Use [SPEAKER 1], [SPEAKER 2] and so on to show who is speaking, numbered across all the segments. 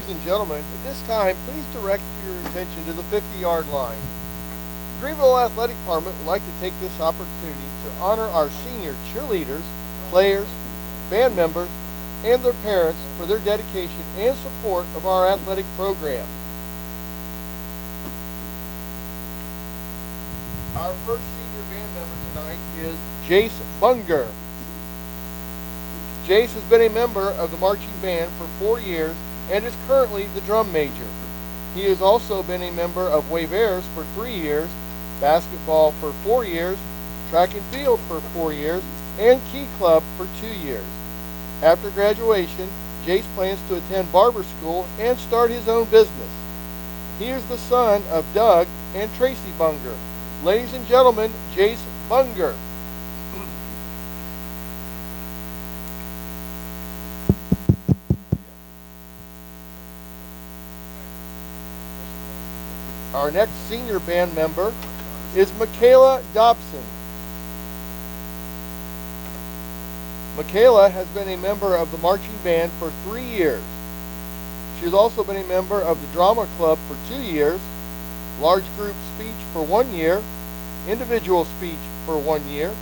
[SPEAKER 1] Ladies and gentlemen, at this time, please direct your attention to the 50-yard line. The Greenville Athletic Department would like to take this opportunity to honor our senior cheerleaders, players, band members, and their parents for their dedication and support of our athletic program. Our first senior band member tonight is Jace Bunger. Jace has been a member of the marching band for 4 years and is currently the drum major. He has also been a member of Waivers for 3 years, basketball for 4 years, track and field for 4 years, and Key Club for 2 years. After graduation, Jace plans to attend barber school and start his own business. He is the son of Doug and Tracy Bunger. Ladies and gentlemen, Jace Bunger. Our next senior band member is Michaela Dobson. Michaela has been a member of the marching band for 3 years. She has also been a member of the drama club for 2 years, large group speech for 1 year, individual speech for 1 year,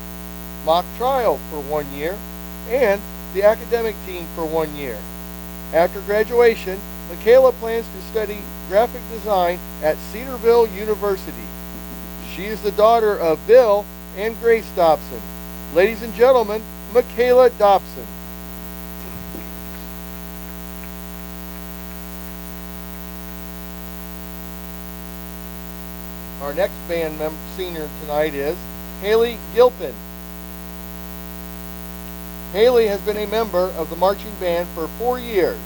[SPEAKER 1] mock trial for 1 year, and the academic team for 1 year. After graduation, Michaela plans to study graphic design at Cedarville University. She is the daughter of Bill and Grace Dobson. Ladies and gentlemen, Michaela Dobson. Our next band senior tonight is Haley Gilpin. Haley has been a member of the marching band for 4 years.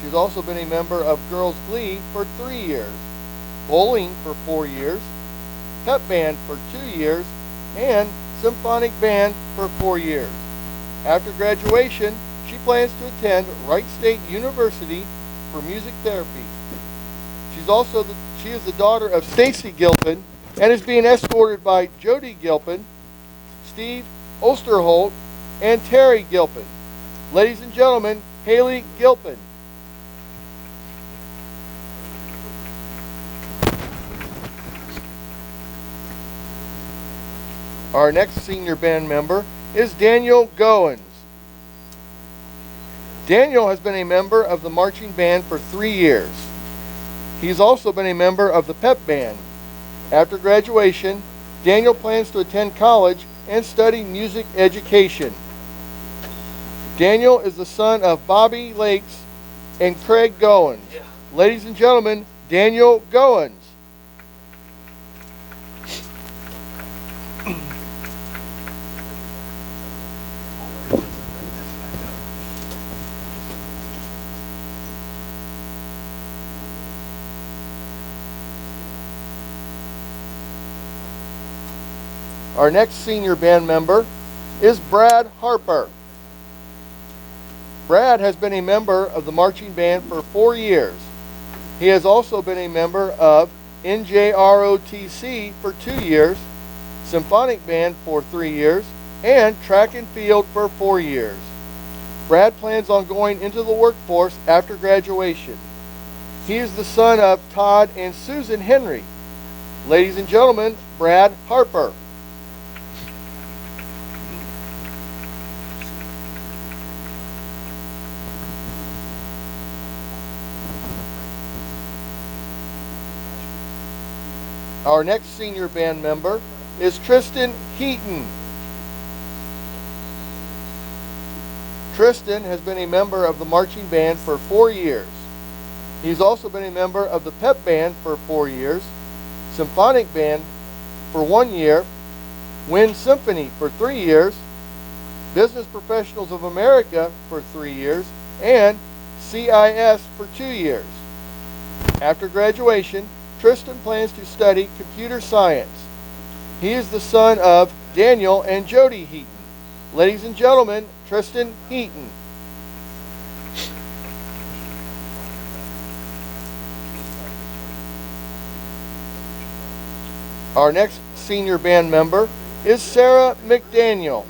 [SPEAKER 1] She's also been a member of Girls Glee for 3 years, bowling for 4 years, pep band for 2 years, and symphonic band for 4 years. After graduation, she plans to attend Wright State University for music therapy. She is the daughter of Stacy Gilpin and is being escorted by Jody Gilpin, Steve Osterholt, and Terry Gilpin. Ladies and gentlemen, Haley Gilpin. Our next senior band member is Daniel Goins. Daniel has been a member of the marching band for 3 years. He's also been a member of the pep band. After graduation, Daniel plans to attend college and study music education. Daniel is the son of Bobby Lakes and Craig Goins. Ladies and gentlemen, Daniel Goins. Our next senior band member is Brad Harper. Brad has been a member of the marching band for 4 years. He has also been a member of NJROTC for 2 years, symphonic band for 3 years, and track and field for 4 years. Brad plans on going into the workforce after graduation. He is the son of Todd and Susan Henry. Ladies and gentlemen, Brad Harper. Our next senior band member is Tristan Keaton. Tristan has been a member of the marching band for 4 years. He's also been a member of the pep band for 4 years, symphonic band for 1 year, Wind Symphony for 3 years, Business Professionals of America for 3 years, and CIS for 2 years. After graduation, Tristan plans to study computer science. He is the son of Daniel and Jody Heaton. Ladies and gentlemen, Tristan Heaton. Our next senior band member is Sarah Mcdaniel.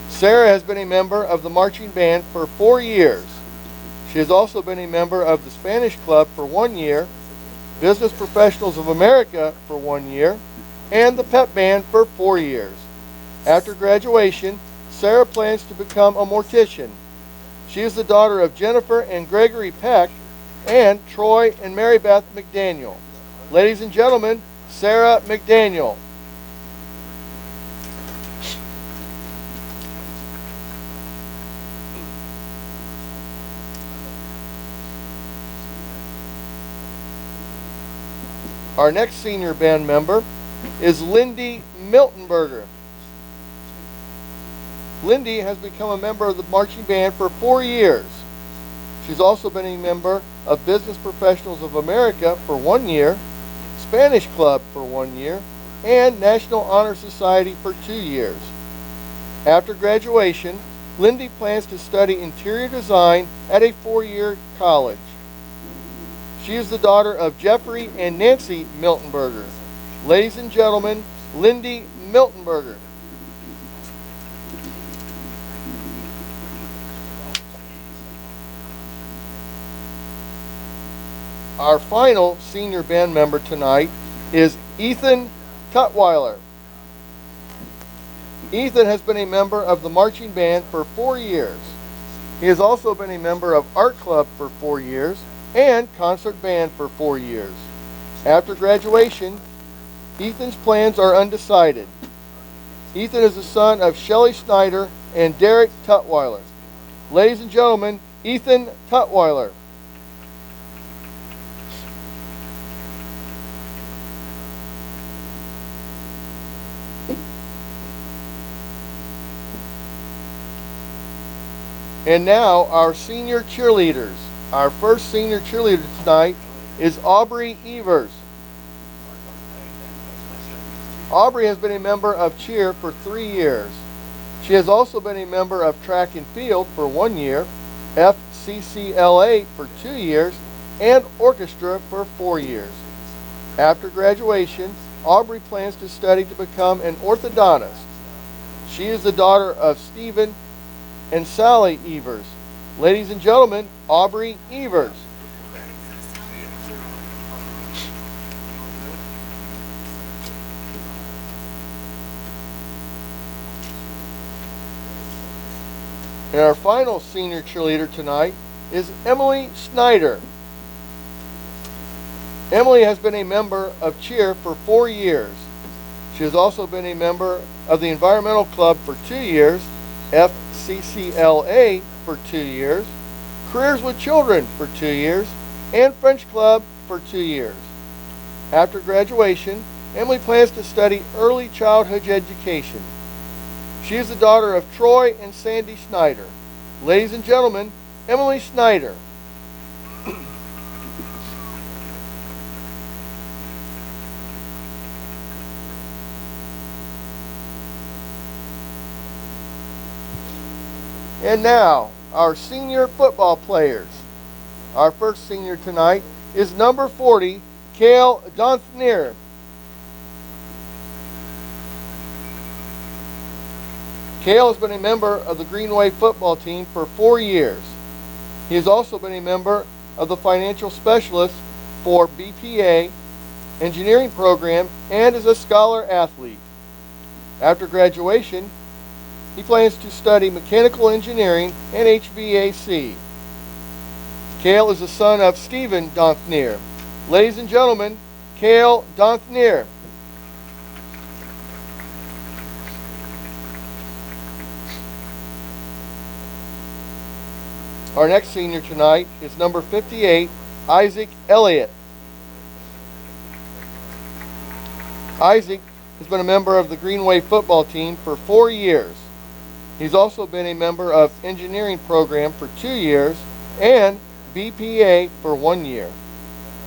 [SPEAKER 1] Sarah has been a member of the marching band for 4 years. She She has also been a member of the Spanish Club for 1 year, Business Professionals of America for 1 year, and the Pep Band for 4 years. After graduation, Sarah plans to become a mortician. She is the daughter of Jennifer and Gregory Peck and Troy and Mary Beth Mcdaniel. Ladies and gentlemen, Sarah Mcdaniel. Our next senior band member is Lindy Miltenberger. Lindy has become a member of the marching band for 4 years. She's also been a member of Business Professionals of America for 1 year, Spanish Club for 1 year, and National Honor Society for 2 years. After graduation, Lindy plans to study interior design at a 4-year college. She is the daughter of Jeffrey and Nancy Miltenberger. Ladies and gentlemen, Lindy Miltenberger. Our final senior band member tonight is Ethan Cutweiler. Ethan has been a member of the marching band for 4 years. He has also been a member of Art Club for 4 years and concert band for 4 years. After graduation, Ethan's plans are undecided. Ethan is the son of Shelley Schneider and Derek Cutweiler. Ladies and gentlemen, Ethan Cutweiler. And now our senior cheerleaders. Our first senior cheerleader tonight is Aubrey Evers. Aubrey has been a member of cheer for 3 years. She has also been a member of track and field for 1 year, FCCLA for 2 years, and orchestra for 4 years. After graduation, Aubrey plans to study to become an orthodontist. She is the daughter of Stephen and Sally Evers. Ladies and gentlemen, Aubrey Evers. And our final senior cheerleader tonight is Emily Schneider. Emily has been a member of cheer for 4 years. She has also been a member of the Environmental Club for 2 years, FCCLA for 2 years, Careers with Children for 2 years, and French Club for 2 years. After graduation, Emily plans to study early childhood education. She is the daughter of Troy and Sandy Schneider. Ladies and gentlemen, Emily Schneider. And now, our senior football players. Our first senior tonight is number 40, Cale Donthnier. Cale has been a member of the Greenwave football team for 4 years. He has also been a member of the financial specialist for BPA engineering program and is a scholar athlete. After graduation, he plans to study mechanical engineering and HVAC. Cale is the son of Stephen Donthnier. Ladies and gentlemen, Cale Donthnier. Our next senior tonight is number 58, Isaac Elliott. Isaac has been a member of the Greenwave football team for 4 years. He's also been a member of engineering program for 2 years and BPA for 1 year.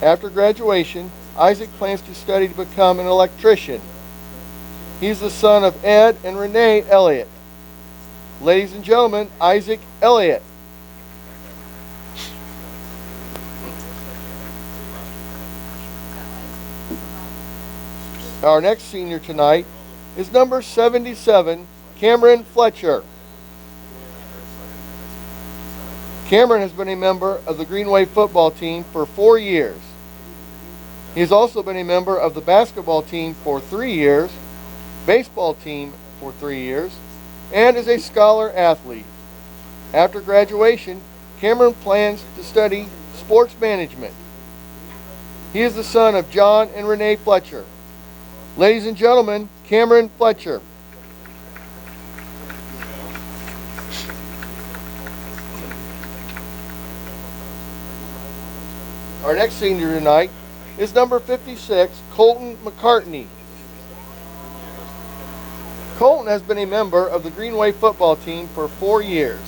[SPEAKER 1] After graduation, Isaac plans to study to become an electrician. He's the son of Ed and Renee Elliott. Ladies and gentlemen, Isaac Elliott. Our next senior tonight is number 77, Cameron Fletcher. Cameron has been a member of the Greenwave football team for 4 years. He has also been a member of the basketball team for 3 years, baseball team for 3 years, and is a scholar athlete. After graduation, Cameron plans to study sports management. He is the son of John and Renee Fletcher. Ladies and gentlemen, Cameron Fletcher. Our next senior tonight is number 56, Colton McCartney. Colton has been a member of the Greenwave football team for 4 years.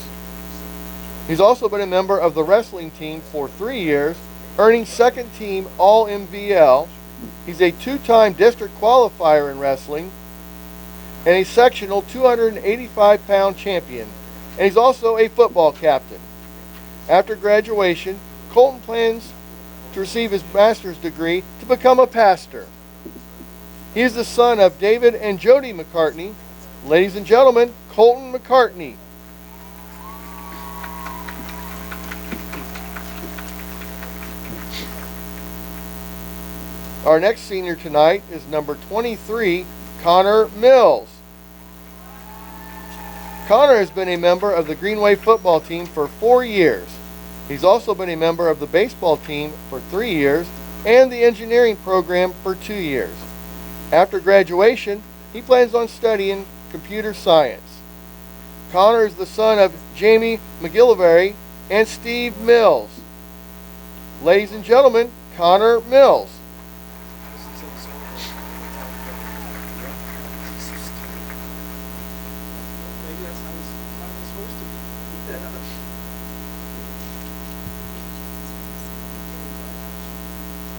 [SPEAKER 1] He's also been a member of the wrestling team for 3 years, earning second team All-MVL. He's a 2-time district qualifier in wrestling and a sectional 285-pound champion. And he's also a football captain. After graduation, Colton plans to receive his master's degree to become a pastor. He is the son of David and Jody McCartney. Ladies and gentlemen, Colton McCartney. Our next senior tonight is number 23, Connor Mills. Connor has been a member of the Greenwave football team for 4 years. He's also been a member of the baseball team for 3 years and the engineering program for 2 years. After graduation, he plans on studying computer science. Connor is the son of Jamie Miltenberger and Steve Mills. Ladies and gentlemen, Connor Mills.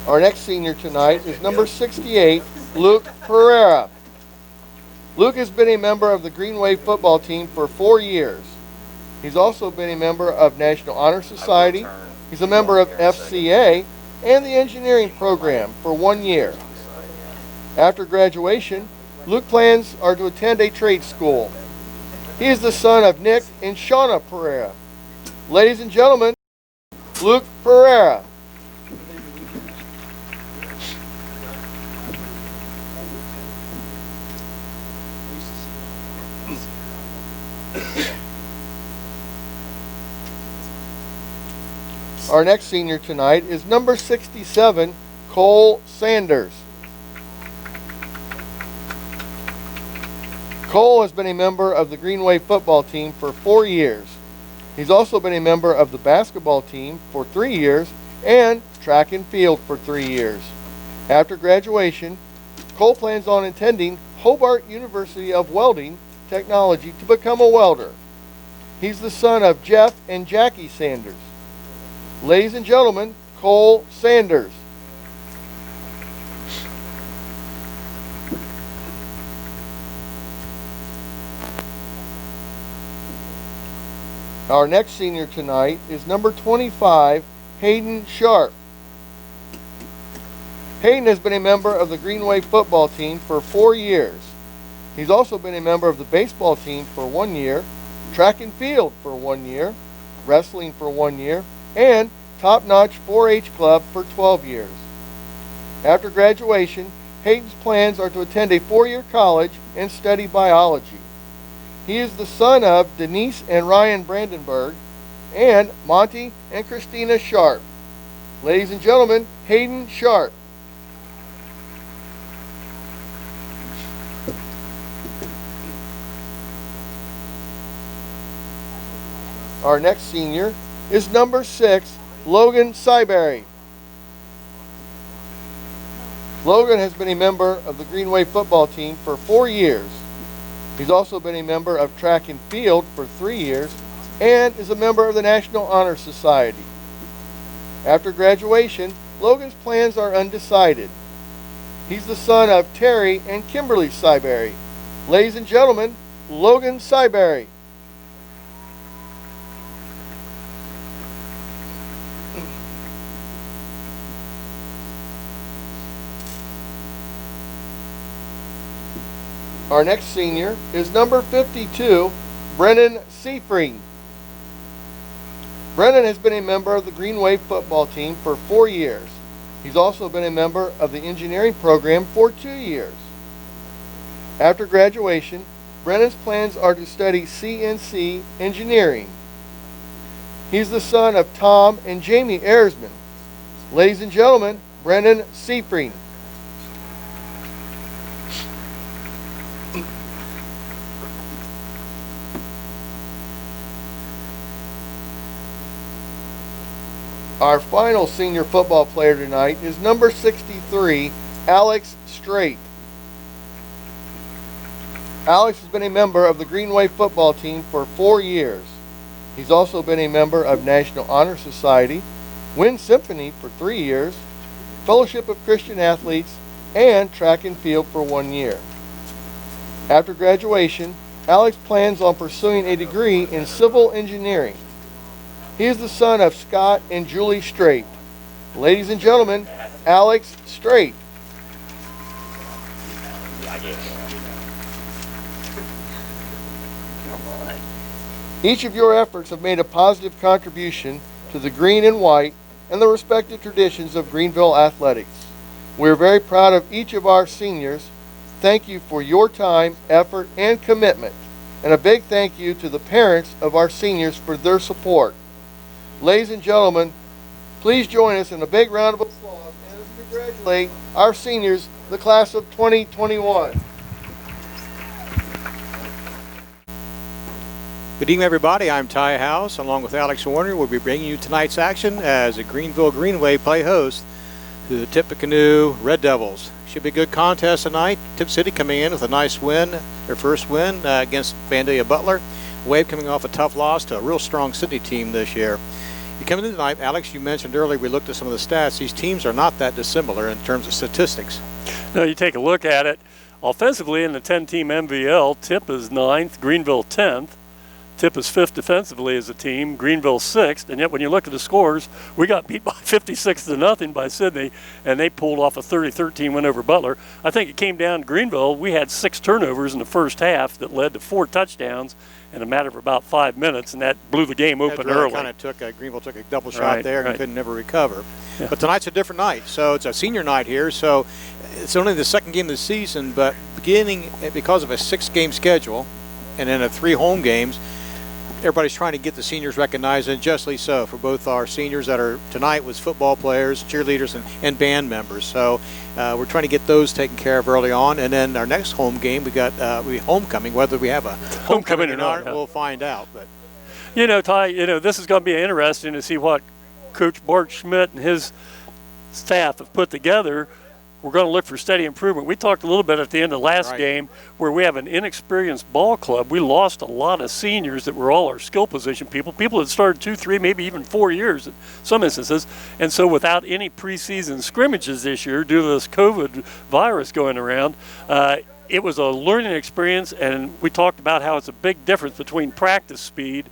[SPEAKER 1] Our next senior tonight is number 68, Luke Pereira. Luke has been a member of the Greenwave football team for 4 years. He's also been a member of National Honor Society. He's a member of FCA and the engineering program for 1 year. After graduation, Luke plans are to attend a trade school. He is the son of Nick and Shauna Pereira. Ladies and gentlemen, Luke Pereira. Our next senior tonight is number 67, Cole Sanders. Cole has been a member of the Greenwave football team for 4 years. He's also been a member of the basketball team for 3 years and track and field for 3 years. After graduation, Cole plans on attending Hobart University of Welding Technology to become a welder. He's the son of Jeff and Jackie Sanders. Ladies and gentlemen, Cole Sanders. Our next senior tonight is number 25, Hayden Sharp. Hayden has been a member of the Greenwave football team for 4 years. He's also been a member of the baseball team for 1 year, track and field for 1 year, wrestling for 1 year, and top-notch 4-H club for 12 years. After graduation, Hayden's plans are to attend a 4-year college and study biology. He is the son of Denise and Ryan Brandenburg and Monty and Christina Sharp. Ladies and gentlemen, Hayden Sharp. Our next senior is number 6, Logan Syberry. Logan has been a member of the Greenwave football team for 4 years. He's also been a member of track and field for 3 years and is a member of the National Honor Society. After graduation, Logan's plans are undecided. He's the son of Terry and Kimberly Syberry. Ladies and gentlemen, Logan Syberry. Our next senior is number 52, Brennan Sefring. Brennan has been a member of the Greenwave football team for 4 years. He's also been a member of the engineering program for 2 years. After graduation, Brennan's plans are to study CNC engineering. He's the son of Tom and Jamie Ersman. Ladies and gentlemen, Brennan Sefring. Our final senior football player tonight is number 63, Alex Strait. Alex has been a member of the Greenwave football team for 4 years. He's also been a member of National Honor Society, Wind Symphony for 3 years, Fellowship of Christian Athletes, and track and field for 1 year. After graduation, Alex plans on pursuing a degree in civil engineering. He is the son of Scott and Julie Strait. Ladies and gentlemen, Alex Strait. Each of your efforts have made a positive contribution to the green and white and the respective traditions of Greenville athletics. We are very proud of each of our seniors. Thank you for your time, effort, and commitment. And a big thank you to the parents of our seniors for their support. Ladies and gentlemen, please join us in a big round of applause and let's congratulate our seniors, the class of 2021.
[SPEAKER 2] Good evening, everybody. I'm Ty House, along with Alex Warner. We'll be bringing you tonight's action as the Greenville Greenwave play host to the Tippecanoe Red Devils. Should be a good contest tonight. Tip City coming in with a nice win, their first win against Vandalia Butler. Wave coming off a tough loss to a real strong Sydney team this year. You come in tonight, Alex, you mentioned earlier, we looked at some of the stats. These teams are not that dissimilar in terms of statistics.
[SPEAKER 3] No, you take a look at it. Offensively, in the 10-team MVL, Tip is 9th, Greenville 10th. Tip is 5th defensively as a team, Greenville 6th, and yet when you look at the scores, we got beat by 56-0 by Sydney, and they pulled off a 30-13 win over Butler. I think it came down to Greenville. We had 6 turnovers in the first half that led to 4 touchdowns in a matter of about 5 minutes, and that blew the game open
[SPEAKER 2] really
[SPEAKER 3] early.
[SPEAKER 2] Kind of took Greenville took a double shot there and couldn't never recover.
[SPEAKER 3] Yeah.
[SPEAKER 2] But tonight's a different night, so it's a senior night here. So it's only the second game of the season, but beginning because of a 6-game schedule and then 3 home games, everybody's trying to get the seniors recognized, and justly so, for both our seniors that are tonight was football players, cheerleaders, and band members. So we're trying to get those taken care of early on, and then our next home game, we got homecoming. Whether we have a homecoming or not, we'll find out. But
[SPEAKER 3] you know, Ty, this is going to be interesting to see what Coach Bart Schmidt and his staff have put together. We're going to look for steady improvement. We talked a little bit at the end of last game where we have an inexperienced ball club. We lost a lot of seniors that were all our skill position people that started 2, 3, maybe even 4 years in some instances. And so without any preseason scrimmages this year due to this COVID virus going around, it was a learning experience, and we talked about how it's a big difference between practice speed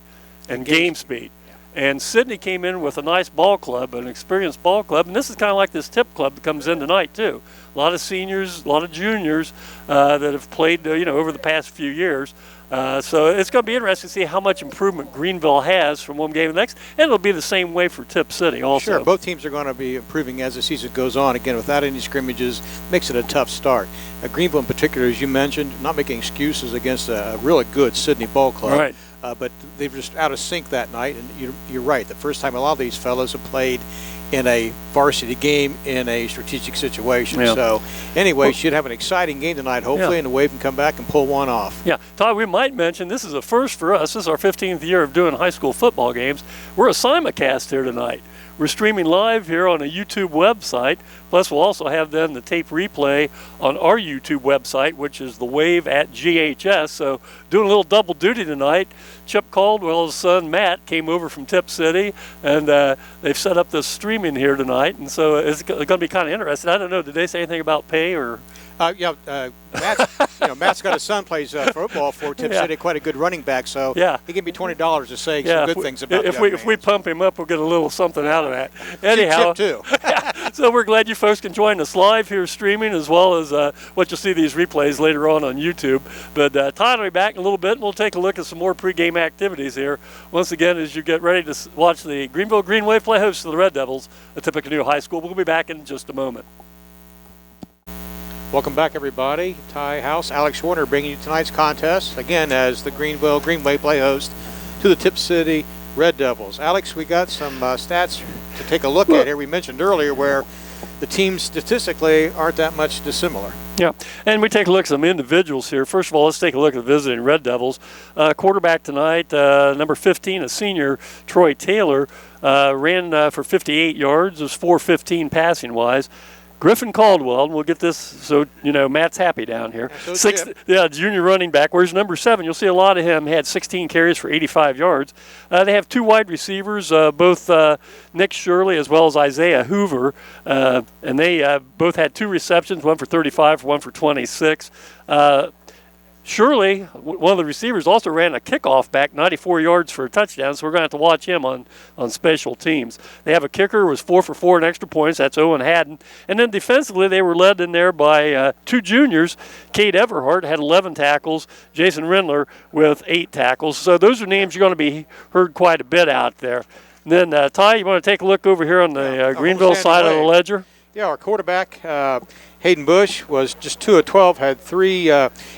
[SPEAKER 3] and game speed. And Sydney came in with a nice ball club, an experienced ball club, and this is kind of like this Tip club that comes in tonight too. A lot of seniors, a lot of juniors that have played, over the past few years. So it's going to be interesting to see how much improvement Greenville has from one game to the next, and it'll be the same way for Tip City also.
[SPEAKER 2] Sure, both teams are going to be improving as the season goes on. Again, without any scrimmages, makes it a tough start. Greenville in particular, as you mentioned, not making excuses against a really good Sydney ball club.
[SPEAKER 3] Right.
[SPEAKER 2] But they were just out of sync that night, and you're right. The first time a lot of these fellows have played in a varsity game in a strategic situation.
[SPEAKER 3] Yeah.
[SPEAKER 2] So anyway, should have an exciting game tonight, hopefully, and the Wave can come back and pull one off.
[SPEAKER 3] Yeah, Todd, we might mention this is a first for us. This is our 15th year of doing high school football games. We're a simulcast here tonight. We're streaming live here on a YouTube website. Plus, we'll also have then the tape replay on our YouTube website, which is the Wave at GHS. So doing a little double duty tonight. Chip Caldwell's son, Matt, came over from Tip City, and they've set up this streaming here tonight. And so it's going to be kind of interesting. I don't know, did they say anything about pay or?
[SPEAKER 2] Matt's got his son plays football for Tip City, quite a good running back. So he gave me $20 to say some good things about.
[SPEAKER 3] If we pump him up, we'll get a little something out of that. Anyhow,
[SPEAKER 2] tip too.
[SPEAKER 3] So we're glad you folks can join us live here streaming, as well as what you'll see these replays later on YouTube. But Todd will be back in a little bit, and we'll take a look at some more pregame activities here. Once again, as you get ready to watch the Greenville Greenwave play host to the Red Devils at Tippecanoe High School. We'll be back in just a moment.
[SPEAKER 2] Welcome back, everybody. Ty House, Alex Warner bringing you tonight's contest, again, as the Greenville Greenwave play host to the Tip City Red Devils. Alex, we got some stats to take a look at here. We mentioned earlier where the teams statistically aren't that much dissimilar.
[SPEAKER 3] Yeah, and we take a look at some individuals here. First of all, let's take a look at the visiting Red Devils. Quarterback tonight, number 15, a senior, Troy Taylor, ran for 58 yards. It was 415 passing-wise. Griffin Caldwell, and we'll get this so Matt's happy down here. Junior running back. Where's number 7? You'll see a lot of him. Had 16 carries for 85 yards. They have 2 wide receivers, both Nick Shirley as well as Isaiah Hoover, and they both had 2 receptions, one for 35, one for 26. Shirley, one of the receivers, also ran a kickoff back 94 yards for a touchdown, so we're going to have to watch him on special teams. They have a kicker who was 4 for 4 in extra points. That's Owen Haddon. And then defensively, they were led in there by 2 juniors. Kate Everhart had 11 tackles. Jason Rindler with 8 tackles. So those are names you're going to be heard quite a bit out there. And then, Ty, you want to take a look over here on the Greenville side of the ledger?
[SPEAKER 2] Yeah, our quarterback, Hayden Bush, was just 2 of 12, had 3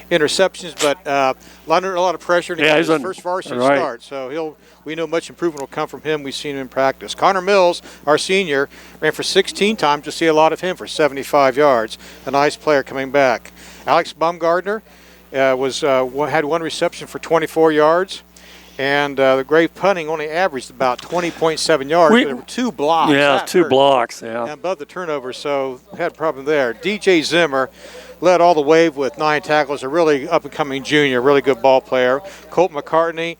[SPEAKER 2] interceptions, but a lot of pressure to get his first varsity start. So we know much improvement will come from him. We've seen him in practice. Connor Mills, our senior, ran for 16 times. You'll see a lot of him for 75 yards. A nice player coming back. Alex Baumgardner had 1 reception for 24 yards. And the great punting only averaged about 20.7 yards. But there were 2 blocks.
[SPEAKER 3] Yeah, 2 blocks, yeah.
[SPEAKER 2] Above the turnover, so had a problem there. DJ Zimmer led all the wave with 9 tackles. A really up-and-coming junior, really good ball player. Colton McCartney,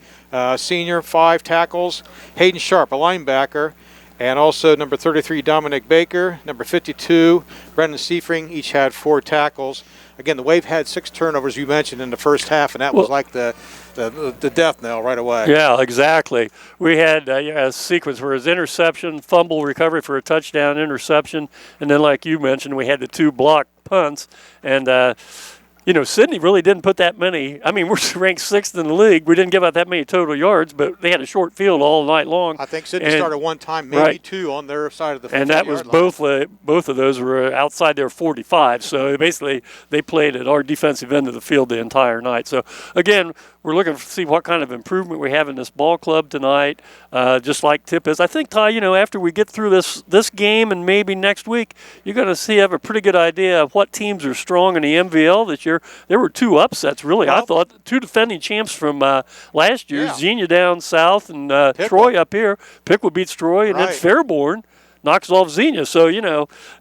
[SPEAKER 2] senior, 5 tackles. Hayden Sharp, a linebacker. And also number 33, Dominic Baker. Number 52, Brennan Sefring, each had 4 tackles. Again, the Wave had 6 turnovers, you mentioned, in the first half, and that was like the death knell right away.
[SPEAKER 3] Yeah, exactly. We had a sequence where it was interception, fumble, recovery for a touchdown, interception, and then like you mentioned, we had the 2 block punts. And Sydney really didn't put that many. I mean, we're ranked 6th in the league. We didn't give out that many total yards, but they had a short field all night long.
[SPEAKER 2] I think Sydney started 1 time, maybe 2 on their side of the field.
[SPEAKER 3] And that was both of those were outside their 45. So basically, they played at our defensive end of the field the entire night. So again, we're looking to see what kind of improvement we have in this ball club tonight, just like Tip is. I think, Ty, after we get through this game and maybe next week, you're going to have a pretty good idea of what teams are strong in the MVL this year. There were 2 upsets, really. I thought 2 defending champs from last year, Xenia down south and Troy up here. Pickwood beats Troy, and then Fairborn knocks off Xenia. So,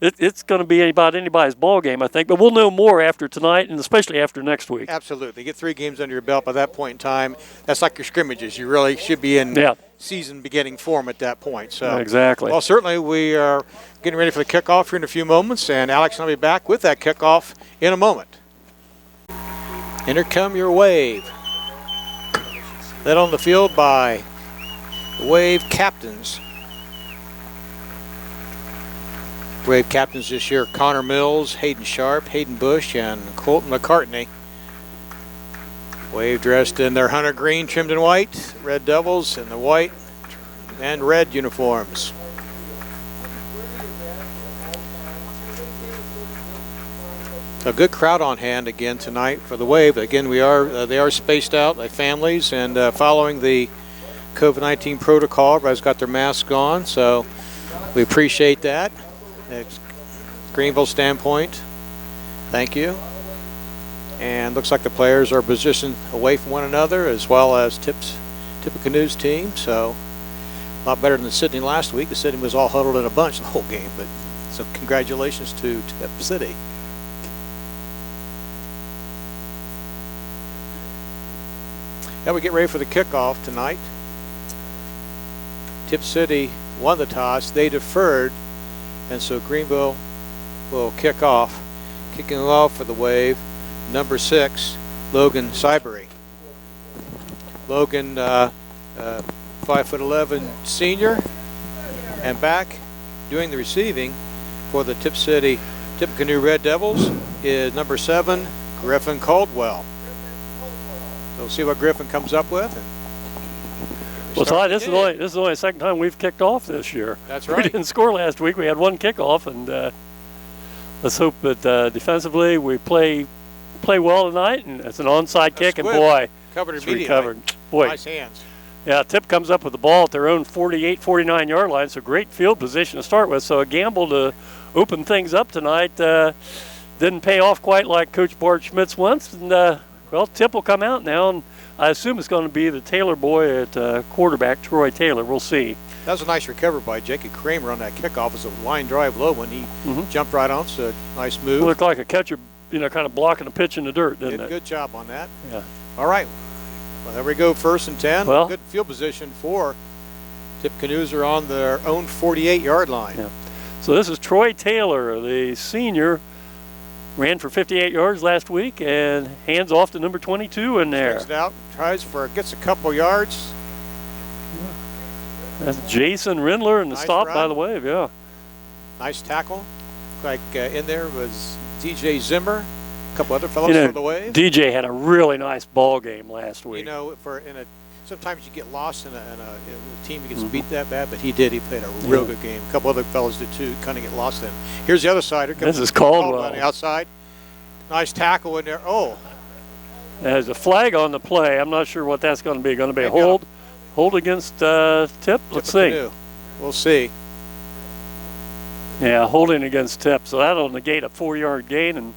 [SPEAKER 3] it's going to be about anybody's ball game, I think. But we'll know more after tonight, and especially after next week.
[SPEAKER 2] Absolutely. Get 3 games under your belt by that point in time. That's like your scrimmages. You really should be in season beginning form at that point. So
[SPEAKER 3] exactly.
[SPEAKER 2] Well, certainly we are getting ready for the kickoff here in a few moments, and Alex and I will be back with that kickoff in a moment. And here come your Wave. Led on the field by the Wave captains. Wave captains this year, Connor Mills, Hayden Sharp, Hayden Bush, and Colton McCartney. Wave dressed in their hunter green, trimmed in white. Red Devils in the white and red uniforms. A good crowd on hand again tonight for the Wave. Again, they are spaced out like families, and following the COVID-19 protocol, everybody's got their masks on, so we appreciate that. Greenville standpoint, thank you. And looks like the players are positioned away from one another, as well as Tippecanoe's team. So a lot better than Sydney last week. The Sydney was all huddled in a bunch the whole game. But so congratulations to Tip City. Now we get ready for the kickoff tonight. Tip City won the toss. They deferred. And so Greenville will kick off. Kicking off for the Wave, number 6, Logan Syberry. Logan, 5'11" senior, and back doing the receiving for the Tippecanoe Red Devils is number 7, Griffin Caldwell. So we'll see what Griffin comes up with.
[SPEAKER 3] Well, Ty, this is only the second time we've kicked off this year.
[SPEAKER 2] That's right.
[SPEAKER 3] We didn't score last week. We had one kickoff, and let's hope that defensively we play well tonight. And it's an onside kick, and boy,
[SPEAKER 2] covered
[SPEAKER 3] it's
[SPEAKER 2] immediately.
[SPEAKER 3] recovered. Boy,
[SPEAKER 2] nice hands.
[SPEAKER 3] Yeah, Tip comes up with the ball at their own 48, 49-yard line, so great field position to start with. So a gamble to open things up tonight didn't pay off quite like Coach Bart Schmidt's wants. And, well, Tip will come out now, and I assume it's going to be the Taylor boy at quarterback, Troy Taylor. We'll see.
[SPEAKER 2] That was a nice recovery by Jakey Kramer on that kickoff. It was a line drive low when he jumped right on, so nice move.
[SPEAKER 3] It looked like a catcher, kind of blocking a pitch in the dirt, didn't it?
[SPEAKER 2] Good job on that.
[SPEAKER 3] Yeah.
[SPEAKER 2] All right. Well, there we go, 1st and 10.
[SPEAKER 3] Well,
[SPEAKER 2] good field position for Tippecanoes are on their own 48-yard line.
[SPEAKER 3] Yeah. So this is Troy Taylor, the senior, ran for 58 yards last week and hands off to number 22 in there.
[SPEAKER 2] Takes it out, gets a couple yards.
[SPEAKER 3] That's Jason Rindler in the
[SPEAKER 2] Nice
[SPEAKER 3] stop
[SPEAKER 2] run.
[SPEAKER 3] by the Wave, yeah.
[SPEAKER 2] Nice tackle. Like in there was DJ Zimmer, a couple other fellows for the Wave.
[SPEAKER 3] DJ had a really nice ball game last week.
[SPEAKER 2] You know, sometimes you get lost in a team that gets beat that bad, but he did. He played a real good game. A couple other fellows did too. Kind of get lost in. Here's the other side.
[SPEAKER 3] This is Caldwell
[SPEAKER 2] on the outside. Nice tackle in there. Oh,
[SPEAKER 3] there's a flag on the play. I'm not sure what that's going to be. Going to be a hold against Tip. Let's see.
[SPEAKER 2] We'll see.
[SPEAKER 3] Yeah, holding against Tip. So that'll negate a 4-yard gain and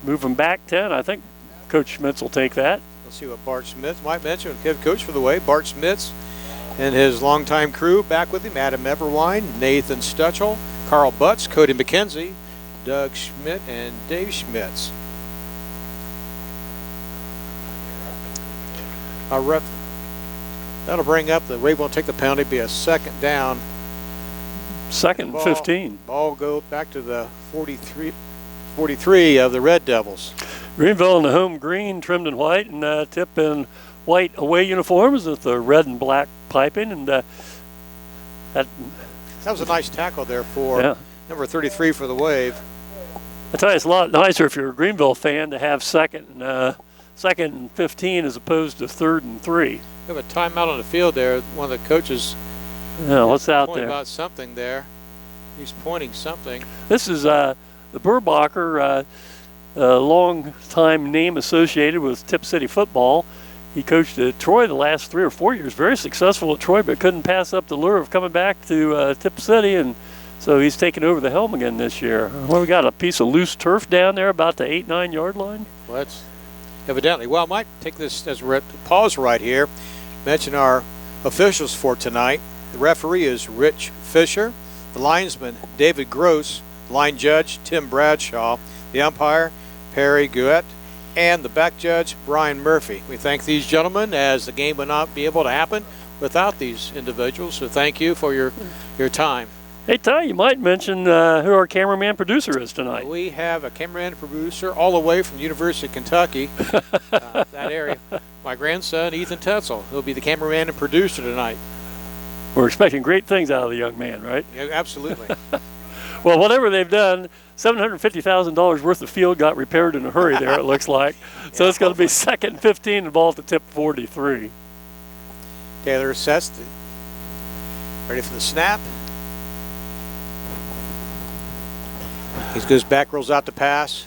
[SPEAKER 3] move them back 10. I think Coach Schmitz will take that.
[SPEAKER 2] Let's see what Bart Smith might mention. Head coach for the Wave, Bart Smith, and his longtime crew back with him: Adam Everwine, Nathan Stutchell, Carl Butts, Cody McKenzie, Doug Schmidt, and Dave Schmitz. That'll bring up the Wave won't take the penalty. Be a 2nd down.
[SPEAKER 3] 2nd and 15.
[SPEAKER 2] Ball go back to the 43 of the Red Devils.
[SPEAKER 3] Greenville in the home green, trimmed in white, and Tip in white away uniforms with the red and black piping. And that
[SPEAKER 2] was a nice tackle there for number 33 for the Wave.
[SPEAKER 3] I tell you, it's a lot nicer if you're a Greenville fan to have 2nd and 15 as opposed to 3rd and 3.
[SPEAKER 2] We have a timeout on the field there. One of the coaches.
[SPEAKER 3] Yeah, what's out there?
[SPEAKER 2] About something there. He's pointing something.
[SPEAKER 3] This is the Burbacher, long-time name associated with Tip City football. He coached at Troy the last 3 or 4 years. Very successful at Troy, but couldn't pass up the lure of coming back to Tip City, and so he's taking over the helm again this year. Well, we got a piece of loose turf down there about the 8-9 yard line.
[SPEAKER 2] Well, that's evidently. Well, I might take this as we're at the pause right here. Mention our officials for tonight. The referee is Rich Fisher. The linesman, David Gross. The line judge, Tim Bradshaw. The umpire, Perry Guet. And the back judge, Brian Murphy. We thank these gentlemen, as the game would not be able to happen without these individuals. So thank you for your time.
[SPEAKER 3] Hey, Ty, you might mention who our cameraman producer is tonight.
[SPEAKER 2] We have a cameraman producer all the way from the University of Kentucky, that area. My grandson, Ethan Tetzel. He'll be the cameraman and producer tonight.
[SPEAKER 3] We're expecting great things out of the young man, right?
[SPEAKER 2] Yeah, absolutely.
[SPEAKER 3] Well, whatever they've done, $750,000 worth of field got repaired in a hurry there, it looks like. So it's going to be 2nd and 15 and ball at the Tip 43.
[SPEAKER 2] Taylor sets, ready for the snap. He goes back, rolls out the pass.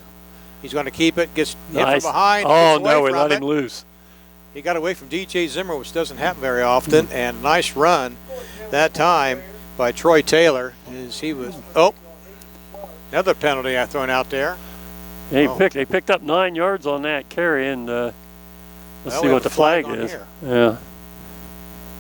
[SPEAKER 2] He's going to keep it, gets hit from behind.
[SPEAKER 3] Oh, no, we let him loose.
[SPEAKER 2] He got away from DJ Zimmer, which doesn't happen very often, and nice run that time by Troy Taylor. As he was, another penalty I thrown out there.
[SPEAKER 3] Yeah, they picked up 9 yards on that carry, and let's see what the flag is. Yeah.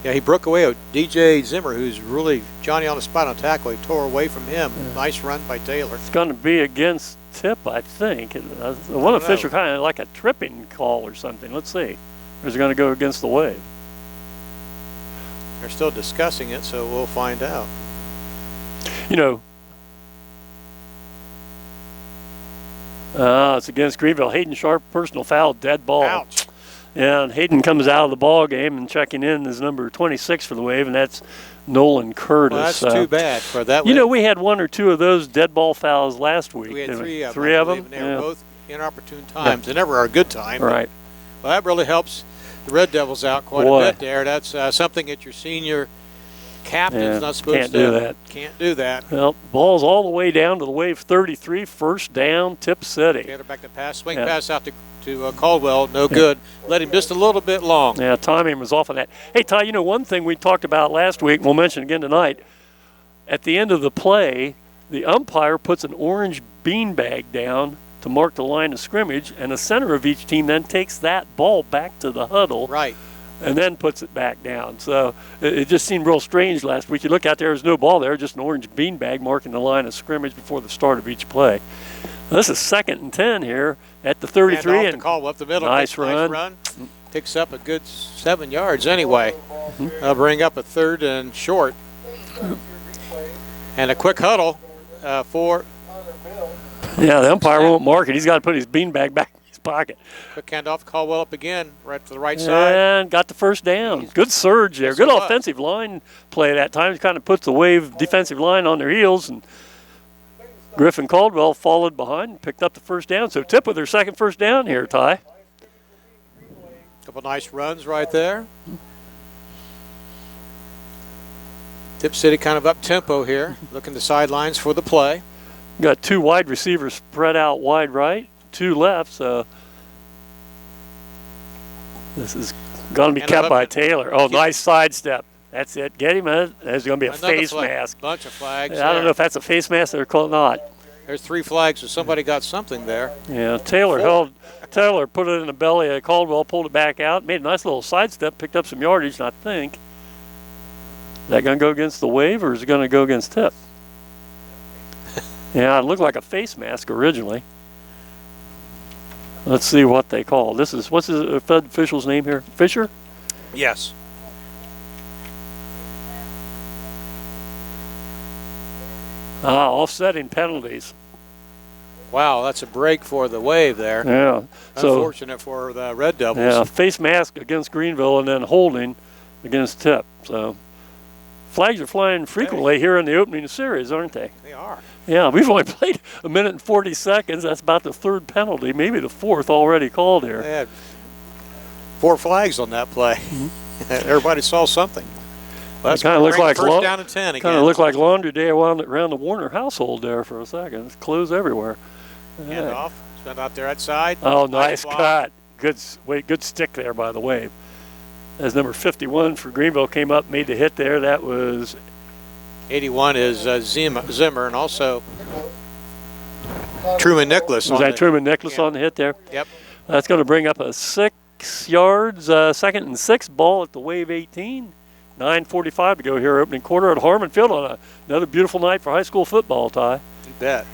[SPEAKER 2] Yeah, he broke away with DJ Zimmer, who's really Johnny on the spot on tackle. He tore away from him. Yeah. Nice run by Taylor.
[SPEAKER 3] It's going to be against Tip, I think. One official kind of like a tripping call or something. Let's see. Or is it going to go against the Wave?
[SPEAKER 2] They're still discussing it, so we'll find out.
[SPEAKER 3] You know, It's against Greenville. Hayden Sharp, personal foul, dead ball.
[SPEAKER 2] Ouch.
[SPEAKER 3] And Hayden comes out of the ball game, and checking in is number 26 for the Wave, and that's Nolan Curtis.
[SPEAKER 2] Well, that's too bad for that.
[SPEAKER 3] You know, we had one or two of those dead ball fouls last week.
[SPEAKER 2] We had three of them.
[SPEAKER 3] Three of them?
[SPEAKER 2] And they were both inopportune times. They never are a good time.
[SPEAKER 3] Right.
[SPEAKER 2] Well, that really helps the Red Devils out quite a bit there. That's something that your senior captain's not supposed to
[SPEAKER 3] do that.
[SPEAKER 2] Can't do that.
[SPEAKER 3] Well, ball's all the way down to the Wave 33, first down, Tip City.
[SPEAKER 2] Get her back to pass. Swing pass out to Caldwell, no good. Let him just a little bit long.
[SPEAKER 3] Yeah, timing was off on that. Hey, Ty, you know, one thing we talked about last week, we'll mention again tonight, at the end of the play, the umpire puts an orange beanbag down to mark the line of scrimmage, and the center of each team then takes that ball back to the huddle.
[SPEAKER 2] Right.
[SPEAKER 3] And then puts it back down. So it just seemed real strange last week. You look out there's no ball there, just an orange beanbag marking the line of scrimmage before the start of each play. Now, this is 2nd and 10 here at the 33.
[SPEAKER 2] And Caldwell up the middle.
[SPEAKER 3] Nice run.
[SPEAKER 2] Picks up a good 7 yards anyway. Bring up a 3rd and short. And a quick huddle for.
[SPEAKER 3] Yeah, the umpire won't mark it. He's got to put his beanbag back in his pocket.
[SPEAKER 2] Quick handoff, Caldwell up again, right to the right side.
[SPEAKER 3] And got the first down. Good surge there. Good offensive line play that time. It kind of puts the Wave defensive line on their heels, and Griffin Caldwell followed behind and picked up the first down. So Tip with their second first down here, Ty.
[SPEAKER 2] Couple nice runs right there. Tip City kind of up tempo here, looking the sidelines for the play.
[SPEAKER 3] Got 2 wide receivers spread out wide right, 2 left, so this is going to be kept by Taylor. Oh, nice sidestep. That's it. Get him. There's going to be a face mask.
[SPEAKER 2] Bunch of flags.
[SPEAKER 3] I don't know if that's a face mask or not.
[SPEAKER 2] There's 3 flags, so somebody got something there.
[SPEAKER 3] Yeah, Taylor put it in the belly of Caldwell, pulled it back out, made a nice little sidestep, picked up some yardage, and I think. Is that going to go against the Wave, or is it going to go against Tip? Yeah, it looked like a face mask originally. Let's see what they call. This is, what's the Fed official's name here? Fisher?
[SPEAKER 2] Yes.
[SPEAKER 3] Offsetting penalties.
[SPEAKER 2] Wow, that's a break for the Wave there.
[SPEAKER 3] Yeah.
[SPEAKER 2] Unfortunate for the Red Devils.
[SPEAKER 3] Yeah, face mask against Greenville and then holding against Tip. So flags are flying frequently here in the opening series, aren't they?
[SPEAKER 2] They are.
[SPEAKER 3] Yeah, we've only played 1 minute and 40 seconds. That's about the 3rd penalty, maybe the 4th already called here.
[SPEAKER 2] They had 4 flags on that play. Everybody saw something. Well, that's
[SPEAKER 3] kind of looked like
[SPEAKER 2] first down and 10 again.
[SPEAKER 3] Kind of looked like laundry day around the Warner household there for a second. It's clothes everywhere.
[SPEAKER 2] Hand off. Spent out there outside.
[SPEAKER 3] Oh, nice cut. Good stick there by the Wave. As number 51 for Greenville came up, made the hit there. That was
[SPEAKER 2] 81 is Zimmer, and also Truman Nicholas.
[SPEAKER 3] Was that Truman Nicholas on the hit there?
[SPEAKER 2] Yep.
[SPEAKER 3] That's going to bring up a 6 yards, 2nd and 6 ball at the Wave 18. 9:45 to go here, opening quarter at Harmon Field on another beautiful night for high school football, Ty.
[SPEAKER 2] You bet.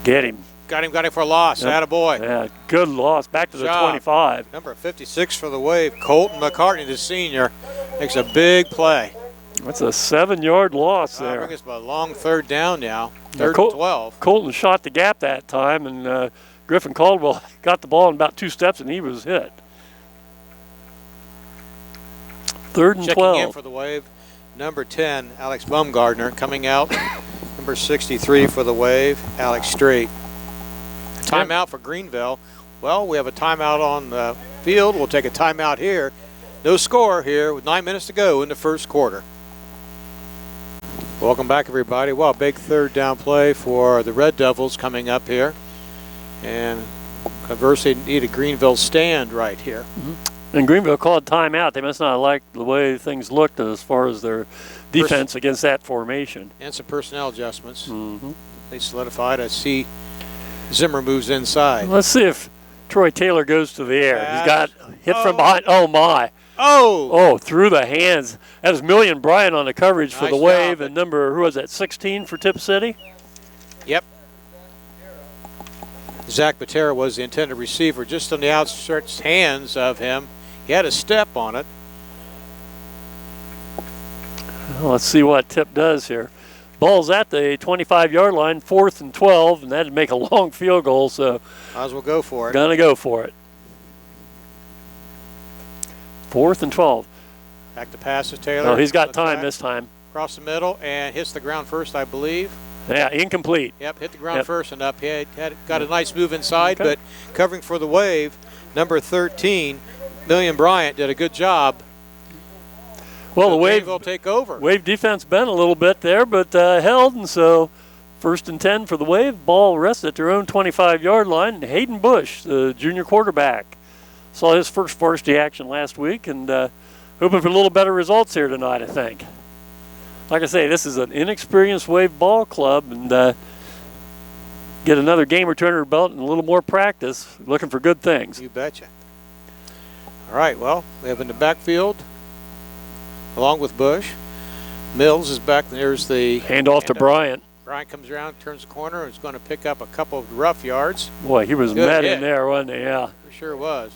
[SPEAKER 3] Get him.
[SPEAKER 2] Got him for a loss.
[SPEAKER 3] Yep.
[SPEAKER 2] Attaboy.
[SPEAKER 3] Yeah, good loss. Back to the 25.
[SPEAKER 2] Number 56 for the Wave, Colton McCartney, the senior, makes a big play.
[SPEAKER 3] That's a 7-yard loss there.
[SPEAKER 2] Bring us a long 3rd down now, 3rd and 12.
[SPEAKER 3] Colton shot the gap that time, and Griffin Caldwell got the ball in about 2 steps, and he was hit. 3rd and 12.
[SPEAKER 2] Checking in for the Wave, number 10, Alex Baumgartner, coming out. Number 63 for the Wave, Alex Strait. Timeout for Greenville. Well, we have a timeout on the field. We'll take a timeout here. No score here with 9 minutes to go in the 1st quarter. Welcome back, everybody. Well, big 3rd down play for the Red Devils coming up here. And conversely, need a Greenville stand right here.
[SPEAKER 3] And Greenville called timeout. They must not have liked the way things looked as far as their defense against that formation.
[SPEAKER 2] And some personnel adjustments. They solidified. I see Zimmer moves inside.
[SPEAKER 3] Let's see if Troy Taylor goes to the air. He's got hit from behind. Oh, my. Oh, through the hands. That was Million Bryant on the coverage for the Wave. And number, who was that, 16 for Tip City?
[SPEAKER 2] Yep. Zach Patera was the intended receiver, just on the outstretched hands of him. He had a step on it.
[SPEAKER 3] Well, let's see what Tip does here. Ball's at the 25-yard line, 4th and 12, and that'd make a long field goal, so
[SPEAKER 2] might as well go for it.
[SPEAKER 3] Gonna go for it. 4th and 12.
[SPEAKER 2] Back to passes, Taylor.
[SPEAKER 3] Oh, he's got time this time.
[SPEAKER 2] Across the middle and hits the ground first, I believe.
[SPEAKER 3] Yeah, incomplete.
[SPEAKER 2] Yep, hit the ground first and up. He got a nice move inside, but covering for the Wave, number 13, Million Bryant, did a good job.
[SPEAKER 3] Well, the Wave
[SPEAKER 2] will take over.
[SPEAKER 3] Wave defense bent a little bit there, but held, and so 1st and 10 for the Wave. Ball rested at their own 25-yard line. Hayden Bush, the junior quarterback, saw his first varsity action last week, and hoping for a little better results here tonight, I think. Like I say, this is an inexperienced Wave ball club, and get another game or two under belt and a little more practice. Looking for good things.
[SPEAKER 2] You betcha. All right, well, we have in the backfield, along with Bush, Mills is back. There's the
[SPEAKER 3] handoff to Bryant.
[SPEAKER 2] Bryant comes around, turns the corner, and is going to pick up a couple of rough yards.
[SPEAKER 3] Boy, he was met in there, wasn't he? Yeah.
[SPEAKER 2] For sure was.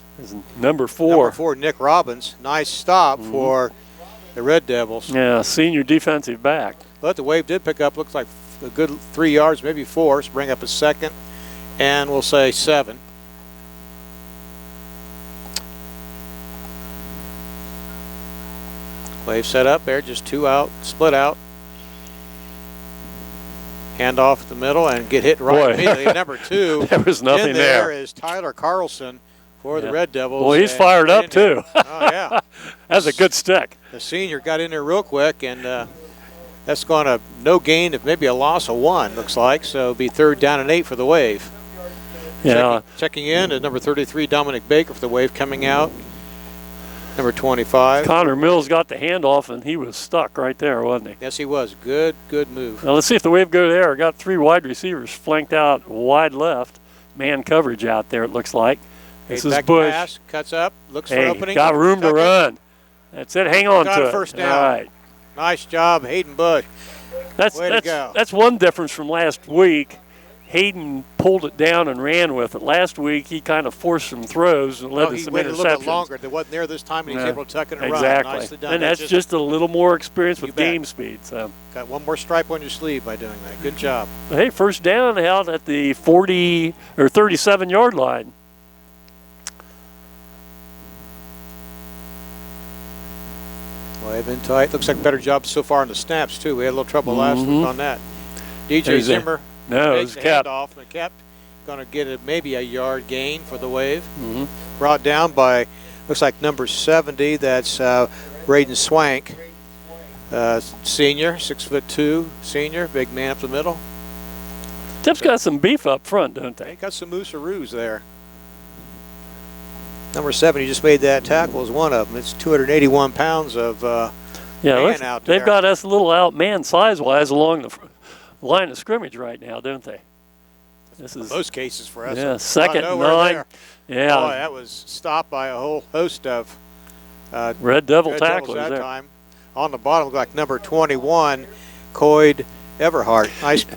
[SPEAKER 3] Number 4.
[SPEAKER 2] Number 4, Nick Robbins. Nice stop for the Red Devils.
[SPEAKER 3] Yeah, senior defensive back.
[SPEAKER 2] But the Wave did pick up, looks like a good 3 yards, maybe 4, so bring up a 2nd, and we'll say 7. Wave set up there, just 2 out, split out. Hand off the middle and get hit right immediately. Number 2.
[SPEAKER 3] There was nothing there.
[SPEAKER 2] There is Tyler Carlson for the Red Devils.
[SPEAKER 3] Well, he's fired up too.
[SPEAKER 2] Oh, yeah.
[SPEAKER 3] That's a good stick.
[SPEAKER 2] The senior got in there real quick, and that's going to no gain of maybe a loss of 1, looks like. So it'll be 3rd down and 8 for the Wave.
[SPEAKER 3] Yeah.
[SPEAKER 2] Checking in is number 33, Dominic Baker for the Wave coming out. Number 25.
[SPEAKER 3] Connor Mills got the handoff, and he was stuck right there, wasn't he?
[SPEAKER 2] Yes, he was. Good move.
[SPEAKER 3] Now let's see if the Wave go there. Got 3 wide receivers flanked out wide left. Man coverage out there, it looks like. This is Bush.
[SPEAKER 2] Pass, cuts up, looks for opening.
[SPEAKER 3] Got room to run. That's it. Hang on to it.
[SPEAKER 2] First down.
[SPEAKER 3] All right.
[SPEAKER 2] Nice job, Hayden Bush.
[SPEAKER 3] That's one difference from last week. Hayden pulled it down and ran with it. Last week, he kind of forced some throws and led to some interceptions.
[SPEAKER 2] He waited a little bit longer. They wasn't there this time, and he was able to tuck it and run.
[SPEAKER 3] Nicely done. And that's just a little more experience with game speed. So
[SPEAKER 2] got one more stripe on your sleeve by doing that. Good job.
[SPEAKER 3] Hey, first down out at the 40 or 37-yard line.
[SPEAKER 2] Well, they've been tight. Looks like a better job so far in the snaps, too. We had a little trouble last week on that. DJ Zimmer.
[SPEAKER 3] No, it was Cap.
[SPEAKER 2] Off, and Cap going to get maybe a yard gain for the Wave. Brought down by, looks like number 70. That's Braden Swank, senior, 6'2", senior, big man up the middle.
[SPEAKER 3] Tip's got some beef up front, don't they?
[SPEAKER 2] They got some moose-a-roos there. Number 7, he just made that tackle, is one of them. It's 281 pounds of man out there.
[SPEAKER 3] They've got us a little outmanned size-wise along the line of scrimmage right now, don't they? This is
[SPEAKER 2] most cases for us.
[SPEAKER 3] Yeah, 2nd and 9.
[SPEAKER 2] There.
[SPEAKER 3] Yeah.
[SPEAKER 2] Boy, that was stopped by a whole host of
[SPEAKER 3] Red Devil tacklers
[SPEAKER 2] that
[SPEAKER 3] there.
[SPEAKER 2] time. On the bottom, like number 21, Coyd Everhart.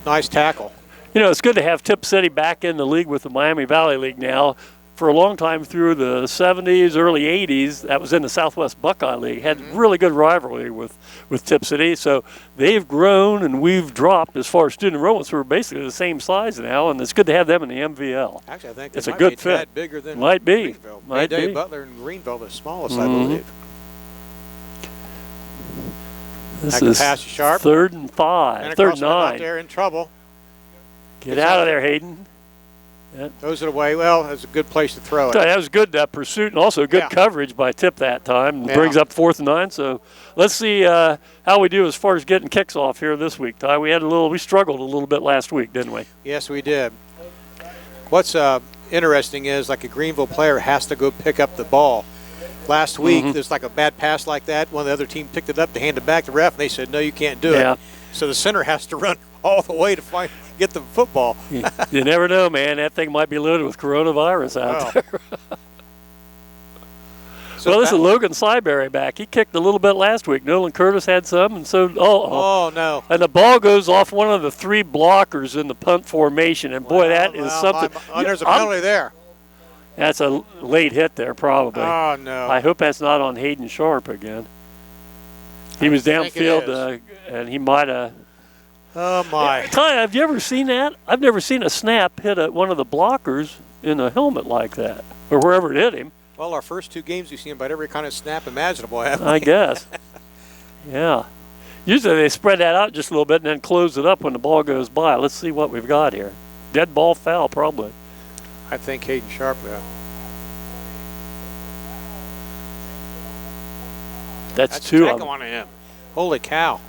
[SPEAKER 2] Nice tackle.
[SPEAKER 3] You know, it's good to have Tip City back in the league with the Miami Valley League now. For a long time through the 70s, early 80s, that was in the Southwest Buckeye League, had really good rivalry with Tip City. So they've grown and we've dropped as far as student enrollments. We're basically the same size now, and it's good to have them in the MVL.
[SPEAKER 2] Actually, I think
[SPEAKER 3] it's a good fit.
[SPEAKER 2] Bigger than
[SPEAKER 3] might be.
[SPEAKER 2] Greenville.
[SPEAKER 3] Might be.
[SPEAKER 2] Butler and Greenville, the smallest, I believe.
[SPEAKER 3] This is
[SPEAKER 2] pass Sharp.
[SPEAKER 3] 3rd and 5, 3rd and 9.
[SPEAKER 2] Out there in trouble.
[SPEAKER 3] Get out of there, Hayden.
[SPEAKER 2] Throws it away. Well, that's a good place to throw it.
[SPEAKER 3] That was good pursuit and also good coverage by Tip that time. Brings up 4th and 9. So let's see how we do as far as getting kicks off here this week, Ty. We struggled a little bit last week, didn't we?
[SPEAKER 2] Yes, we did. What's interesting is like a Greenville player has to go pick up the ball. Last week, there's like a bad pass like that. One of the other team picked it up, they handed it back to the ref, and they said, no, you can't do it. So the center has to run all the way to get the football.
[SPEAKER 3] You never know, man. That thing might be loaded with coronavirus out there. Well, this is Logan Syberry back. He kicked a little bit last week. Nolan Curtis had some, and so
[SPEAKER 2] no!
[SPEAKER 3] And the ball goes off one of the 3 blockers in the punt formation, and boy, that is something.
[SPEAKER 2] There's a penalty there.
[SPEAKER 3] That's a late hit there, probably.
[SPEAKER 2] Oh no!
[SPEAKER 3] I hope that's not on Hayden Sharp again. He was downfield, and he might have.
[SPEAKER 2] Oh, my.
[SPEAKER 3] Ty, have you ever seen that? I've never seen a snap hit one of the blockers in a helmet like that, or wherever it hit him.
[SPEAKER 2] Well, our first 2 games we've seen about every kind of snap imaginable, haven't we?
[SPEAKER 3] I guess. Yeah. Usually they spread that out just a little bit and then close it up when the ball goes by. Let's see what we've got here. Dead ball foul, probably.
[SPEAKER 2] I think Hayden Sharp will.
[SPEAKER 3] That's 2 of them.
[SPEAKER 2] On him. Holy cow.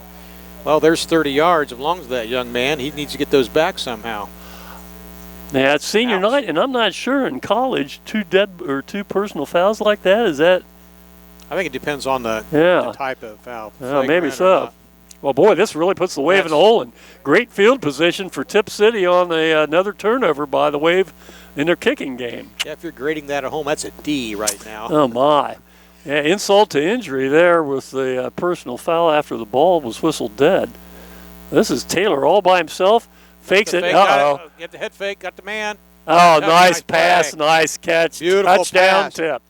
[SPEAKER 2] Well, there's 30 yards. As long as that young man, he needs to get those back somehow.
[SPEAKER 3] Yeah, it's senior night, and I'm not sure in college 2 personal fouls like that. Is that?
[SPEAKER 2] I think it depends on the type of foul.
[SPEAKER 3] Maybe so. Well, boy, this really puts the Wave in the hole. And great field position for Tip City on another turnover by the Wave in their kicking game.
[SPEAKER 2] Yeah, if you're grading that at home, that's a D right now.
[SPEAKER 3] Oh, my. Yeah, insult to injury there with the personal foul after the ball was whistled dead. This is Taylor all by himself. Fakes it. Uh-oh.
[SPEAKER 2] Get the head fake. Got the man.
[SPEAKER 3] Oh, nice pass.
[SPEAKER 2] Play.
[SPEAKER 3] Nice catch.
[SPEAKER 2] Beautiful
[SPEAKER 3] touchdown
[SPEAKER 2] pass.
[SPEAKER 3] Tip.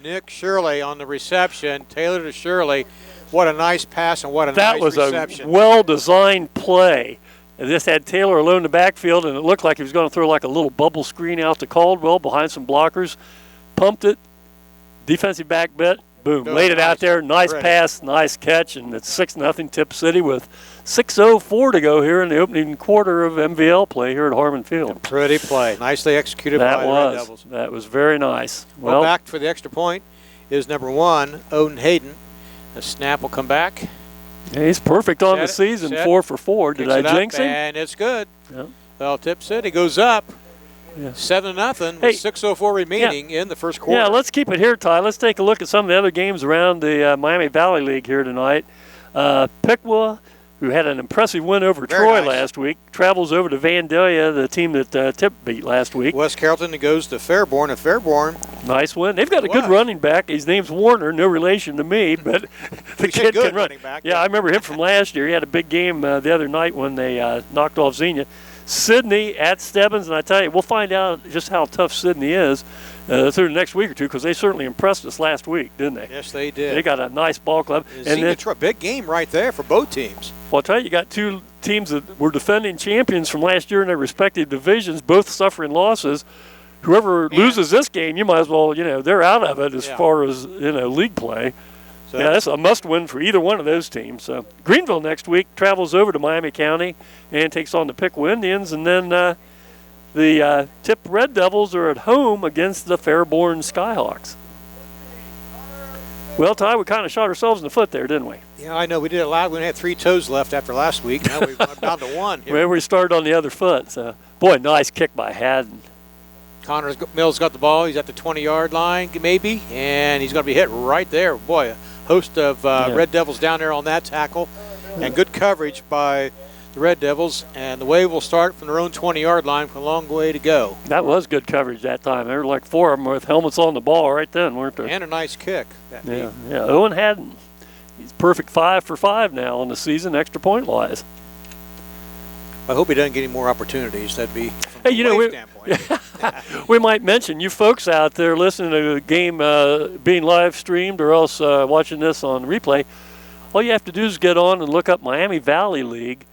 [SPEAKER 2] Nick Shirley on the reception. Taylor to Shirley. What a nice pass and what a nice reception.
[SPEAKER 3] That was a well-designed play. And this had Taylor alone in the backfield, and it looked like he was going to throw like a little bubble screen out to Caldwell behind some blockers. Pumped it. Defensive back bit. Boom. Laid it out there. Nice pass. Nice catch. And it's 6-0 Tip City with 6:04 to go here in the opening quarter of MVL play here at Harmon Field.
[SPEAKER 2] A pretty play. Nicely executed by the Red Devils.
[SPEAKER 3] That was very nice.
[SPEAKER 2] Well, back for the extra point is number 1, Odin Hayden. The snap will come back.
[SPEAKER 3] Yeah, he's perfect on the season, 4 for 4. Did I jinx him?
[SPEAKER 2] And it's good.
[SPEAKER 3] Yeah.
[SPEAKER 2] Well, Tip City goes up.
[SPEAKER 3] Yeah.
[SPEAKER 2] 7-0 with 6:04 remaining in the first quarter.
[SPEAKER 3] Yeah, let's keep it here, Ty. Let's take a look at some of the other games around the Miami Valley League here tonight. Piqua, who had an impressive win over Troy last week, travels over to Vandalia, the team that Tip beat last week.
[SPEAKER 2] West Carrollton goes to Fairborn. At Fairborn,
[SPEAKER 3] nice win. They've got a good running back. His name's Warner, no relation to me, but the kid can run.
[SPEAKER 2] Back,
[SPEAKER 3] yeah, I remember him from last year. He had a big game the other night when they knocked off Xenia. Sydney at Stebbins, and I tell you, we'll find out just how tough Sydney is through the next week or two, because they certainly impressed us last week, didn't they?
[SPEAKER 2] Yes, they did.
[SPEAKER 3] They got a nice ball club.
[SPEAKER 2] And then a big game right there for both teams.
[SPEAKER 3] Well, I'll tell you, you got 2 teams that were defending champions from last year in their respective divisions, both suffering losses. Whoever loses this game, you might as well, they're out of it as far as, league play. So that's a must-win for either one of those teams. So Greenville next week travels over to Miami County and takes on the Piqua Indians, and then the Tip Red Devils are at home against the Fairborn Skyhawks. Well, Ty, we kind of shot ourselves in the foot there, didn't we?
[SPEAKER 2] Yeah, I know. We did it loud. We only had 3 toes left after last week. Now we're down to 1.
[SPEAKER 3] Well, we started on the other foot. So, boy, nice kick by Haddon.
[SPEAKER 2] Connor Mills got the ball. He's at the 20-yard line, maybe, and he's going to be hit right there. Boy, a host of Red Devils down there on that tackle, and good coverage by the Red Devils. And the Wave will start from their own 20-yard line with a long way to go.
[SPEAKER 3] That was good coverage that time. There were like 4 of them with helmets on the ball right then, weren't there?
[SPEAKER 2] And a nice kick.
[SPEAKER 3] Yeah. Owen Haddon. He's perfect 5 for 5 now on the season, extra point-wise.
[SPEAKER 2] I hope he doesn't get any more opportunities. That'd be from standpoint.
[SPEAKER 3] We might mention you folks out there listening to the game being live streamed or else watching this on replay. All you have to do is get on and look up Miami Valley League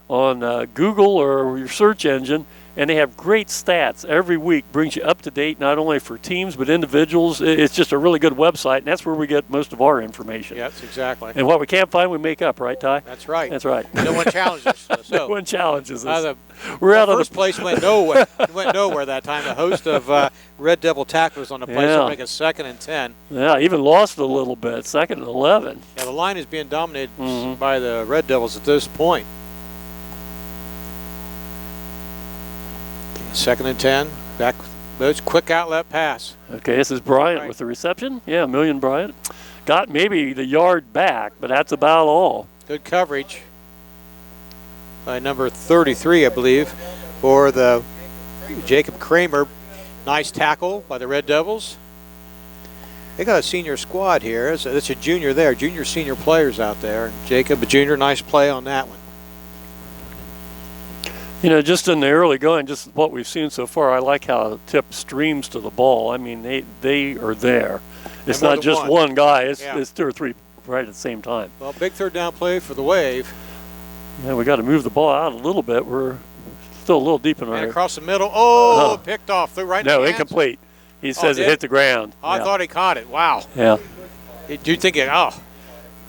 [SPEAKER 3] on Google or your search engine, and they have great stats every week. Brings you up to date not only for teams but individuals. It's just a really good website, and that's where we get most of our information.
[SPEAKER 2] Yes, exactly.
[SPEAKER 3] And what we can't find, we make up, right, Ty?
[SPEAKER 2] That's right.
[SPEAKER 3] That's right.
[SPEAKER 2] No one challenges us. So.
[SPEAKER 3] No one challenges us.
[SPEAKER 2] We're out of first place. Went nowhere. Went nowhere that time. The host of Red Devil tacklers on the play, so make it 2nd and 10.
[SPEAKER 3] Yeah, even lost a little bit. 2nd and 11.
[SPEAKER 2] Yeah, the line is being dominated by the Red Devils at this point. 2nd and 10. Back. Those quick outlet pass.
[SPEAKER 3] Okay, this is Bryant with the reception. Yeah, Million Bryant. Got maybe the yard back, but that's about all.
[SPEAKER 2] Good coverage by number 33, I believe, for the Jacob Kramer. Nice tackle by the Red Devils. They got a senior squad here. That's a junior there. Junior, senior players out there. Jacob, a junior, nice play on that one.
[SPEAKER 3] Just in the early going, just what we've seen so far, I like how Tip streams to the ball. I mean, they are there. It's not just one guy. It's 2 or 3 right at the same time.
[SPEAKER 2] Well, big 3rd down play for the Wave.
[SPEAKER 3] Yeah, we got to move the ball out a little bit. We're still a little deep in our.
[SPEAKER 2] And across the middle. Oh, picked off. Threw right in the hands.
[SPEAKER 3] Incomplete. He says it hit the ground.
[SPEAKER 2] Oh, I thought he caught it. Wow.
[SPEAKER 3] Yeah.
[SPEAKER 2] Do you think it? Oh,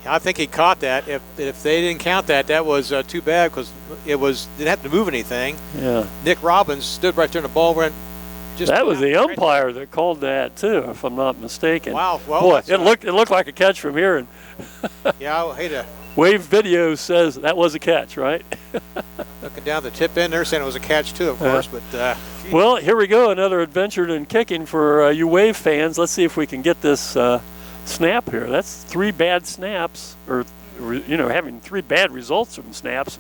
[SPEAKER 2] I think he caught that. If they didn't count that, that was too bad because didn't have to move anything.
[SPEAKER 3] Yeah.
[SPEAKER 2] Nick Robbins stood right there and the ball went.
[SPEAKER 3] That was the umpire that called that too, if I'm not mistaken.
[SPEAKER 2] Wow. Well,
[SPEAKER 3] boy, it looked like a catch from here, and
[SPEAKER 2] yeah, I hate to.
[SPEAKER 3] Wave video says that was a catch, right?
[SPEAKER 2] Looking down the tip end, they're saying it was a catch too, of course. But
[SPEAKER 3] well, here we go, another adventure in kicking for you Wave fans. Let's see if we can get this snap here. That's 3 bad snaps, or having 3 bad results from snaps,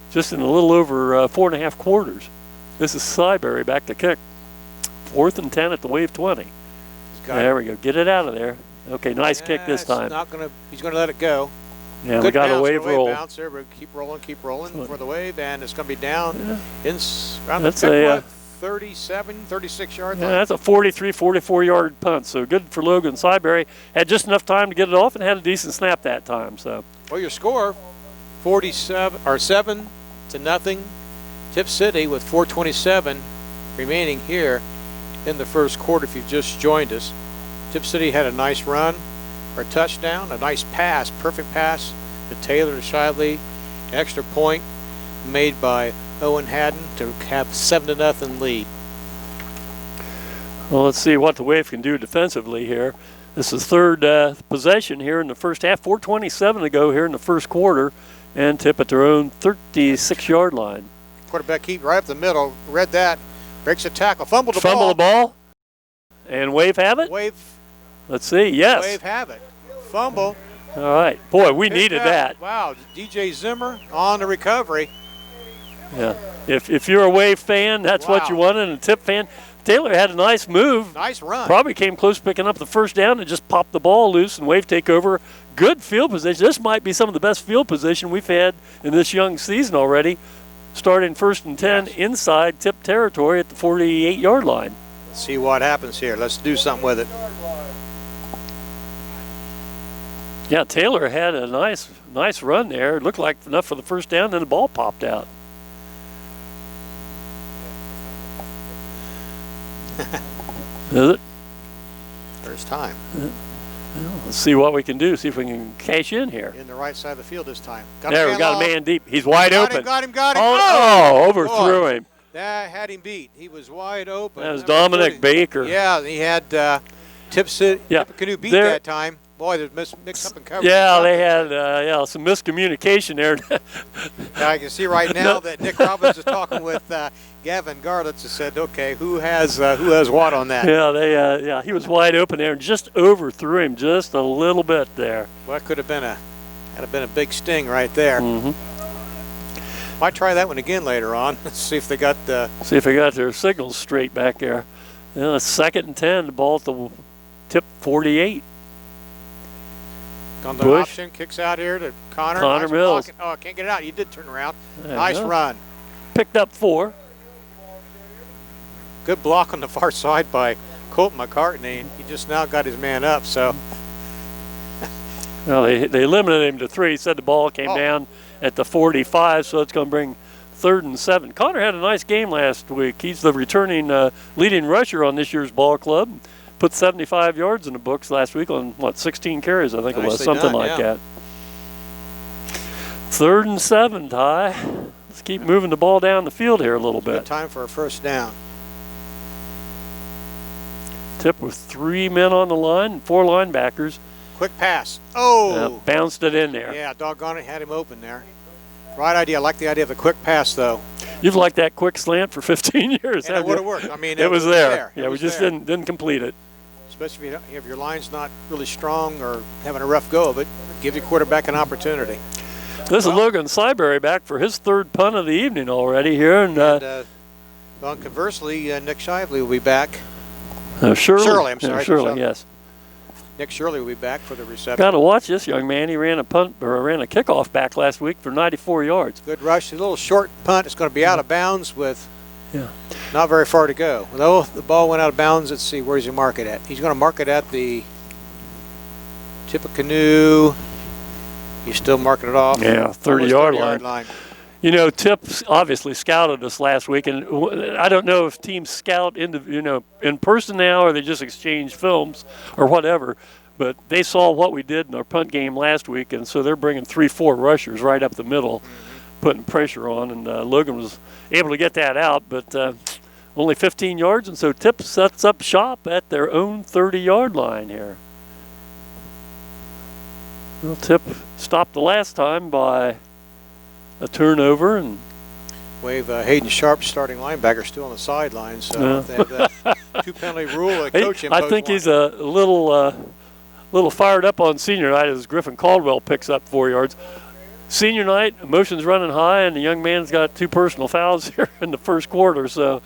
[SPEAKER 3] just in a little over 4.5 quarters. This is Syberry back to kick. 4th and 10 at the Wave 20. There we go. Get it out of there. Okay, nice kick this time.
[SPEAKER 2] He's gonna let it go.
[SPEAKER 3] Yeah,
[SPEAKER 2] good
[SPEAKER 3] we got a wave roll.
[SPEAKER 2] Bounce there, but keep rolling for the wave, and it's gonna be down around
[SPEAKER 3] that's
[SPEAKER 2] the 37, 36 yard line.
[SPEAKER 3] Yeah, that's a 43, 44 yard punt. So good for Logan Syberry. Had just enough time to get it off and had a decent snap that time. So.
[SPEAKER 2] Well, your score, 7-0. Tip City with 4:27 remaining here in the first quarter. If you've just joined us, Tip City had a nice run, or a touchdown, a nice pass, perfect pass to Taylor Shively, extra point made by Owen Haddon to have 7-0 lead.
[SPEAKER 3] Well, let's see what the Wave can do defensively here. This is third possession here in the first half. 4:27 to go here in the first quarter, and Tip at their own 36-yard line.
[SPEAKER 2] Quarterback keep right up the middle. Read that. Breaks a tackle. Fumble the
[SPEAKER 3] ball. And Wave have it?
[SPEAKER 2] Wave.
[SPEAKER 3] Let's see. Yes.
[SPEAKER 2] Wave have it. Fumble.
[SPEAKER 3] All right. Boy, we needed that.
[SPEAKER 2] Wow. DJ Zimmer on the recovery.
[SPEAKER 3] Yeah. If you're a Wave fan, that's what you wanted, and a Tip fan. Taylor had a nice move.
[SPEAKER 2] Nice run.
[SPEAKER 3] Probably came close to picking up the first down and just popped the ball loose and Wave take over. Good field position. This might be some of the best field position we've had in this young season already. Starting 1st and 10 inside Tip territory at the 48-yard line.
[SPEAKER 2] Let's see what happens here. Let's do something with it.
[SPEAKER 3] Yeah, Taylor had a nice run there. It looked like enough for the first down, then the ball popped out. Is it?
[SPEAKER 2] First time.
[SPEAKER 3] Well, let's see what we can do. See if we can cash in here.
[SPEAKER 2] In the right side of the field this time.
[SPEAKER 3] We got a man deep. He's wide open.
[SPEAKER 2] Got him.
[SPEAKER 3] Oh, overthrew him.
[SPEAKER 2] That had him beat. He was wide open.
[SPEAKER 3] That was Dominic Baker.
[SPEAKER 2] Yeah, he had Tippecanoe beat that time. Boy, there's mixed up in coverage.
[SPEAKER 3] Yeah, they had some miscommunication there.
[SPEAKER 2] I can see right now that Nick Robbins is talking with Gavin Garlitz and said, "Okay, who has what on that?"
[SPEAKER 3] Yeah, he was wide open there and just overthrew him just a little bit there.
[SPEAKER 2] Well, that could have been a big sting right there.
[SPEAKER 3] Mm-hmm.
[SPEAKER 2] Might try that one again later on. Let's see if they got
[SPEAKER 3] their signals straight back there. Yeah, 2nd and 10. The ball at the Tip 48.
[SPEAKER 2] On the option, kicks out here to Connor.
[SPEAKER 3] Connor Mills.
[SPEAKER 2] Blocking. Oh, can't get it out. You did turn around. Nice run.
[SPEAKER 3] Picked up 4.
[SPEAKER 2] Good block on the far side by Colton McCartney. He just now got his man up. So.
[SPEAKER 3] Well, they limited him to 3. He said the ball came down at the 45, so it's going to bring 3rd and 7. Connor had a nice game last week. He's the returning leading rusher on this year's ball club. Put 75 yards in the books last week on, 16 carries, I think it was, something like that. 3rd and 7, Ty. Let's keep moving the ball down the field here a little bit.
[SPEAKER 2] Good time for a first down.
[SPEAKER 3] Tip with 3 men on the line and 4 linebackers.
[SPEAKER 2] Quick pass. Oh!
[SPEAKER 3] Bounced it in there.
[SPEAKER 2] Yeah, doggone it, had him open there. Right idea. I like the idea of a quick pass, though.
[SPEAKER 3] You've liked that quick slant for 15 years,
[SPEAKER 2] and it would have worked. I mean,
[SPEAKER 3] it was there. Yeah, we just didn't complete it.
[SPEAKER 2] Especially if your line's not really strong or having a rough go of it, give your quarterback an opportunity.
[SPEAKER 3] This is Logan Syberry back for his 3rd punt of the evening already here. And
[SPEAKER 2] conversely, Nick Shively will be back.
[SPEAKER 3] Shirley,
[SPEAKER 2] I'm sorry.
[SPEAKER 3] Shirley, yes.
[SPEAKER 2] Nick Shirley will be back for the reception.
[SPEAKER 3] Got to watch this young man. He ran a kickoff back last week for 94 yards.
[SPEAKER 2] Good rush. A little short punt. It's going to be out of bounds with not very far to go. Though the ball went out of bounds, let's see, where's he mark it at? He's going to mark it at the Tippecanoe. He's still marking it off.
[SPEAKER 3] Yeah, 30-yard line. You know, Tip obviously scouted us last week, and I don't know if teams scout in person now, or they just exchange films or whatever. But they saw what we did in our punt game last week, and so they're bringing 3-4 rushers right up the middle, putting pressure on. And Logan was able to get that out, but only 15 yards, and so Tip sets up shop at their own 30-yard line here. Well, Tip stopped the last time by a turnover, and
[SPEAKER 2] Wave Hayden Sharp, starting linebacker, still on the sideline. So they have that 2 penalty rule.
[SPEAKER 3] I think he's a little fired up on senior night as Griffin Caldwell picks up 4 yards. Senior night, emotions running high, and the young man's got 2 personal fouls here in the first quarter. So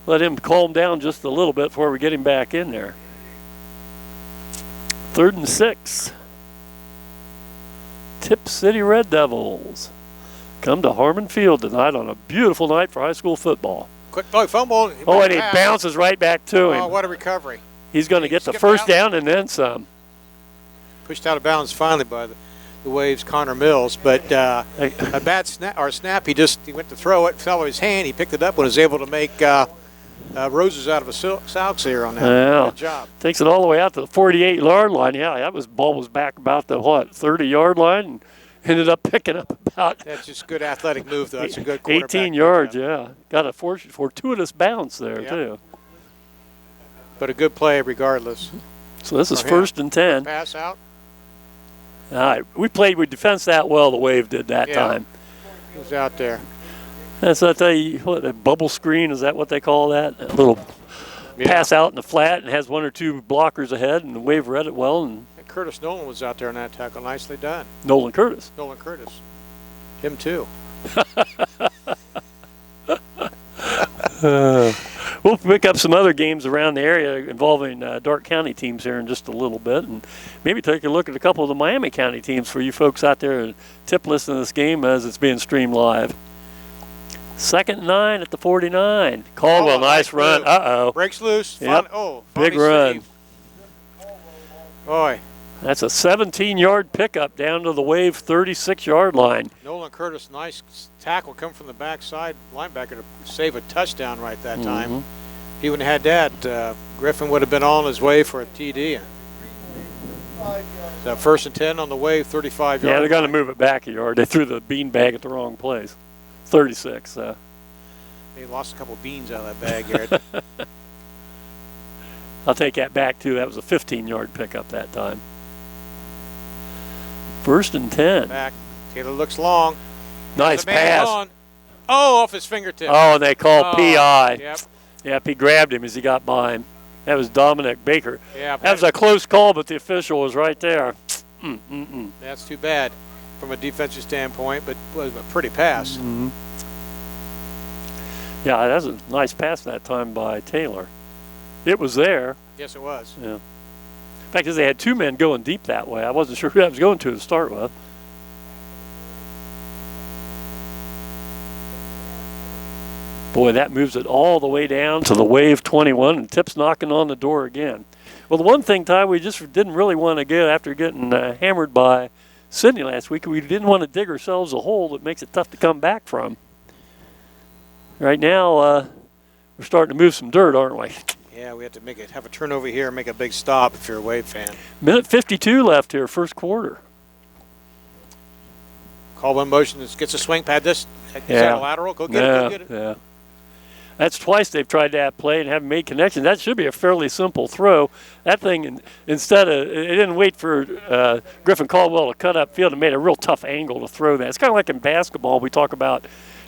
[SPEAKER 3] let him calm down just a little bit before we get him back in there. 3rd and 6. Tip City Red Devils come to Harmon Field tonight on a beautiful night for high school football.
[SPEAKER 2] Quick fumble.
[SPEAKER 3] Oh, and he bounces right back to him.
[SPEAKER 2] Oh, what a recovery.
[SPEAKER 3] He's going to get the first down and then some.
[SPEAKER 2] Pushed out of bounds finally by the Waves' Connor Mills, but a bad snap. He went to throw it, fell out of his hand. He picked it up and was able to make roses out of a socks here on that.
[SPEAKER 3] Yeah.
[SPEAKER 2] Good job.
[SPEAKER 3] Takes it all the way out to the 48-yard line. Yeah, ball was back about the 30-yard line, and ended up picking up about.
[SPEAKER 2] That's just a good athletic move, though. It's a good quarterback.
[SPEAKER 3] 18 yards. Yeah, got a fortuitous bounce there too.
[SPEAKER 2] But a good play regardless.
[SPEAKER 3] So this is 1st and 10.
[SPEAKER 2] Pass out.
[SPEAKER 3] All right, we defensed that well. The Wave did that time.
[SPEAKER 2] He was out there.
[SPEAKER 3] That's I tell you what, a bubble screen, is that what they call that? A little pass out in the flat and has 1 or 2 blockers ahead, and the Wave read it well. And
[SPEAKER 2] Curtis Nolan was out there on that tackle. Nicely done.
[SPEAKER 3] Nolan Curtis.
[SPEAKER 2] Him too.
[SPEAKER 3] We'll pick up some other games around the area involving Darke County teams here in just a little bit, and maybe take a look at a couple of the Miami County teams for you folks out there and Tip listening to this game as it's being streamed live. 2nd and 9 at the 49. Caldwell, nice run. Uh-oh.
[SPEAKER 2] Breaks loose.
[SPEAKER 3] Yep. Big run.
[SPEAKER 2] Boy.
[SPEAKER 3] That's a 17-yard pickup down to the Wave 36-yard line.
[SPEAKER 2] Nolan Curtis, nice tackle, come from the backside linebacker to save a touchdown right that time. If he wouldn't have had that, Griffin would have been on his way for a TD. So 1st and 10 on the Wave, 35 yards.
[SPEAKER 3] Yeah, they're going to move it back a yard. They threw the beanbag at the wrong place. 36.
[SPEAKER 2] They lost a couple beans out of that bag here.
[SPEAKER 3] I'll take that back, too. That was a 15-yard pickup that time. 1st and 10.
[SPEAKER 2] Back. Taylor looks long.
[SPEAKER 3] Nice pass.
[SPEAKER 2] Oh, off his fingertip.
[SPEAKER 3] Oh, and they called PI.
[SPEAKER 2] Yep.
[SPEAKER 3] Yep, he grabbed him as he got by him. That was Dominic Baker.
[SPEAKER 2] Yeah,
[SPEAKER 3] that was a close call, but the official was right there.
[SPEAKER 2] That's too bad from a defensive standpoint, but it was a pretty pass.
[SPEAKER 3] Yeah, that was a nice pass that time by Taylor. It was there.
[SPEAKER 2] Yes, it was.
[SPEAKER 3] Yeah. In fact, they had 2 men going deep that way. I wasn't sure who that was going to start with. Boy, that moves it all the way down to the Wave 21, and Tip's knocking on the door again. Well, the one thing, Ty, we just didn't really want to get after getting hammered by Sydney last week. We didn't want to dig ourselves a hole that makes it tough to come back from. Right now, we're starting to move some dirt, aren't we?
[SPEAKER 2] Yeah, we have to have a turnover here and make a big stop if you're a Wave fan.
[SPEAKER 3] Minute 52 left here, first quarter.
[SPEAKER 2] Caldwell motion, gets a swing pad. Is that a lateral? Go get it.
[SPEAKER 3] Yeah. That's twice they've tried that play and haven't made connections. That should be a fairly simple throw. That thing, instead of, it didn't wait for Griffin Caldwell to cut up field and made a real tough angle to throw that. It's kind of like in basketball, we talk about,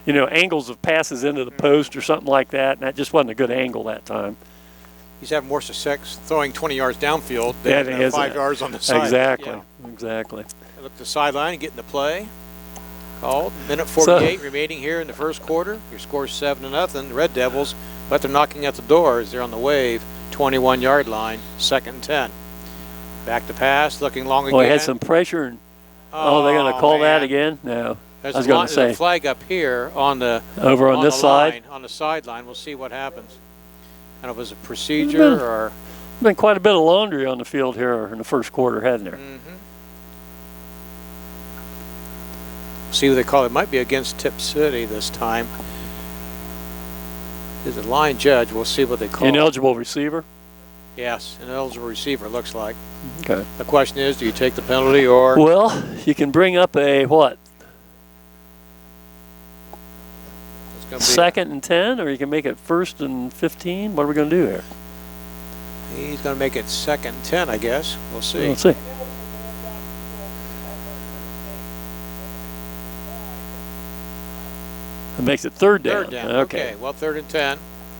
[SPEAKER 3] angles of passes into the post or something like that, and that just wasn't a good angle that time.
[SPEAKER 2] He's having more success throwing 20 yards downfield than 5 yards on the side.
[SPEAKER 3] Exactly.
[SPEAKER 2] Look at the sideline and get in the play. Called. Minute 48 remaining here in the first quarter. Your score is 7-0. The Red Devils, but they're knocking at the door as they're on the Wave, 21-yard line, 2nd and 10. Back to pass, looking long again.
[SPEAKER 3] He had some pressure. And, they're going to call that again? No.
[SPEAKER 2] There's
[SPEAKER 3] I was going to say.
[SPEAKER 2] There's a flag up here on the
[SPEAKER 3] this side.
[SPEAKER 2] On the sideline. We'll see what happens. I don't know if it was a procedure or.
[SPEAKER 3] Been quite a bit of laundry on the field here in the first quarter, hasn't there?
[SPEAKER 2] See what they call it. It might be against Tip City this time. Is a line judge. We'll see what they call it.
[SPEAKER 3] Ineligible receiver?
[SPEAKER 2] Yes, an eligible receiver, it looks like.
[SPEAKER 3] Okay.
[SPEAKER 2] The question is, do you take the penalty or?
[SPEAKER 3] Well, you can bring up a what?
[SPEAKER 2] It's gonna be
[SPEAKER 3] 2nd and 10, or you can make it 1st and 15. What are we going to do here?
[SPEAKER 2] He's going to make it 2nd and 10, I guess. We'll see.
[SPEAKER 3] Let's see. It makes it 3rd down.
[SPEAKER 2] 3rd down.
[SPEAKER 3] Okay.
[SPEAKER 2] Well, 3rd and 10.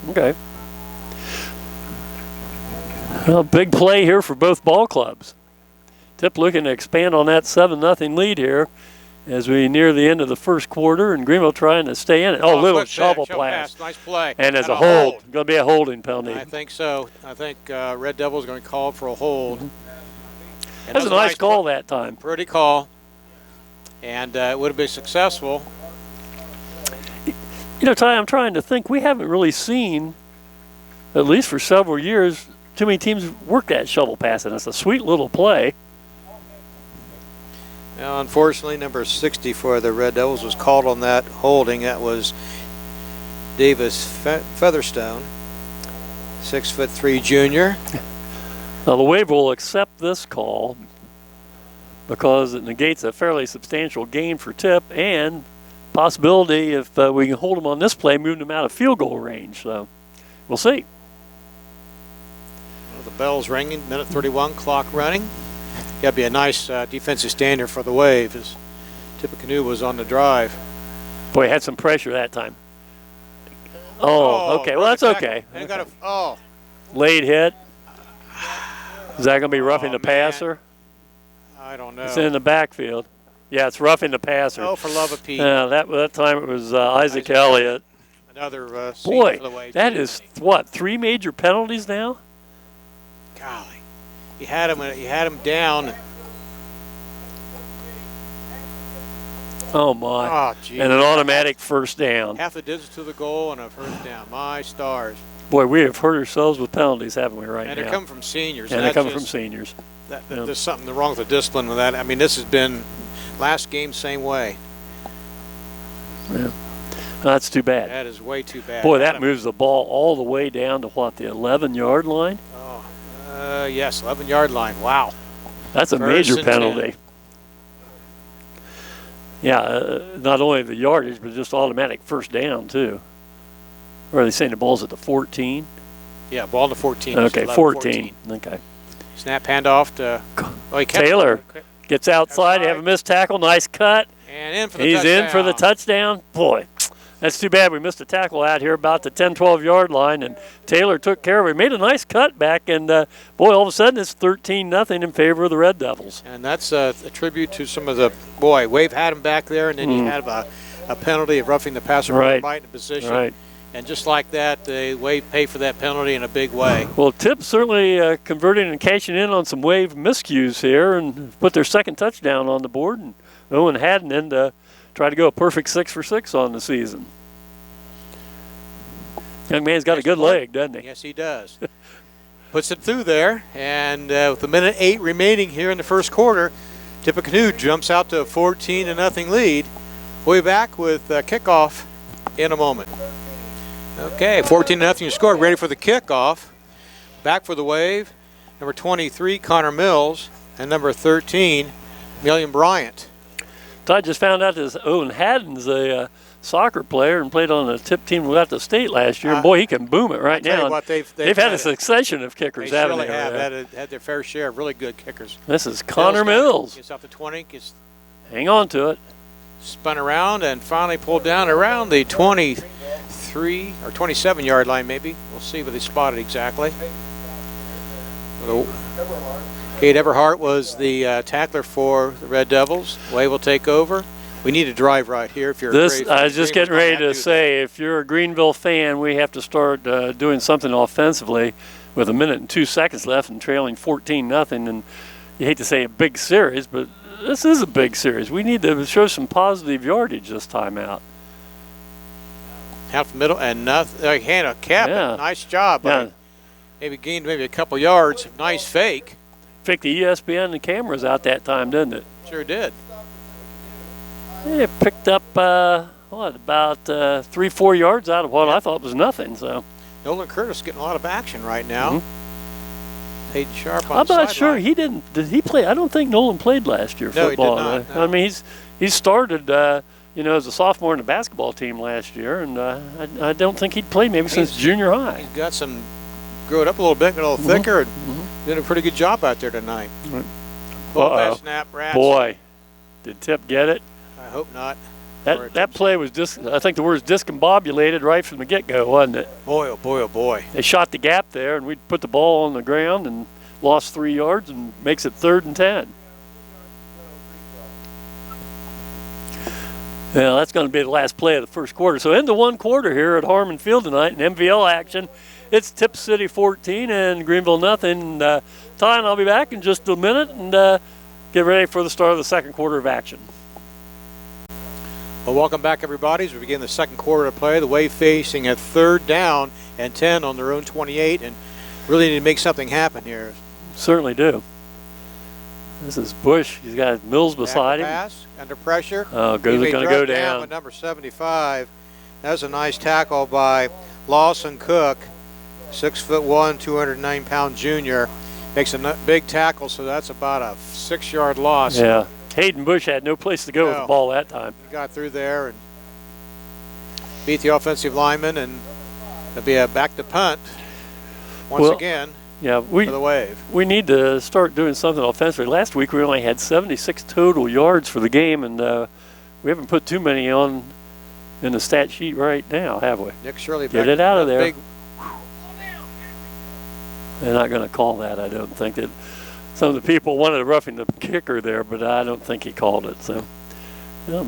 [SPEAKER 3] Okay. Well, big play here for both ball clubs. Tip looking to expand on that 7-0 lead here as we near the end of the first quarter, and Greenville trying to stay in it. Oh, little shovel pass.
[SPEAKER 2] Nice play.
[SPEAKER 3] And as a hold, going to be a holding penalty.
[SPEAKER 2] I think so. I think Red Devils going to call for a hold.
[SPEAKER 3] That was a nice call that time.
[SPEAKER 2] Pretty call. And it would have been successful.
[SPEAKER 3] You know, Ty, I'm trying to think. We haven't really seen, at least for several years, too many teams work that shovel pass, and it's a sweet little play.
[SPEAKER 2] Now, unfortunately, number 60 for the Red Devils was called on that holding. That was Davis Featherstone, 6'3" junior.
[SPEAKER 3] Now, the Wave will accept this call because it negates a fairly substantial gain for Tip and possibility, if we can hold them on this play, moving them out of field goal range. So we'll see.
[SPEAKER 2] Well, the bell's ringing, minute 31, clock running. Got to be a nice defensive standard for the Wave as Tippecanoe was on the drive.
[SPEAKER 3] Boy, had some pressure that time. Oh, okay. Well, that's okay.
[SPEAKER 2] And got a,
[SPEAKER 3] late hit. Is that going to be roughing the passer?
[SPEAKER 2] I don't know.
[SPEAKER 3] It's in the backfield. Yeah, it's roughing the passer.
[SPEAKER 2] Oh, for love of Pete.
[SPEAKER 3] Yeah, that time it was Isaac Elliott.
[SPEAKER 2] Another
[SPEAKER 3] boy,
[SPEAKER 2] for the Wave.
[SPEAKER 3] That is what, 3 major penalties now?
[SPEAKER 2] Golly, you had him down.
[SPEAKER 3] Oh my!
[SPEAKER 2] Oh, geez.
[SPEAKER 3] And an automatic first down.
[SPEAKER 2] Half the distance to the goal and a first down. My stars.
[SPEAKER 3] Boy, we have hurt ourselves with penalties, haven't we, right now?
[SPEAKER 2] And they're coming from seniors.
[SPEAKER 3] And they're coming from seniors.
[SPEAKER 2] There's something wrong with the discipline with that. I mean, this has been last game same way.
[SPEAKER 3] Yeah. That's too bad.
[SPEAKER 2] That is way too bad.
[SPEAKER 3] Boy, that moves the ball all the way down to what, the 11-yard line?
[SPEAKER 2] Oh, yes, 11-yard line. Wow.
[SPEAKER 3] That's a major penalty. Yeah, not only the yardage, but just automatic first down, too. Or are they saying the ball's at the 14?
[SPEAKER 2] Yeah, ball to 14.
[SPEAKER 3] Okay, 14. Okay.
[SPEAKER 2] Snap handoff to
[SPEAKER 3] Taylor. Gets outside, have a missed tackle, nice cut.
[SPEAKER 2] And in for the
[SPEAKER 3] He's
[SPEAKER 2] touchdown.
[SPEAKER 3] in for the touchdown. Boy, that's too bad we missed a tackle out here about the 10, 12-yard line, and Taylor took care of it. He made a nice cut back, and boy, all of a sudden it's 13-0 in favor of the Red Devils.
[SPEAKER 2] And that's a tribute to some of the, boy, Wave had him back there, and then you had a penalty of roughing the passer right in position.
[SPEAKER 3] Right.
[SPEAKER 2] And just like that, the Wave paid for that penalty in a big way.
[SPEAKER 3] Well, Tip certainly converting and cashing in on some Wave miscues here and put their second touchdown on the board. And Owen Haddon in to try to go a perfect 6 for 6 on the season. Young man's got a good leg, doesn't he?
[SPEAKER 2] Yes, he does. Puts it through there, and with a minute 8 remaining here in the first quarter, Tippecanoe jumps out to a 14-0 lead. We'll be back with kickoff in a moment. Okay, 14-0 score, ready for the kickoff. Back for the Wave, number 23, Connor Mills, and number 13, Million Bryant.
[SPEAKER 3] I just found out this Owen Haddon's a soccer player and played on the Tip team who got to state last year. And boy, he can boom it right now.
[SPEAKER 2] What, they've
[SPEAKER 3] had a succession of kickers, haven't they?
[SPEAKER 2] They really have had their fair share of really good kickers.
[SPEAKER 3] This is Connor Mills.
[SPEAKER 2] Gets off the 20, gets
[SPEAKER 3] hang on to it.
[SPEAKER 2] Spun around and finally pulled down around the 23 or 27-yard line maybe. We'll see what they spotted exactly. Kate Everhart was the tackler for the Red Devils. Wave will take over. We need a drive right here. If you're
[SPEAKER 3] I was just getting ready to say, if you're a Greenville fan, we have to start doing something offensively with a minute and 2 seconds left and trailing 14-0. And you hate to say a big series, but this is a big series. We need to show some positive yardage this time out.
[SPEAKER 2] Half the middle and nothing. Hand a cap.
[SPEAKER 3] Yeah.
[SPEAKER 2] Nice job. Yeah. Maybe gained maybe a couple yards. Nice fake.
[SPEAKER 3] Faked the ESPN and the cameras out that time, didn't it?
[SPEAKER 2] Sure did.
[SPEAKER 3] It picked up, about 3-4 yards out of what I thought was nothing. So
[SPEAKER 2] Nolan Curtis getting a lot of action right now. Hayden Sharp on
[SPEAKER 3] I'm
[SPEAKER 2] the
[SPEAKER 3] not
[SPEAKER 2] sideline.
[SPEAKER 3] sure he didn't. Did he play? I don't think Nolan played last year football.
[SPEAKER 2] No, he did not. No.
[SPEAKER 3] I mean, he started, as a sophomore in the basketball team last year, and I don't think he'd played maybe since junior high.
[SPEAKER 2] He's got some, grew it up a little bit, got a little thicker, and did a pretty good job out there tonight. Ball snap, Rats.
[SPEAKER 3] Boy, did Tip get it?
[SPEAKER 2] I hope not.
[SPEAKER 3] That play was I think the word is discombobulated right from the get-go, wasn't it?
[SPEAKER 2] Boy, oh boy, oh boy.
[SPEAKER 3] They shot the gap there, and we put the ball on the ground and lost 3 yards and makes it 3rd and 10. Yeah, that's going to be the last play of the first quarter. So into one quarter here at Harmon Field tonight in MVL action. It's Tip City 14 and Greenville nothing. Ty and I'll be back in just a minute and get ready for the start of the second quarter of action.
[SPEAKER 2] Well, welcome back, everybody, as we begin the second quarter of play. The Wave facing a 3rd down and 10 on their own 28, and really need to make something happen here.
[SPEAKER 3] Certainly do. This is Bush. He's got Mills beside him.
[SPEAKER 2] Pass, under pressure.
[SPEAKER 3] Oh, going to go down.
[SPEAKER 2] With number 75. That was a nice tackle by Lawson Cook, 6'1", 209-pound junior. Makes a big tackle, so that's about a 6-yard loss.
[SPEAKER 3] Yeah. Hayden Bush had no place to go with the ball that time.
[SPEAKER 2] He got through there and beat the offensive lineman, and it'll be a back to punt once again.
[SPEAKER 3] Yeah,
[SPEAKER 2] for the Wave.
[SPEAKER 3] We need to start doing something offensively. Last week we only had 76 total yards for the game, and we haven't put too many on in the stat sheet right now, have we?
[SPEAKER 2] Nick Shirley,
[SPEAKER 3] get it out of there. They're not going to call that, I don't think. Some of the people wanted to roughing the kicker there, but I don't think he called it. So,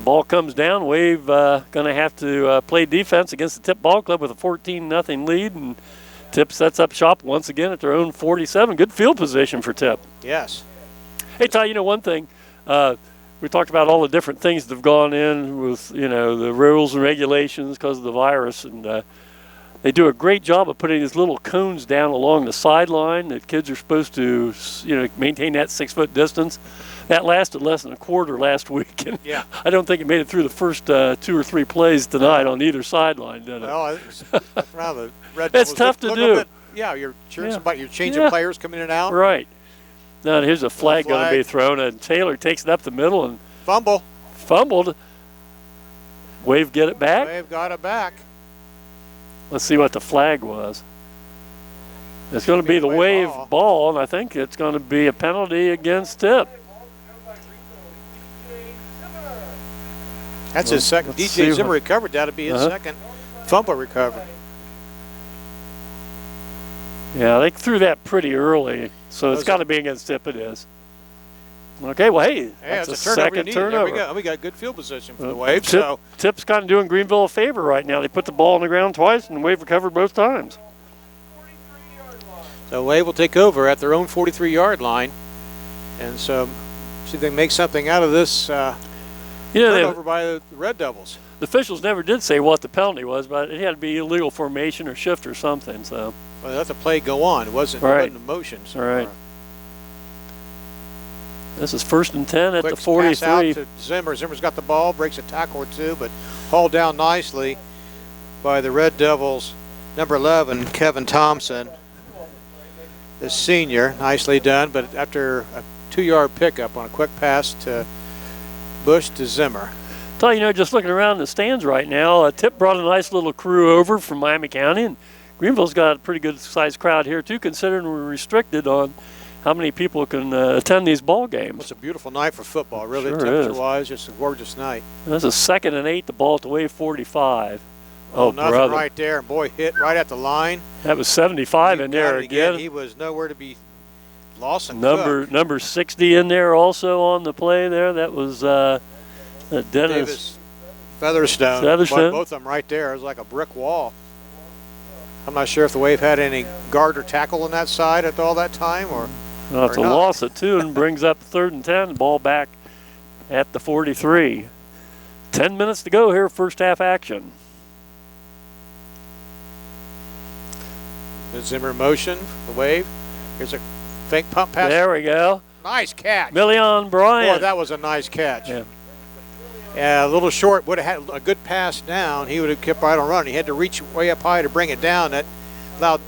[SPEAKER 3] ball comes down. Wave going to have to play defense against the Tip Ball Club with a 14-0 lead, and Tip sets up shop once again at their own 47. Good field position for Tip.
[SPEAKER 2] Yes.
[SPEAKER 3] Hey, Ty, one thing. We talked about all the different things that have gone in with, the rules and regulations because of the virus, and they do a great job of putting these little cones down along the sideline that kids are supposed to, maintain that 6-foot distance. That lasted less than a quarter last week, and I don't think it made it through the first 2 or 3 plays tonight on either sideline, did it?
[SPEAKER 2] Well, around the Red
[SPEAKER 3] It's tough to do.
[SPEAKER 2] You're cheering somebody, you're changing players coming in and out.
[SPEAKER 3] Right. Now here's a flag going to be thrown, and Taylor takes it up the middle and fumbled. Wave get it back.
[SPEAKER 2] Wave got it back.
[SPEAKER 3] Let's see what the flag was. It's going to be the Wave ball, and I think it's going to be a penalty against Tip.
[SPEAKER 2] That's his second. DJ Zimmer recovered. That'll be his second fumble recovery.
[SPEAKER 3] Yeah, they threw that pretty early, so it's got to be against Tip. It is. Okay, well, hey, that's a second turnover.
[SPEAKER 2] We got good field position for the Wave.
[SPEAKER 3] Tip's kind of doing Greenville a favor right now. They put the ball on the ground twice, and Wave recovered both times.
[SPEAKER 2] So Wave will take over at their own 43-yard line, and so see if they can make something out of this turnover by the Red Devils.
[SPEAKER 3] The officials never did say what the penalty was, but it had to be illegal formation or shift or something. So.
[SPEAKER 2] Well, let the play go on. It wasn't a motion. So
[SPEAKER 3] all right. This is 1st and 10 at the 43.
[SPEAKER 2] Pass out to Zimmer. Zimmer's got the ball, breaks a tackle or two, but hauled down nicely by the Red Devils. Number 11, Kevin Thompson, the senior. Nicely done, but after a 2-yard pickup on a quick pass to Bush to Zimmer.
[SPEAKER 3] So, just looking around the stands right now, Tip brought a nice little crew over from Miami County, and Greenville's got a pretty good-sized crowd here, too, considering we're restricted on how many people can attend these ball games.
[SPEAKER 2] It's a beautiful night for football, really.
[SPEAKER 3] Sure
[SPEAKER 2] temperature-wise, just a gorgeous night.
[SPEAKER 3] This is 2nd and 8, the ball at the Wave 45.
[SPEAKER 2] Oh, nothing brother. Right there. Boy, hit right at the line.
[SPEAKER 3] That was 75 in there again.
[SPEAKER 2] He was nowhere to be lost.
[SPEAKER 3] Number 60 in there also on the play there. That was Dennis
[SPEAKER 2] Featherstone. Both of them right there. It was like a brick wall. I'm not sure if the Wave had any guard or tackle on that side at all that time, or.
[SPEAKER 3] Well, it's a loss of 2 and brings up 3rd and 10. The ball back at the 43. 10 minutes to go here, first half action.
[SPEAKER 2] The Zimmer motion, the Wave. Here's a fake pump pass.
[SPEAKER 3] There we go.
[SPEAKER 2] Nice catch.
[SPEAKER 3] Million Bryant.
[SPEAKER 2] Boy, that was a nice catch.
[SPEAKER 3] Yeah.
[SPEAKER 2] A little short, would have had a good pass down. He would have kept right on running. He had to reach way up high to bring it down. That allowed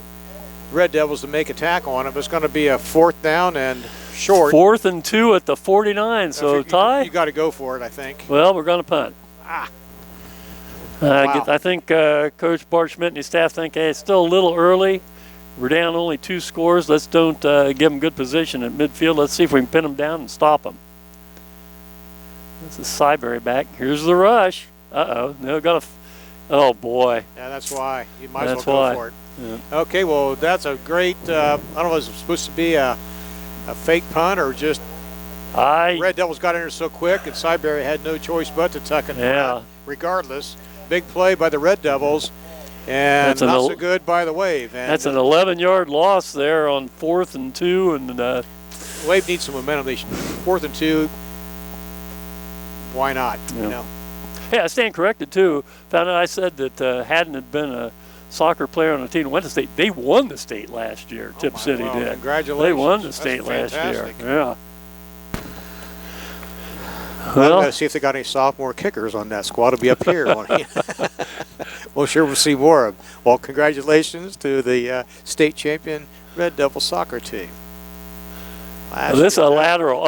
[SPEAKER 2] Red Devils to make a tackle on it. It's going to be a 4th down and short.
[SPEAKER 3] 4th and 2 at the 49, so tie?
[SPEAKER 2] You got to go for it, I think.
[SPEAKER 3] Well, we're going to punt.
[SPEAKER 2] Ah.
[SPEAKER 3] Wow. I think Coach Bart Schmidt and his staff think, hey, it's still a little early. We're down only 2 scores. Let's don't give them good position at midfield. Let's see if we can pin them down and stop them. This is Syberry back. Here's the rush. Uh-oh. No, got a. Oh, boy.
[SPEAKER 2] Yeah, that's why. You might as well go for it. Yeah. Okay, well, that's a great, I don't know, was it supposed to be a fake punt or just Red Devils got in there so quick and Syberry had no choice but to tuck it in. Regardless, big play by the Red Devils and not so good by the Wave. And
[SPEAKER 3] that's an 11-yard loss there on 4th and 2. And
[SPEAKER 2] Wave needs some momentum. 4th and 2. Why not?
[SPEAKER 3] Yeah.
[SPEAKER 2] You know.
[SPEAKER 3] Hey, I stand corrected too. Found out I said that Haddon had been a soccer player on the team that went to state. They won the state last year. Tip City did.
[SPEAKER 2] Congratulations.
[SPEAKER 3] They won the state last year. Yeah.
[SPEAKER 2] Well, let's see if they got any sophomore kickers on that squad. It'll be up here. We'll see more of. Well, congratulations to the state champion Red Devil soccer team.
[SPEAKER 3] This is a lateral.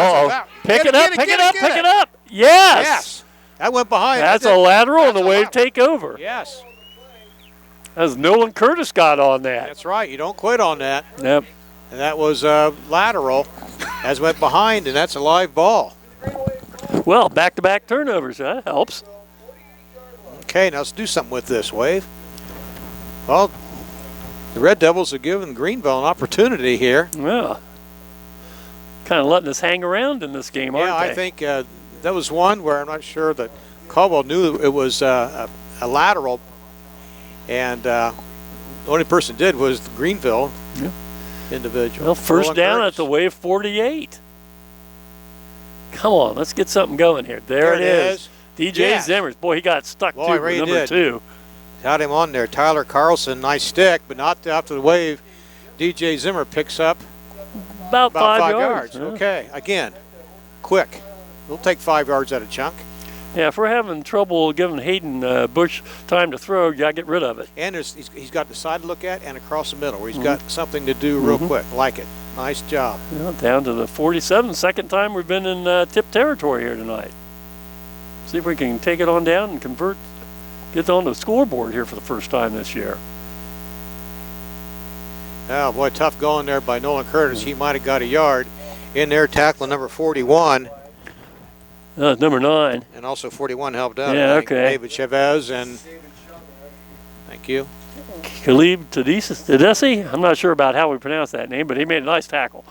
[SPEAKER 3] Pick it up. Yes.
[SPEAKER 2] That went behind.
[SPEAKER 3] That's a lateral, and the Wave take over.
[SPEAKER 2] Yes.
[SPEAKER 3] As Nolan Curtis got on that.
[SPEAKER 2] That's right. You don't quit on that.
[SPEAKER 3] Yep.
[SPEAKER 2] And that was lateral, as went behind, and that's a live ball.
[SPEAKER 3] Well, back-to-back turnovers. That helps.
[SPEAKER 2] Okay, now let's do something with this, Wave. Well, the Red Devils have given Greenville an opportunity here.
[SPEAKER 3] Yeah. Kind of letting us hang around in this game, aren't they?
[SPEAKER 2] Yeah, I think that was one where I'm not sure that Caldwell knew it was a lateral, and the only person did was the Greenville individual.
[SPEAKER 3] Well, first down at the Wave 48. Come on, let's get something going here. There it is. DJ Zimmers. Boy, he got stuck too for number 2.
[SPEAKER 2] Got him on there. Tyler Carlson, nice stick, but not after the Wave. DJ Zimmer picks up
[SPEAKER 3] about 5 yards.
[SPEAKER 2] Yeah. Okay, again, quick. We'll take 5 yards at a chunk.
[SPEAKER 3] Yeah, if we're having trouble giving Hayden Bush time to throw, you got to get rid of it.
[SPEAKER 2] And he's got the side to look at and across the middle where he's got something to do real quick. Like it. Nice job.
[SPEAKER 3] Yeah, down to the 47, second time we've been in tip territory here tonight. See if we can take it on down and get on the scoreboard here for the first time this year.
[SPEAKER 2] Oh, boy, tough going there by Nolan Curtis. He might have got a yard in there, tackling number 41.
[SPEAKER 3] Number 9.
[SPEAKER 2] And also 41 helped out.
[SPEAKER 3] Yeah, okay.
[SPEAKER 2] David Chavez and thank you.
[SPEAKER 3] Khalib Tedesi. I'm not sure about how we pronounce that name, but he made a nice tackle.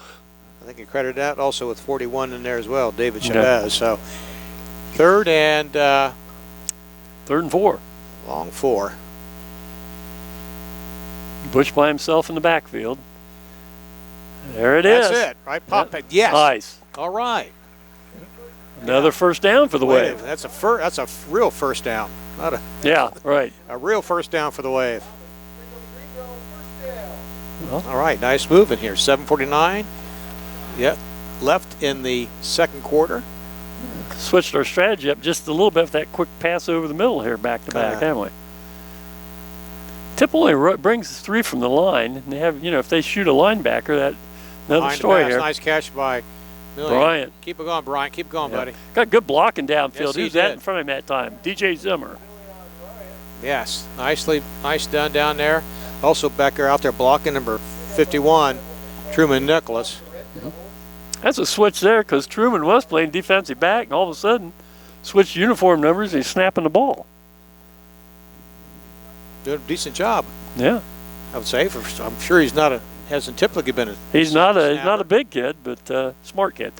[SPEAKER 2] I think he credited that also with 41 in there as well, David Chavez. So third and
[SPEAKER 3] 4.
[SPEAKER 2] Long 4.
[SPEAKER 3] Bush by himself in the backfield. There it is.
[SPEAKER 2] That's it, right? Pop it. Yes.
[SPEAKER 3] Nice.
[SPEAKER 2] All right.
[SPEAKER 3] Another first down for the Wave.
[SPEAKER 2] That's a real first down. Not a
[SPEAKER 3] right.
[SPEAKER 2] A real first down for the Wave.
[SPEAKER 3] Well,
[SPEAKER 2] all right, nice move in here. 7:49. Yep. Left in the second quarter.
[SPEAKER 3] Switched our strategy up just a little bit with that quick pass over the middle here, back to back, haven't we? Tip only brings 3 from the line, and they have, if they shoot a linebacker, that another story here.
[SPEAKER 2] Nice catch by
[SPEAKER 3] Bryant.
[SPEAKER 2] Keep it going, Bryant. Keep going, buddy.
[SPEAKER 3] Got good blocking downfield.
[SPEAKER 2] Yes,
[SPEAKER 3] Who's that in front of him that time? DJ Zimmer.
[SPEAKER 2] Yes, nice done down there. Also Becker out there blocking number 51, Truman Nicholas.
[SPEAKER 3] That's a switch there because Truman was playing defensive back, and all of a sudden switched uniform numbers. And he's snapping the ball.
[SPEAKER 2] Doing a decent job.
[SPEAKER 3] Yeah,
[SPEAKER 2] I would say. I'm sure hasn't typically been a.
[SPEAKER 3] He's not a big kid, but smart kid.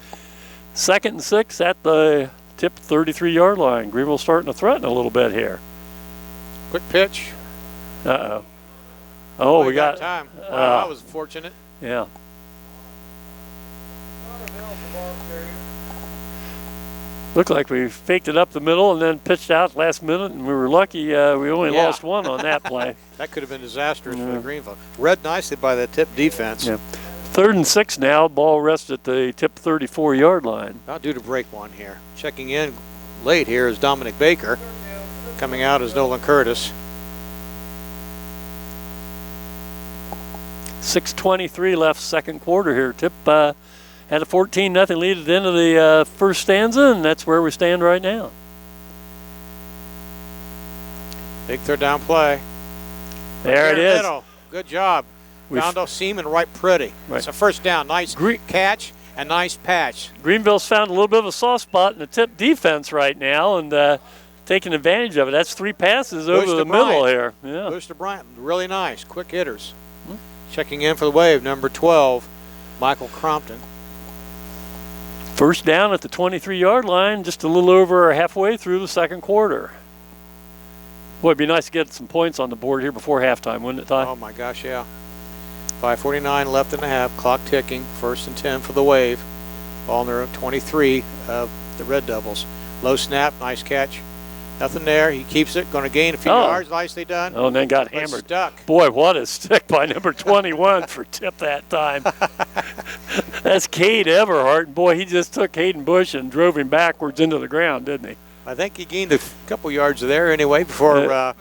[SPEAKER 3] 2nd and 6 at the Tip 33-yard line. Greenville starting to threaten a little bit here.
[SPEAKER 2] Quick pitch.
[SPEAKER 3] Uh-oh. Oh, we got
[SPEAKER 2] time. Wow, that was fortunate.
[SPEAKER 3] Yeah. Looked like we faked it up the middle and then pitched out last minute, and we were lucky we only lost 1 on that play.
[SPEAKER 2] That could have been disastrous for the Greenville. Read nicely by the Tip defense.
[SPEAKER 3] Yeah. 3rd and 6 now. Ball rests at the Tip 34-yard line.
[SPEAKER 2] Not due to break one here. Checking in, late here is Dominic Baker. Coming out is Nolan Curtis.
[SPEAKER 3] 6:23 left second quarter here. Tip had a 14-0 lead at the end of the first stanza, and that's where we stand right now.
[SPEAKER 2] Big third down play.
[SPEAKER 3] There it is.
[SPEAKER 2] Middle. Good job. Found a seam and right pretty.
[SPEAKER 3] Right.
[SPEAKER 2] It's a first down. Nice catch and nice patch.
[SPEAKER 3] Greenville's found a little bit of a soft spot in the Tip defense right now, and taking advantage of it. That's 3 passes over the middle here. Yeah.
[SPEAKER 2] Bush to Bryant. Really nice. Quick hitters. Checking in for the Wave, number 12, Michael Crompton.
[SPEAKER 3] First down at the 23-yard line, just a little over halfway through the second quarter. Boy, it'd be nice to get some points on the board here before halftime, wouldn't it, Ty?
[SPEAKER 2] Oh, my gosh, yeah. 5:49 left in the half, clock ticking, 1st and 10 for the Wave. Ball near 23 of the Red Devils. Low snap, nice catch. Nothing there. He keeps it. Going to gain a few yards. Nicely done.
[SPEAKER 3] Oh, and then got hammered.
[SPEAKER 2] Stuck.
[SPEAKER 3] Boy, what a stick by number 21 for Tip that time. That's Cade Everhart. Boy, he just took Hayden Bush and drove him backwards into the ground, didn't he?
[SPEAKER 2] I think he gained a couple yards there anyway before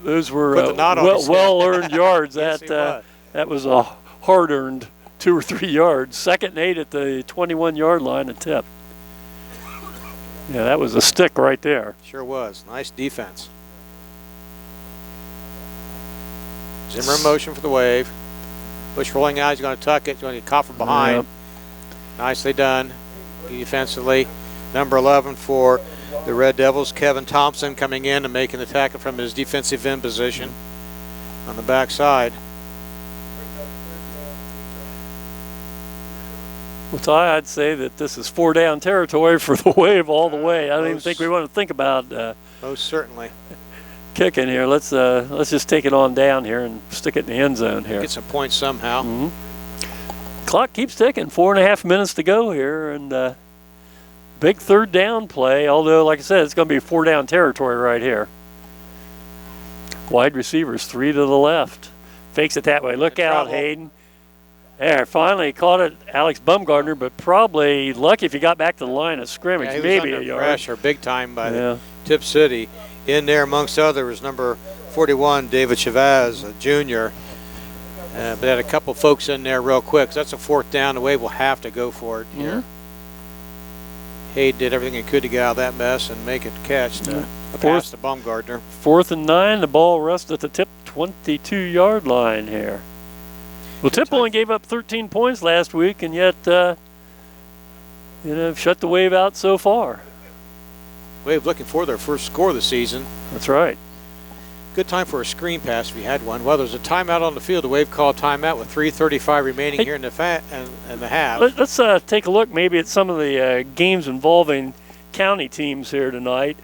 [SPEAKER 3] those were
[SPEAKER 2] well-earned
[SPEAKER 3] yards.
[SPEAKER 2] Yes,
[SPEAKER 3] that was a hard-earned 2 or 3 yards. 2nd and 8 at the 21-yard line at Tip. Yeah, that was a stick right there.
[SPEAKER 2] Sure was. Nice defense. Zimmer in motion for the Wave. Bush rolling out. He's going to tuck it. He's going to get caught from behind.
[SPEAKER 3] Yep.
[SPEAKER 2] Nicely done defensively. Number 11 for the Red Devils, Kevin Thompson, coming in and making the tackle from his defensive end position on the backside.
[SPEAKER 3] Well, Ty, I'd say that this is 4-down territory for the Wave all the way. I don't even think we want to think about
[SPEAKER 2] most certainly
[SPEAKER 3] kicking here. Let's just take it on down here and stick it in the end zone here.
[SPEAKER 2] Get some points somehow.
[SPEAKER 3] Clock keeps ticking. 4.5 minutes to go here, and big 3rd down play. Although, like I said, it's going to be 4-down territory right here. Wide receivers 3 to the left. Fakes it that way. Look out, Hayden. There, finally caught it, Alex Bumgardner, but probably lucky if he got back to the line of scrimmage.
[SPEAKER 2] Yeah, he
[SPEAKER 3] maybe
[SPEAKER 2] was
[SPEAKER 3] a
[SPEAKER 2] under
[SPEAKER 3] yard.
[SPEAKER 2] Pressure big time by the Tip City. In there, amongst others, number 41, David Chavez, a junior. But had a couple folks in there real quick. So that's a 4th down. The Wave will have to go for it here. Hayden did everything he could to get out of that mess and make it catch to pass to Bumgardner.
[SPEAKER 3] 4th and 9. The ball rests at the Tip 22-yard line here. Well, Tip only gave up 13 points last week, and yet, shut the Wave out so far.
[SPEAKER 2] Wave looking for their first score of the season.
[SPEAKER 3] That's right.
[SPEAKER 2] Good time for a screen pass if you had one. Well, there's a timeout on the field. The Wave called timeout with 3:35 remaining here in the half.
[SPEAKER 3] Let's take a look maybe at some of the games involving county teams here tonight.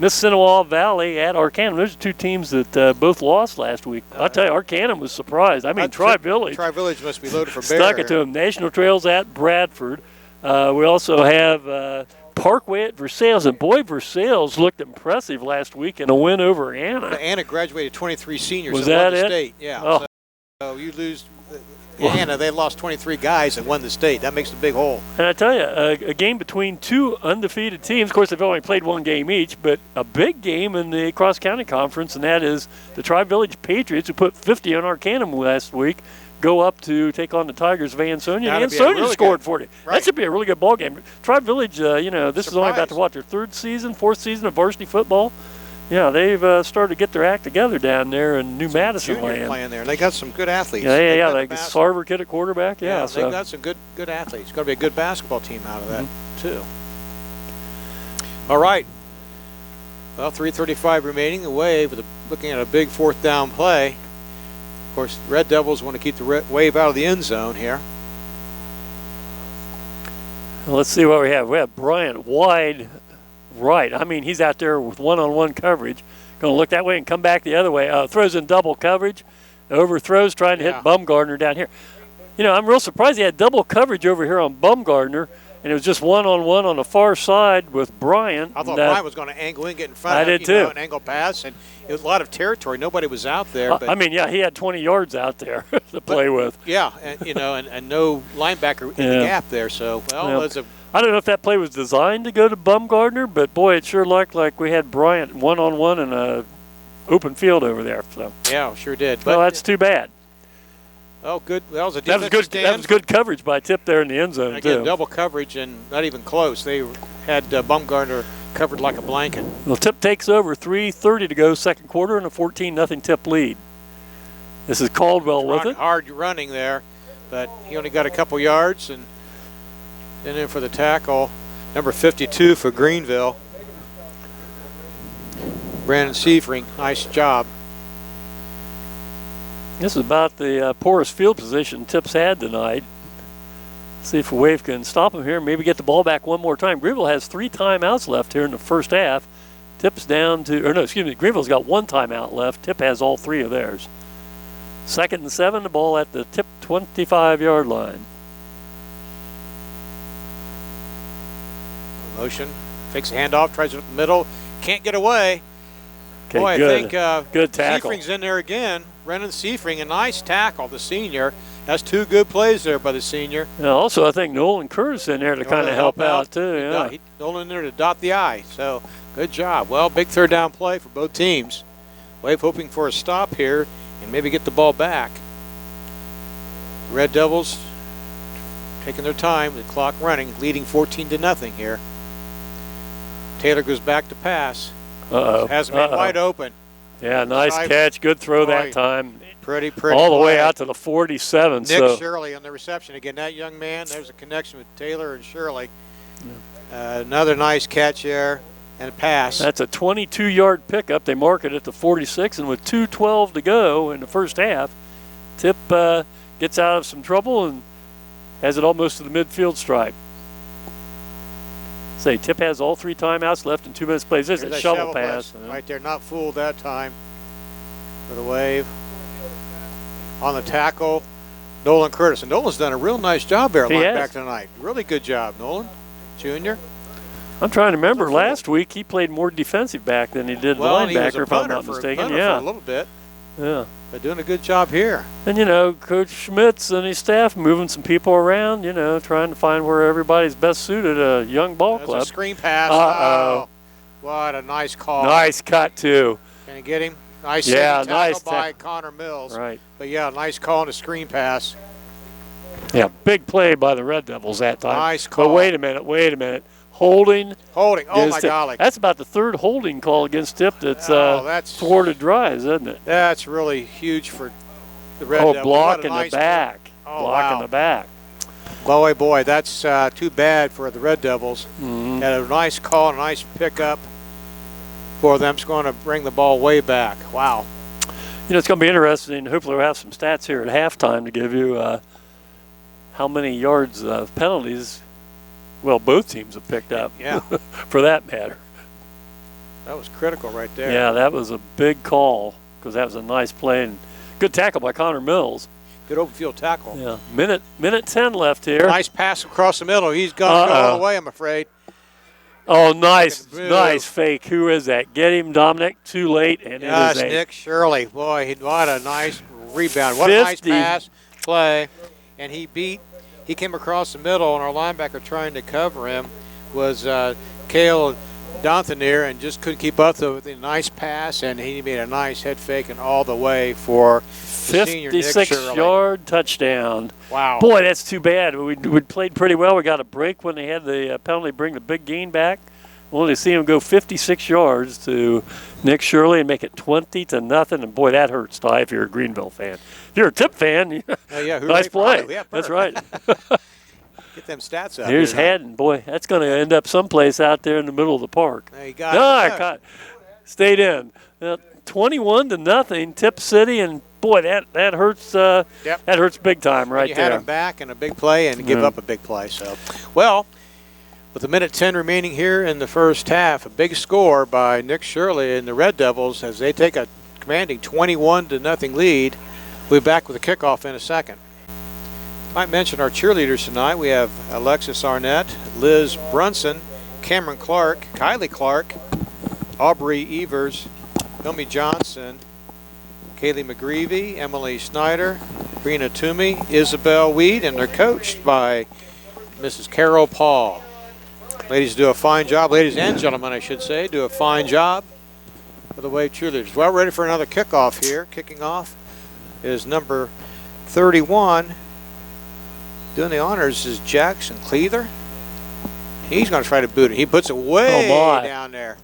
[SPEAKER 3] Miss-Sinewa Valley at Arcanum. Those are 2 teams that both lost last week. I'll tell you, Arcanum was surprised. I mean, Tri-Village.
[SPEAKER 2] Tri-Village must be loaded for bear.
[SPEAKER 3] Stuck it to them. National Trails at Bradford. We also have Parkway at Versailles. And boy, Versailles looked impressive last week in a win over Anna.
[SPEAKER 2] Anna graduated 23 seniors.
[SPEAKER 3] Was that it?
[SPEAKER 2] State. Yeah.
[SPEAKER 3] Oh.
[SPEAKER 2] So you lose. Anna, they lost 23 guys and won the state. That makes a big hole.
[SPEAKER 3] And I tell you, a game between 2 undefeated teams. Of course, they've only played 1 game each, but a big game in the cross-county conference, and that is the Tri-Village Patriots, who put 50 on Arcanum last week, go up to take on the Tigers of Ansonia. And Ansonia scored 40. Right. That should be a really good ball game. Tri-Village, this is only about to watch their 3rd season, 4th season of varsity football. Yeah, they've started to get their act together down there in New Madison land.
[SPEAKER 2] Playing there. They got some good athletes.
[SPEAKER 3] Yeah. Like Sarver kid at quarterback. Yeah,
[SPEAKER 2] so they've got some good athletes. It's going to be a good basketball team out of that, too. All right. Well, 3:35 remaining. The Wave looking at a big 4th down play. Of course, Red Devils want to keep the Wave out of the end zone here.
[SPEAKER 3] Well, let's see what we have. We have Bryant wide right. I mean, he's out there with one-on-one coverage. Going to look that way and come back the other way. Throws in double coverage. Overthrows, trying to hit Bumgardner down here. I'm real surprised he had double coverage over here on Bumgardner, and it was just one-on-one on the far side with Bryant.
[SPEAKER 2] I thought Bryant was going to angle in, get in front
[SPEAKER 3] of him. I did too.
[SPEAKER 2] An angle pass, and it was a lot of territory. Nobody was out there. But
[SPEAKER 3] he had 20 yards out there to play with.
[SPEAKER 2] Yeah, and no linebacker in the gap there. So,
[SPEAKER 3] I don't know if that play was designed to go to Bumgardner, but boy, it sure looked like we had Bryant one-on-one in a open field over there. So.
[SPEAKER 2] Yeah, sure did.
[SPEAKER 3] Well, that's too bad.
[SPEAKER 2] Oh, good. That was a
[SPEAKER 3] that was good.
[SPEAKER 2] stand.
[SPEAKER 3] That was good coverage by Tip there in the end zone
[SPEAKER 2] Again,
[SPEAKER 3] too.
[SPEAKER 2] double coverage and not even close. They had Bumgardner covered like a blanket.
[SPEAKER 3] Well, Tip takes over. 3:30 to go, second quarter, and a 14-0 Tip lead. This is Caldwell with it.
[SPEAKER 2] Hard running there, but he only got a couple yards and in for the tackle. Number 52 for Greenville. Brennan Sefring, nice job.
[SPEAKER 3] This is about the poorest field position Tip's had tonight. See if Wave can stop him here, maybe get the ball back one more time. Greenville has 3 timeouts left here in the first half. Tip's down to, or no, excuse me, Greenville's got 1 timeout left. Tip has all 3 of theirs. 2nd and 7, the ball at the Tip 25-yard line.
[SPEAKER 2] Motion, fakes a handoff, tries it up the middle, can't get away.
[SPEAKER 3] Okay,
[SPEAKER 2] boy,
[SPEAKER 3] good.
[SPEAKER 2] I think
[SPEAKER 3] good tackle.
[SPEAKER 2] Sefring's in there again. Brennan Sefring, a nice tackle, the senior. That's 2 good plays there by the senior.
[SPEAKER 3] Yeah, also, I think Nolan Curtis in there to kind of help out too. Yeah.
[SPEAKER 2] Nolan in there to dot the I. So good job. Well, big 3rd down play for both teams. Wave hoping for a stop here and maybe get the ball back. Red Devils taking their time, the clock running, leading 14-0 here. Taylor goes back to pass. Has been wide open.
[SPEAKER 3] Yeah, nice catch. Good throw that time.
[SPEAKER 2] Pretty
[SPEAKER 3] all the
[SPEAKER 2] play.
[SPEAKER 3] way out to the 47.
[SPEAKER 2] Nick Shirley on the reception. Again, that young man, there's a connection with Taylor and Shirley. Another nice catch there and a pass.
[SPEAKER 3] That's a 22-yard pickup. They mark it at the 46, and with 2:12 to go in the first half, Tip gets out of some trouble and has it almost to the midfield stripe. Say, Tip has all 3 timeouts left in 2 minutes plays. There's a shovel pass.
[SPEAKER 2] Right there, not fooled that time for the Wave. On the tackle, Nolan Curtis. And Nolan's done a real nice job there at linebacker tonight. Really good job, Nolan, Jr.
[SPEAKER 3] I'm trying to remember. Last week he played more defensive back than he did linebacker, if I'm not mistaken.
[SPEAKER 2] Yeah, for a little bit.
[SPEAKER 3] Yeah.
[SPEAKER 2] They're doing a good job here.
[SPEAKER 3] And, you know, Coach Schmitz and his staff moving some people around, you know, trying to find where everybody's best suited a young ball club.
[SPEAKER 2] That's a screen pass. Oh, what a nice call.
[SPEAKER 3] Nice cut, too.
[SPEAKER 2] Can you get him? Nice
[SPEAKER 3] tackle
[SPEAKER 2] by Connor Mills.
[SPEAKER 3] Right.
[SPEAKER 2] But, yeah, nice call and a screen pass.
[SPEAKER 3] Yeah, big play by the Red Devils that time.
[SPEAKER 2] Nice call.
[SPEAKER 3] But wait a minute. Holding.
[SPEAKER 2] Oh, my golly.
[SPEAKER 3] That's about the 3rd holding call against Tip that's thwarted drives, isn't it?
[SPEAKER 2] That's really huge for the Red Devils.
[SPEAKER 3] Block in the back. Block in the back.
[SPEAKER 2] Boy, that's too bad for the Red Devils. Had a nice call, a nice pickup for them. It's going to bring the ball way back. Wow.
[SPEAKER 3] You know, it's going to be interesting. Hopefully we'll have some stats here at halftime to give you how many yards of penalties, well, both teams have picked up.
[SPEAKER 2] Yeah.
[SPEAKER 3] For that matter.
[SPEAKER 2] That was critical right there.
[SPEAKER 3] Yeah, that was a big call because that was a nice play and good tackle by Connor Mills.
[SPEAKER 2] Good open field tackle.
[SPEAKER 3] Yeah. Minute 10 left here.
[SPEAKER 2] Nice pass across the middle. He's going to go all the way, I'm afraid.
[SPEAKER 3] Oh, nice fake. Who is that? Get him, Dominic. Too late, and
[SPEAKER 2] yes,
[SPEAKER 3] it is
[SPEAKER 2] Nick Shirley. Boy, what a nice rebound. What a nice pass play. And he came across the middle, and our linebacker trying to cover him was Cale Dontanier, and just couldn't keep up with a nice pass, and he made a nice head fake and all the way for the senior Nick Shirley.
[SPEAKER 3] 56-yard touchdown.
[SPEAKER 2] Wow.
[SPEAKER 3] Boy, that's too bad. We played pretty well. We got a break when they had the penalty bring the big gain back. Only to see him go 56 yards to Nick Shirley and make it 20-0. And boy, that hurts, Ty, if you're a Greenville fan. If you're a Tip fan, nice play.
[SPEAKER 2] Yeah,
[SPEAKER 3] that's right.
[SPEAKER 2] Get them stats up.
[SPEAKER 3] Here's Haddon. Boy, that's going to end up someplace out there in the middle of the park.
[SPEAKER 2] There you got it.
[SPEAKER 3] Stayed in. 21-0, Tip City, and boy, that hurts. That hurts big time right there.
[SPEAKER 2] You had him back in a big play and give up a big play. So, well, with a minute 10 remaining here in the first half, a big score by Nick Shirley and the Red Devils as they take a commanding 21-0 lead. We'll be back with a kickoff in a second. I might mention our cheerleaders tonight. We have Alexis Arnett, Liz Brunson, Cameron Clark, Kylie Clark, Aubrey Evers, Naomi Johnson, Kaylee McGreevy, Emily Schneider, Brina Toomey, Isabel Weed, and they're coached by Mrs. Carol Paul. Ladies do a fine job. Ladies and gentlemen, I should say, do a fine job for the Wave cheerleaders. Well, ready for another kickoff here. Kicking off is number 31. Doing the honors is Jackson Cleather. He's going to try to boot it. He puts it way down there.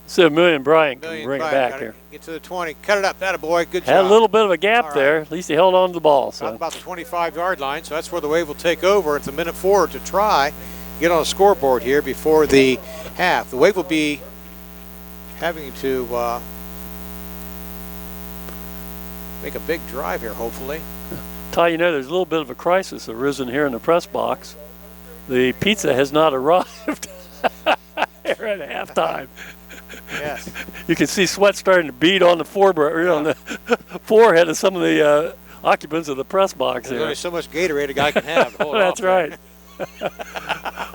[SPEAKER 3] So Million Bryant can bring it back here.
[SPEAKER 2] Get to the 20. Cut it up. That a boy. Good job.
[SPEAKER 3] Had a little bit of a gap there. At least he held on to the ball. So.
[SPEAKER 2] About the 25-yard line. So that's where the Wave will take over. It's a minute forward to try get on a scoreboard here before the half. The Wave will be having to make a big drive here, hopefully.
[SPEAKER 3] Ty, you know, there's a little bit of a crisis arisen here in the press box. The pizza has not arrived here at halftime.
[SPEAKER 2] Yes.
[SPEAKER 3] You can see sweat starting to bead on the on the forehead of some of the occupants of the press box.
[SPEAKER 2] There's only so much Gatorade a guy can have.
[SPEAKER 3] That's right.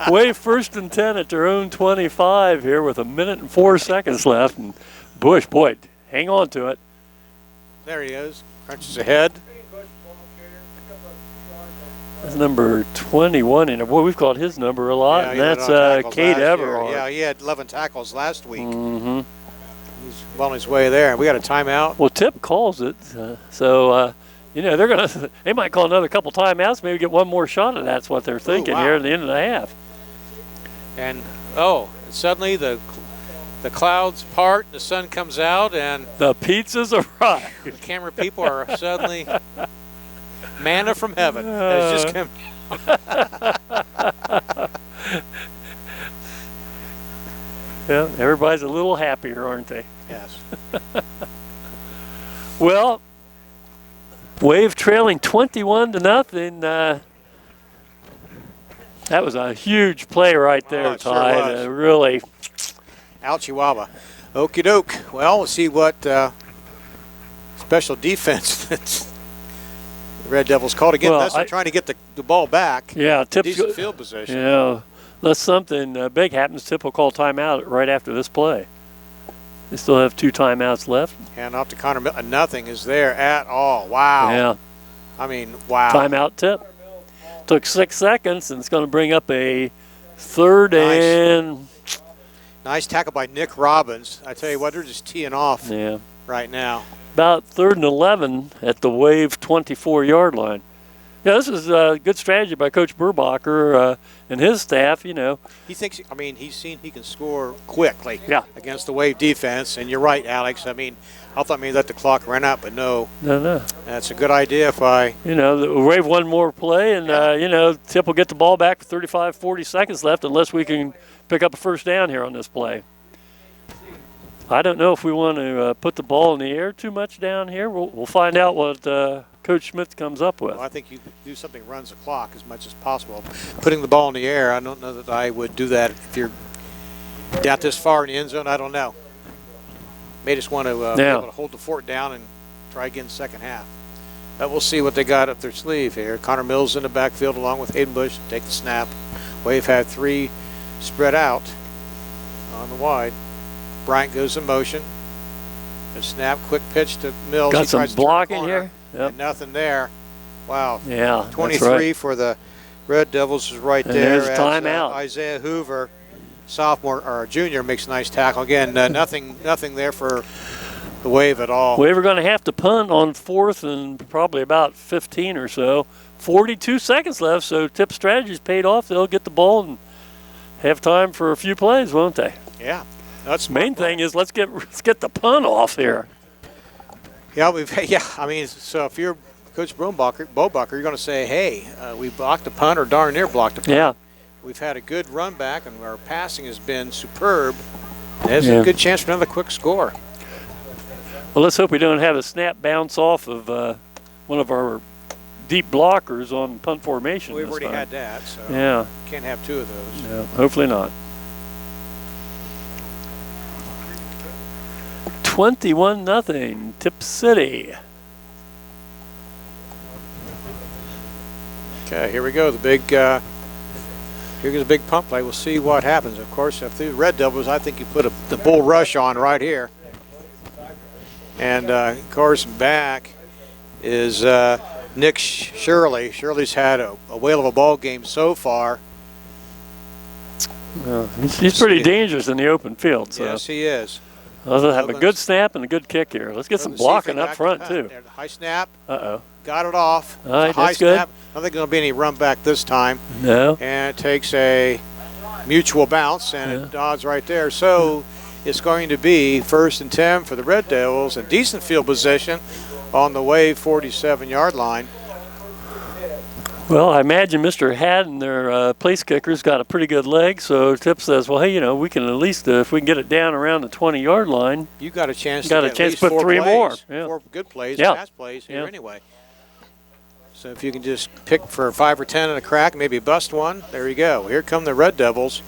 [SPEAKER 3] Wave 1st and 10 at their own 25 here with 1 minute and 4 seconds left. And Bush, boy, hang on to it.
[SPEAKER 2] There he is. Crunches ahead.
[SPEAKER 3] That's number 21, and boy, we've called his number a lot, and that's Cade Everard.
[SPEAKER 2] Yeah, he had 11 tackles last week.
[SPEAKER 3] Mm-hmm.
[SPEAKER 2] He's well on his way there. We got a timeout.
[SPEAKER 3] Well, Tip calls it, you know, they might call another couple timeouts, maybe get one more shot at that's what they're thinking here at the end of the half.
[SPEAKER 2] And suddenly the clouds part, the sun comes out, and
[SPEAKER 3] the pizzas arrive.
[SPEAKER 2] The camera people are suddenly manna from heaven has just come.
[SPEAKER 3] Yeah, everybody's a little happier, aren't they?
[SPEAKER 2] Yes.
[SPEAKER 3] Well, Wave trailing 21-0. That was a huge play right there, Ty.
[SPEAKER 2] Sure
[SPEAKER 3] really.
[SPEAKER 2] Out Chihuahua. Okie doke. Well, we'll see what special defense that the Red Devils called again. They're trying to get the ball back.
[SPEAKER 3] Yeah,
[SPEAKER 2] decent field position.
[SPEAKER 3] Yeah, unless something big happens, Tip will call timeout right after this play. They still have 2 timeouts left.
[SPEAKER 2] Hand off to Connor Milton. Nothing is there at all. Wow.
[SPEAKER 3] Yeah.
[SPEAKER 2] I mean, wow.
[SPEAKER 3] Timeout Tip. Took 6 seconds, and it's going to bring up a 3rd and...
[SPEAKER 2] Nice tackle by Nick Robbins. I tell you what, they're just teeing off right now.
[SPEAKER 3] About 3rd and 11 at the Wave 24-yard line. Yeah, this is a good strategy by Coach Burbacher and his staff, you know.
[SPEAKER 2] He thinks, I mean, he's seen he can score quickly against the Wave defense. And you're right, Alex. I mean, I thought maybe let the clock run out, but no.
[SPEAKER 3] No.
[SPEAKER 2] That's a good idea if I...
[SPEAKER 3] You know, the Wave one more play, and, you know, Tip will get the ball back with 35, 40 seconds left unless we can pick up a first down here on this play. I don't know if we want to put the ball in the air too much down here. We'll find out what Coach Schmidt comes up with.
[SPEAKER 2] Well, I think you do something that runs the clock as much as possible. Putting the ball in the air, I don't know that I would do that if you're down this far in the end zone. I don't know. May just want to be able to hold the fort down and try again second half. But we'll see what they got up their sleeve here. Connor Mills in the backfield along with Hayden Bush. Take the snap. Wave had 3 spread out on the wide. Bryant goes in motion. The snap, quick pitch to Mills.
[SPEAKER 3] Got some blocking here.
[SPEAKER 2] And nothing there. Wow.
[SPEAKER 3] Yeah.
[SPEAKER 2] 23 for the Red Devils is right there.
[SPEAKER 3] There's timeout.
[SPEAKER 2] Isaiah Hoover, sophomore or junior, makes a nice tackle. Again, nothing there for the Wave at all.
[SPEAKER 3] Wave are going to have to punt on 4th and probably about 15 or so. 42 seconds left, so Tip Strategy's paid off. They'll get the ball and have time for a few plays, won't they?
[SPEAKER 2] Yeah. That's
[SPEAKER 3] the main thing is let's get the punt off here.
[SPEAKER 2] Yeah, I mean, so if you're Coach Bobucker, you're going to say, hey, we blocked a punt or darn near blocked a punt.
[SPEAKER 3] Yeah.
[SPEAKER 2] We've had a good run back, and our passing has been superb. There's a good chance for another quick score.
[SPEAKER 3] Well, let's hope we don't have a snap bounce off of one of our deep blockers on punt formation.
[SPEAKER 2] We've already had that, so can't have 2 of those.
[SPEAKER 3] No, hopefully not. 21-0, Tip City.
[SPEAKER 2] Okay, here we go. The big, here goes a big pump play. We'll see what happens. Of course, if the Red Devils, I think you put the bull rush on right here. And of course, back is Nick Shirley. Shirley's had a whale of a ball game so far.
[SPEAKER 3] He's pretty dangerous in the open field. So.
[SPEAKER 2] Yes, he is.
[SPEAKER 3] Let's have a good snap and a good kick here. Let's get some blocking up front, too.
[SPEAKER 2] High snap.
[SPEAKER 3] Uh-oh.
[SPEAKER 2] Got it off.
[SPEAKER 3] All right,
[SPEAKER 2] high
[SPEAKER 3] that's good.
[SPEAKER 2] snap. I don't think there'll be any run back this time.
[SPEAKER 3] No.
[SPEAKER 2] And it takes a mutual bounce, and it dodges right there. So it's going to be 1st and 10 for the Red Devils. A decent field position on the Wave 47-yard line.
[SPEAKER 3] Well, I imagine Mr. Haddon, their place kicker's got a pretty good leg, so Tip says, well, hey, we can at least, if we can get it down around the 20-yard line.
[SPEAKER 2] You got a chance
[SPEAKER 3] to put 3 more.
[SPEAKER 2] Yeah. 4 good plays, pass plays here anyway. So if you can just pick for 5 or 10 in a crack, maybe bust one, there you go. Here come the Red Devils.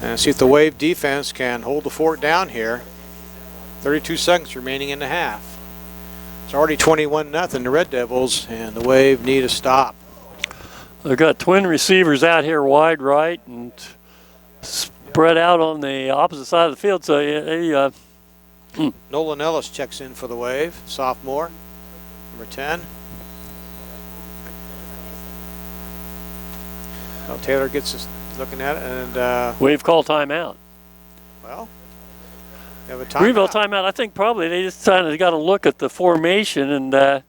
[SPEAKER 2] And see if the Wave defense can hold the fort down here. 32 seconds remaining in the half. It's already 21-0, the Red Devils, and the Wave need a stop.
[SPEAKER 3] They've got twin receivers out here wide right and spread out on the opposite side of the field. So
[SPEAKER 2] Nolan Ellis checks in for the Wave, sophomore, number 10. Well, Taylor gets us looking at it, and
[SPEAKER 3] Wave call timeout.
[SPEAKER 2] Well, have a timeout.
[SPEAKER 3] Greenville timeout. I think probably they just kind of got to look at the formation, and I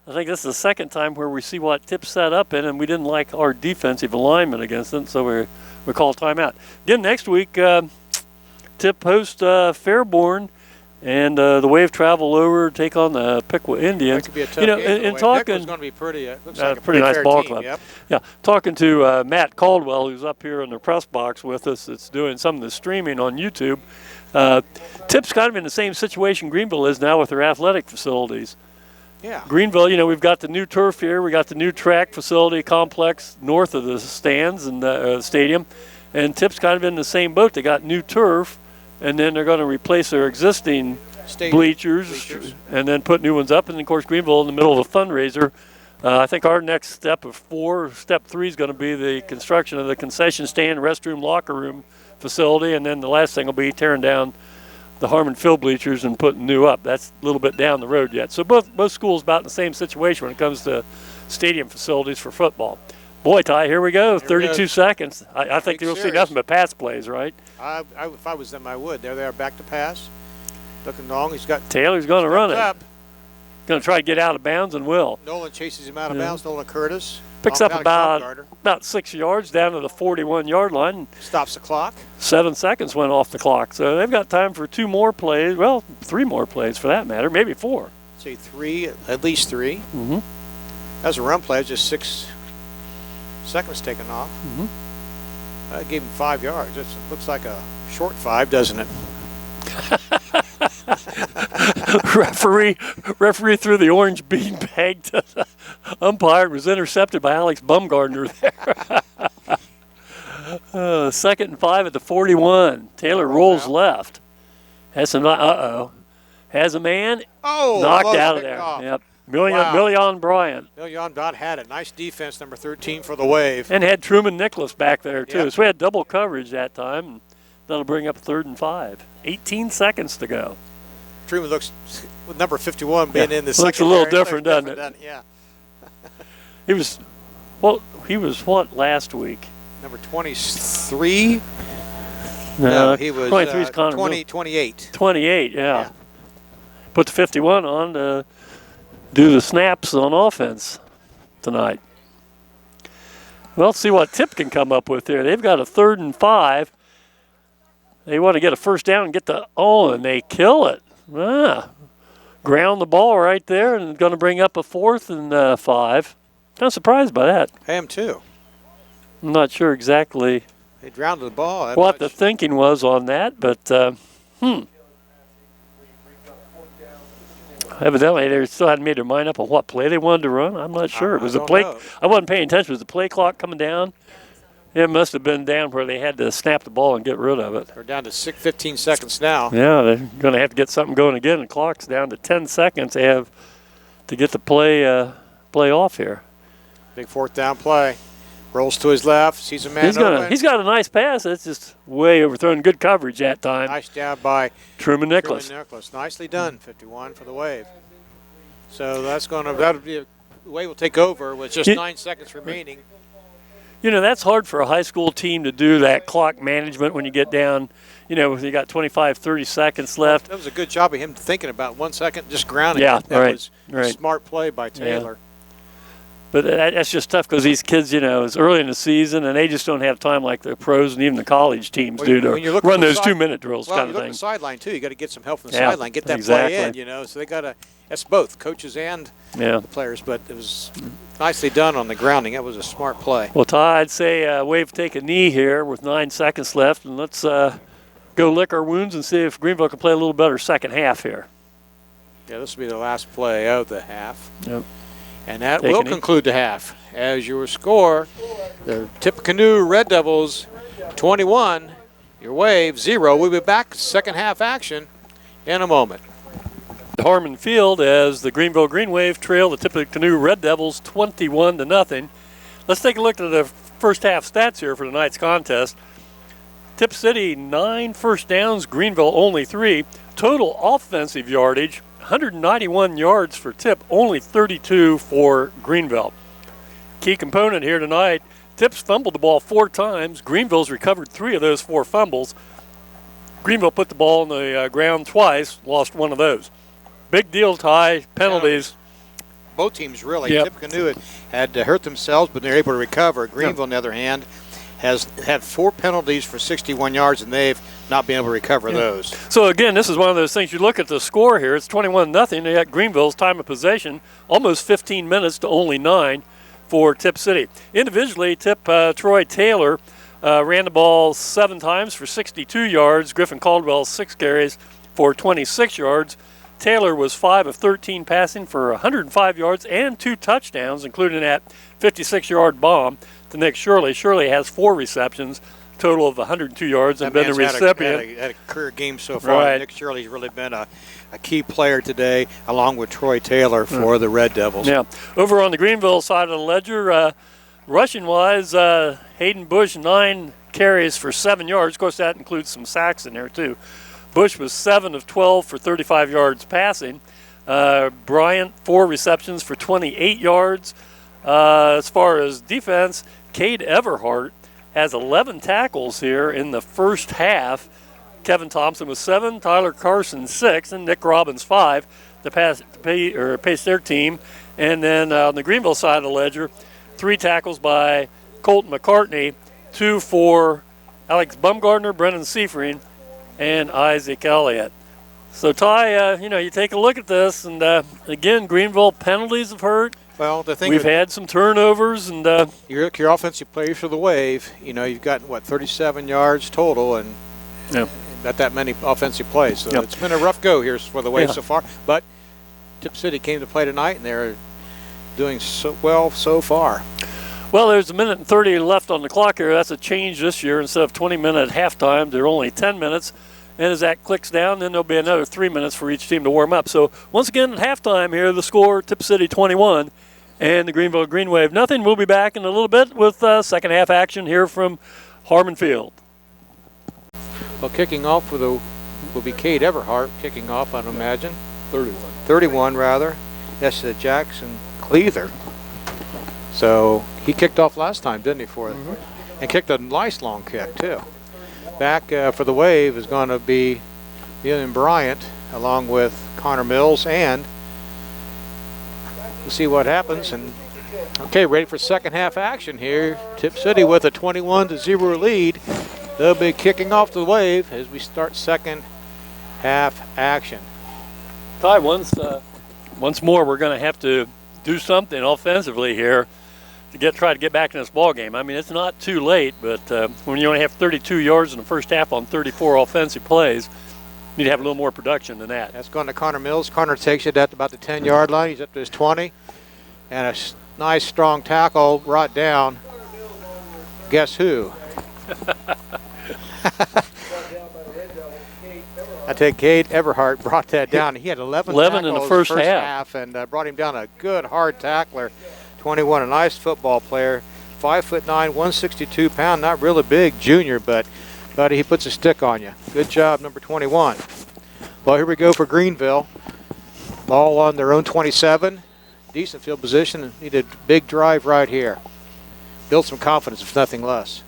[SPEAKER 3] think this is the second time where we see what Tip set up in, and we didn't like our defensive alignment against it, so we call timeout. Again, next week, Tip hosts Fairborn, and the Wave travel over, take on the Piqua Indians.
[SPEAKER 2] That could be a tough game.
[SPEAKER 3] And talking,
[SPEAKER 2] Piqua's going to be pretty. Looks like a
[SPEAKER 3] pretty nice
[SPEAKER 2] fair
[SPEAKER 3] ball
[SPEAKER 2] team.
[SPEAKER 3] club.
[SPEAKER 2] Yep.
[SPEAKER 3] Yeah, talking to Matt Caldwell, who's up here in the press box with us. It's doing some of the streaming on YouTube. Tip's kind of in the same situation Greenville is now with their athletic facilities.
[SPEAKER 2] Yeah.
[SPEAKER 3] Greenville, we've got the new turf here. We got the new track facility complex north of the stands and the stadium. And Tip's kind of in the same boat. They got new turf, and then they're going to replace their existing bleachers and then put new ones up. And, of course, Greenville in the middle of a fundraiser. I think our next step of 4, step 3 is going to be the construction of the concession stand, restroom, locker room facility, and then the last thing will be tearing down the Harmon Field bleachers and putting new up. That's a little bit down the road yet. So both schools about in the same situation when it comes to stadium facilities for football. Boy, Ty, here we go. 32 seconds. I think you'll see nothing but pass plays, right?
[SPEAKER 2] If I was them, I would. There they are, back to pass. Looking long. He's got
[SPEAKER 3] Taylor's going to run it.
[SPEAKER 2] Up.
[SPEAKER 3] Going to try to get out of bounds and will.
[SPEAKER 2] Nolan chases him out of bounds. Nolan Curtis
[SPEAKER 3] picks up about 6 yards down to the 41-yard line.
[SPEAKER 2] Stops the clock.
[SPEAKER 3] 7 seconds went off the clock. So they've got time for 2 more plays. Well, 3 more plays for that matter. Maybe 4.
[SPEAKER 2] Say 3, at least 3.
[SPEAKER 3] Mm-hmm.
[SPEAKER 2] That's a run play. Just 6 seconds taken off.
[SPEAKER 3] Mm-hmm.
[SPEAKER 2] That gave him 5 yards. It looks like a short 5, doesn't it?
[SPEAKER 3] referee threw the orange beanbag to the umpire. It was intercepted by Alex Bumgardner there. 2nd and 5 at the 41. Taylor rolls left. Has some. Has a man. Knocked out of there. Yep. Million Bryant.
[SPEAKER 2] Million Bryant had it. Nice defense, number 13 for the Wave.
[SPEAKER 3] And had Truman Nicholas back there too. So we had double coverage that time. That'll bring up 3rd and 5. 18 seconds to go.
[SPEAKER 2] Truman looks, with number 51 being in the second.
[SPEAKER 3] Looks a little different, doesn't it?
[SPEAKER 2] Yeah.
[SPEAKER 3] He was what last week?
[SPEAKER 2] Number 23?
[SPEAKER 3] No,
[SPEAKER 2] he was
[SPEAKER 3] 23's
[SPEAKER 2] 28.
[SPEAKER 3] 28, yeah. Put the 51 on to do the snaps on offense tonight. Well, let's see what Tip can come up with here. They've got a 3rd and 5. They want to get a first down and get and they kill it. Ground the ball right there and going to bring up a 4th and 5. Kind of surprised by that.
[SPEAKER 2] I am too.
[SPEAKER 3] I'm not sure exactly
[SPEAKER 2] they grounded the ball.
[SPEAKER 3] What the thinking was on that, but evidently they still hadn't made their mind up on what play they wanted to run. I'm not sure. It was the play. I wasn't paying attention. Was the play clock coming down? It must have been down where they had to snap the ball and get rid of it.
[SPEAKER 2] They're down to 15 seconds now.
[SPEAKER 3] Yeah, they're going to have to get something going again. The clock's down to 10 seconds. They have to get the play off here.
[SPEAKER 2] Big 4th down play. Rolls to his left. Sees a man open.
[SPEAKER 3] He's got a nice pass. It's just way overthrown. Good coverage that time.
[SPEAKER 2] Nice job by
[SPEAKER 3] Truman Nicholas.
[SPEAKER 2] Nicely done. 51 for the Wave. So that'll be the Wave will take over with just 9 seconds remaining.
[SPEAKER 3] That's hard for a high school team to do, that clock management when you get down, you got 25, 30 seconds left.
[SPEAKER 2] That was a good job of him thinking about 1 second, just grounding.
[SPEAKER 3] Yeah,
[SPEAKER 2] it. That
[SPEAKER 3] right,
[SPEAKER 2] was
[SPEAKER 3] right.
[SPEAKER 2] a smart play by Taylor.
[SPEAKER 3] Yeah. But that's just tough because these kids, it's early in the season and they just don't have time like the pros and even the college teams do to run those 2-minute drills kind of
[SPEAKER 2] you look
[SPEAKER 3] thing.
[SPEAKER 2] at the sideline, too. You got to get some help from the
[SPEAKER 3] Yeah,
[SPEAKER 2] sideline, get that
[SPEAKER 3] exactly.
[SPEAKER 2] play in, So they got to – that's both, coaches and the players. But it was nicely done on the grounding. That was a smart play.
[SPEAKER 3] Well, Ty, I'd say Wave take a knee here with 9 seconds left, and let's go lick our wounds and see if Greenville can play a little better second half here.
[SPEAKER 2] Yeah, this will be the last play of the half.
[SPEAKER 3] Yep.
[SPEAKER 2] And that will conclude the half. As your score, the Tippecanoe Red Devils 21, your Wave 0. We'll be back second half action in a moment.
[SPEAKER 3] Harmon Field as the Greenville Greenwave trail the Tippecanoe Red Devils 21-0. Let's take a look at the first half stats here for tonight's contest. Tip City 9 first downs, Greenville only 3. Total offensive yardage 191 yards for Tip, only 32 for Greenville. Key component here tonight, Tip's fumbled the ball 4 times. Greenville's recovered 3 of those 4 fumbles. Greenville put the ball on the ground twice, lost 1 of those. Big deal, Ty, penalties.
[SPEAKER 2] Both teams really. Yep. Tippecanoe had hurt themselves, but they're able to recover. Greenville, on the other hand, has had 4 penalties for 61 yards, and they've not been able to recover those.
[SPEAKER 3] So, again, this is one of those things. You look at the score here. It's 21-0. They got Greenville's time of possession, almost 15 minutes to only 9 for Tip City. Individually, Troy Taylor ran the ball 7 times for 62 yards. Griffin Caldwell 6 carries for 26 yards. Taylor was 5 of 13 passing for 105 yards and 2 touchdowns, including that 56-yard bomb to Nick Shirley. Shirley has 4 receptions, total of 102 yards, and been the recipient.
[SPEAKER 2] Had a career game so far.
[SPEAKER 3] Right.
[SPEAKER 2] Nick Shirley's really been a key player today, along with Troy Taylor for the Red Devils.
[SPEAKER 3] Yeah. Over on the Greenville side of the ledger, rushing-wise, Hayden Bush 9 carries for 7 yards. Of course, that includes some sacks in there, too. Bush was 7 of 12 for 35 yards passing. Bryant, 4 receptions for 28 yards. As far as defense, Cade Everhart has 11 tackles here in the first half. Kevin Thompson was 7, Tyler Carson 6, and Nick Robbins 5 to pace their team. And then on the Greenville side of the ledger, 3 tackles by Colton McCartney, 2 for Alex Bumgardner, Brennan Sefring, and Isaac Elliott. So, Ty, you take a look at this, and again, Greenville penalties have hurt.
[SPEAKER 2] Well, the thing
[SPEAKER 3] we've had some turnovers, and
[SPEAKER 2] your offensive players for the Wave. You've got 37 yards total, and not that many offensive plays. So it's been a rough go here for the Wave so far. But Tip City came to play tonight, and they're doing so well so far.
[SPEAKER 3] Well, there's 1:30 left on the clock here. That's a change this year. Instead of 20-minute halftime, they're only 10 minutes. And as that clicks down, then there'll be another 3 minutes for each team to warm up. So once again, at halftime here, the score, Tip City 21 and the Greenville Greenwave nothing. We'll be back in a little bit with second half action here from Harmon Field.
[SPEAKER 2] Well, kicking off will be Cade Everhart kicking off, I'd imagine. 31, rather. That's Jackson Cleather. So he kicked off last time, didn't he, for them? And kicked a nice long kick, too. Back for the Wave is going to be Ian Bryant, along with Connor Mills, and we'll see what happens. And okay, ready for second half action here. Tip City with a 21-0 lead. They'll be kicking off the Wave as we start second half action.
[SPEAKER 3] Ty, once more, we're going to have to do something offensively here to try to get back in this ball game. I mean, it's not too late, but when you only have 32 yards in the first half on 34 offensive plays, you need to have a little more production than that.
[SPEAKER 2] That's going to Connor Mills. Connor takes it at about the 10-yard line. He's up to his 20. And a nice, strong tackle brought down. Guess who? I take Cade Everhart brought that down. He had 11 tackles
[SPEAKER 3] in the first half.
[SPEAKER 2] And brought him down. A good, hard tackler. 21, a nice football player. 5'9", 162 pound. Not really big junior, but buddy, he puts a stick on you. Good job, number 21. Well, here we go for Greenville. Ball on their own 27. Decent field position. Needed a big drive right here. build some confidence, if nothing less.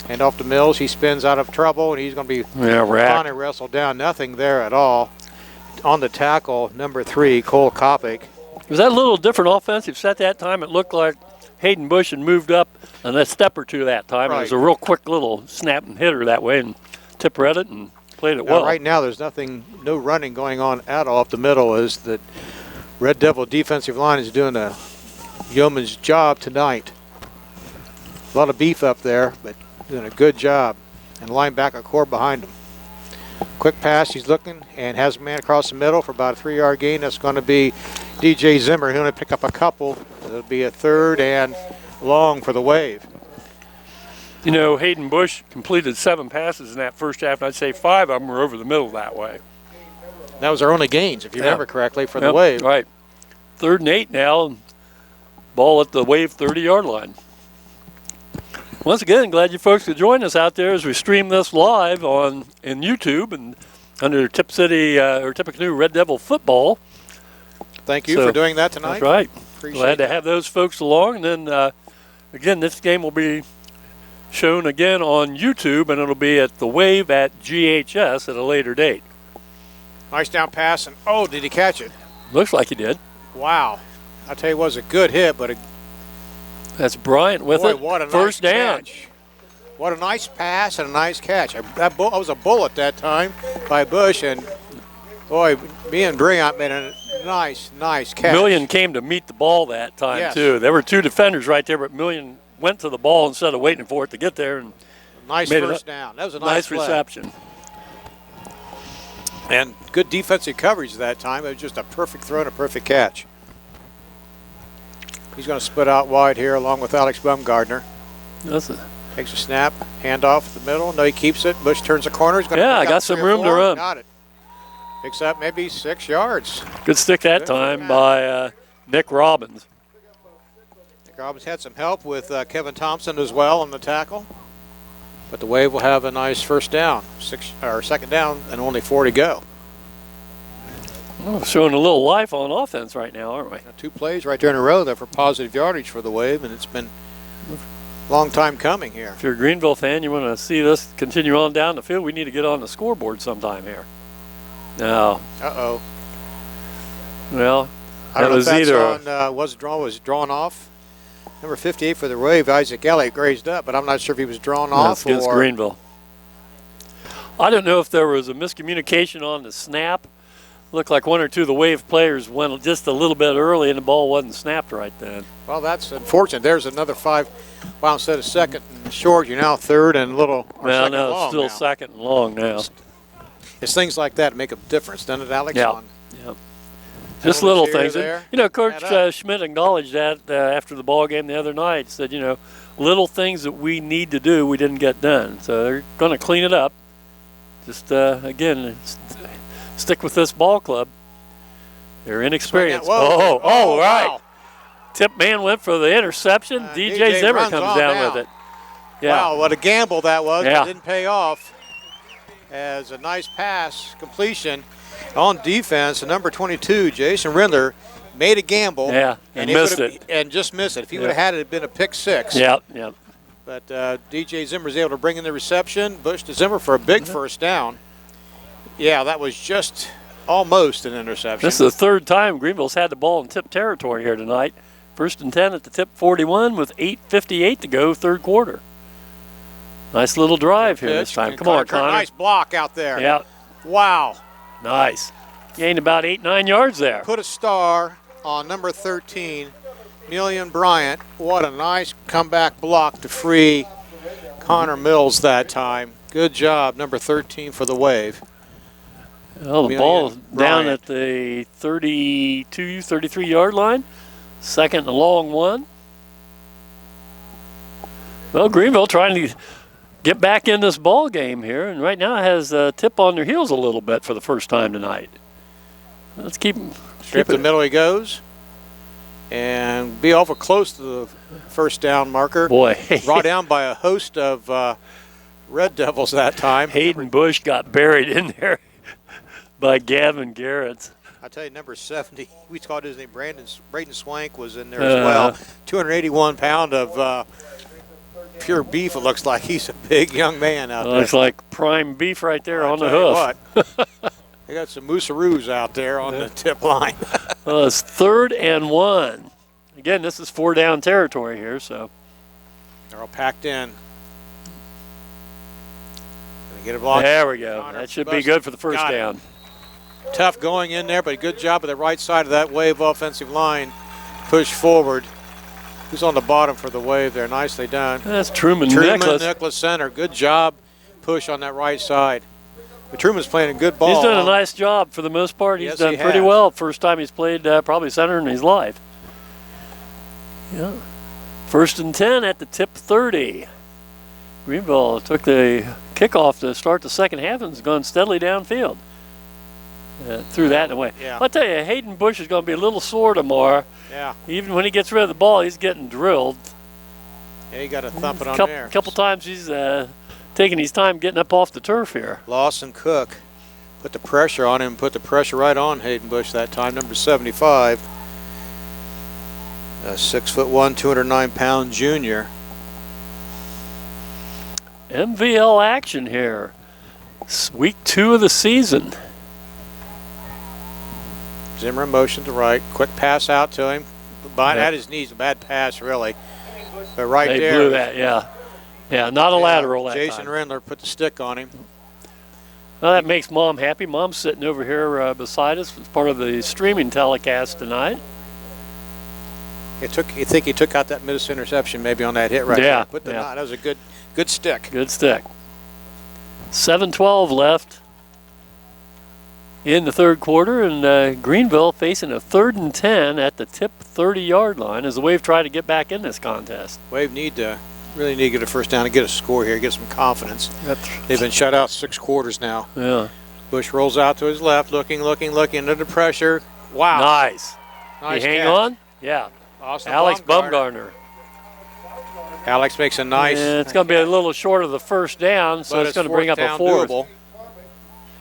[SPEAKER 2] And off to Mills, he spins out of trouble, and he's going to be finally wrestled down. Nothing there at all. On the tackle, number 3, Cole Kopic.
[SPEAKER 3] Was that a little different offensive set that time? It looked like Hayden Bush had moved up a step or two that time. Right. It was a real quick little snap and hitter that way, and Tip read it and played it well.
[SPEAKER 2] Right now, there's no running going on at all up the middle. As the Red Devil defensive line is doing a yeoman's job tonight. A lot of beef up there, but doing a good job. And linebacker core behind him. Quick pass, he's looking and has a man across the middle for about a 3-yard gain. That's going to be DJ Zimmer. He'll only pick up a couple. It'll be a 3rd and long for the Wave.
[SPEAKER 3] You know, Hayden Bush completed 7 passes in that first half, and I'd say 5 of them were over the middle that way.
[SPEAKER 2] That was our only gains, if you remember correctly, for the Wave.
[SPEAKER 3] Right. 3rd and 8 now, and ball at the Wave 30-yard line. Once again, glad you folks could join us out there as we stream this live in YouTube and under Tip City or Tippecanoe Red Devil football.
[SPEAKER 2] Thank you for doing that tonight.
[SPEAKER 3] That's right.
[SPEAKER 2] Appreciate
[SPEAKER 3] glad to have those folks along. And then, again, this game will be shown again on YouTube, and it'll be at the Wave at GHS at a later date.
[SPEAKER 2] Nice down pass, and oh, did he catch it?
[SPEAKER 3] Looks like he did.
[SPEAKER 2] Wow. I tell you, it was a good hit, but
[SPEAKER 3] that's Bryant with it.
[SPEAKER 2] What a
[SPEAKER 3] first
[SPEAKER 2] nice
[SPEAKER 3] down.
[SPEAKER 2] Catch. What a nice pass and a nice catch. That was a bullet that time by Bush, and boy, me and Bryant made a nice catch.
[SPEAKER 3] Million came to meet the ball that time too. There were 2 defenders right there, but Million went to the ball instead of waiting for it to get there. And
[SPEAKER 2] nice first down. That was a nice
[SPEAKER 3] reception.
[SPEAKER 2] And good defensive coverage that time. It was just a perfect throw and a perfect catch. He's going to split out wide here along with Alex Baumgartner. Takes a snap, handoff the middle. No, he keeps it. Bush turns the corner. He's going to
[SPEAKER 3] I got some room to run.
[SPEAKER 2] Got it. Picks up maybe 6 yards.
[SPEAKER 3] Good stick that time by Nick Robbins.
[SPEAKER 2] Nick Robbins had some help with Kevin Thompson as well on the tackle. But the Wave will have a nice first down, 2nd down, and only 4 to go.
[SPEAKER 3] Oh, showing a little life on offense right now, aren't we?
[SPEAKER 2] 2 plays right there in a row there for positive yardage for the Wave, and it's been a long time coming here.
[SPEAKER 3] If you're a Greenville fan, you want to see this continue on down the field, we need to get on the scoreboard sometime here. No.
[SPEAKER 2] Uh-oh.
[SPEAKER 3] Well,
[SPEAKER 2] I don't know if that's was drawn off. Number 58 for the Wave, Isaac Elliott, grazed up, but I'm not sure if he was drawn off.
[SPEAKER 3] Against Greenville. I don't know if there was a miscommunication on the snap. Looked like 1 or 2 of the Wave players went just a little bit early and the ball wasn't snapped right then.
[SPEAKER 2] Well, that's unfortunate. There's another 5. Well, instead of 2nd and short, you're now 3rd and little.
[SPEAKER 3] Well, no, it's still 2nd and long now.
[SPEAKER 2] It's things like that make a difference, doesn't it, Alex?
[SPEAKER 3] Yeah. Just little things. You know, Coach Schmidt acknowledged that after the ball game the other night. Said, you know, little things that we need to do, we didn't get done. So they're going to clean it up. Just, again, stick with this ball club. They're inexperienced.
[SPEAKER 2] Right
[SPEAKER 3] right.
[SPEAKER 2] Wow.
[SPEAKER 3] Tip man went for the interception. DJ Zimmer comes down with it. Yeah.
[SPEAKER 2] Wow, what a gamble that was. It didn't pay off. As a nice pass completion on defense, the number 22, Jason Rindler, made a gamble.
[SPEAKER 3] Yeah, and missed it.
[SPEAKER 2] And just missed it. If he would have had it, it'd been a pick 6.
[SPEAKER 3] Yeah.
[SPEAKER 2] But DJ Zimmer was able to bring in the reception. Bush to Zimmer for a big first down. Yeah, that was just almost an interception.
[SPEAKER 3] This is the 3rd time Greenville's had the ball in Tip territory here tonight. 1st and 10 at the Tip 41 with 8:58 to go, 3rd quarter. Nice little drive here this time. Come on, Connor.
[SPEAKER 2] Nice block out there.
[SPEAKER 3] Yeah.
[SPEAKER 2] Wow.
[SPEAKER 3] Nice. Gained about 8-9 yards there.
[SPEAKER 2] Put a star on number 13, Million Bryant. What a nice comeback block to free Connor Mills that time. Good job, number 13 for the Wave.
[SPEAKER 3] Well, the ball down at the 32, 33-yard line. 2nd and a long one. Well, Greenville trying to get back in this ball game here, and right now has Tip on their heels a little bit for the first time tonight. Let's keep him.
[SPEAKER 2] Straight to the middle he goes, and be awful close to the first down marker.
[SPEAKER 3] Boy.
[SPEAKER 2] Brought down by a host of Red Devils that time.
[SPEAKER 3] Hayden Bush got buried in there by Gavin Garrett.
[SPEAKER 2] I'll tell you, number 70, we called his name Braden Swank was in there as well. 281 pound of pure beef, it looks like. He's a big young man out there.
[SPEAKER 3] Looks like prime beef right there on the hoof.
[SPEAKER 2] What. They got some mooseroos out there on the tip line.
[SPEAKER 3] Well, it's 3rd and 1. Again, this is 4-down territory here, so.
[SPEAKER 2] They're all packed in. Gonna get a block.
[SPEAKER 3] There we go.
[SPEAKER 2] Connor
[SPEAKER 3] That should be good for the first down.
[SPEAKER 2] Tough going in there, but a good job of the right side of that Wave offensive line. Push forward. Who's on the bottom for the Wave there? Nicely done.
[SPEAKER 3] That's Truman
[SPEAKER 2] Nicholas center. Good job. Push on that right side. But Truman's playing a good ball.
[SPEAKER 3] He's done a nice job for the most part. He's done pretty well. First time he's played probably center in his life. Yeah. 1st and 10 at the tip 30. Greenville took the kickoff to start the second half and has gone steadily downfield. Threw that away.
[SPEAKER 2] Yeah.
[SPEAKER 3] I'll tell you, Hayden Bush is going to be a little sore tomorrow.
[SPEAKER 2] Yeah.
[SPEAKER 3] Even when he gets rid of the ball, he's getting drilled.
[SPEAKER 2] Yeah, he got a thumping on there.
[SPEAKER 3] A couple times he's taking his time getting up off the turf here.
[SPEAKER 2] Lawson Cook put the pressure on him, put the pressure right on Hayden Bush that time, number 75. 6'1", 209-pound junior.
[SPEAKER 3] MVL action here. It's week 2 of the season.
[SPEAKER 2] Zimmer motion to right. Quick pass out to him. At his knees, a bad pass, really. But right
[SPEAKER 3] they
[SPEAKER 2] there.
[SPEAKER 3] Blew that, yeah. Yeah, not a lateral that
[SPEAKER 2] Jason
[SPEAKER 3] time.
[SPEAKER 2] Rindler put the stick on him.
[SPEAKER 3] Well, that makes Mom happy. Mom's sitting over here beside us as part of the streaming telecast tonight.
[SPEAKER 2] You think he took out that miss interception maybe on that hit right there. That was a good stick.
[SPEAKER 3] Good stick. 7:12 left in the third quarter, and Greenville facing a 3rd and 10 at the tip 30-yard line as the Wave try to get back in this contest.
[SPEAKER 2] Wave really need to get a first down and get a score here, get some confidence. They've been shut out 6 quarters now.
[SPEAKER 3] Yeah.
[SPEAKER 2] Bush rolls out to his left, looking under the pressure. Wow.
[SPEAKER 3] Nice.
[SPEAKER 2] Nice
[SPEAKER 3] you hang
[SPEAKER 2] catch.
[SPEAKER 3] on? Yeah.
[SPEAKER 2] Awesome.
[SPEAKER 3] Alex Bumgarner.
[SPEAKER 2] Alex makes a nice.
[SPEAKER 3] And it's going to be a little short of the first down, so it's going to bring up a 4th.
[SPEAKER 2] Doable.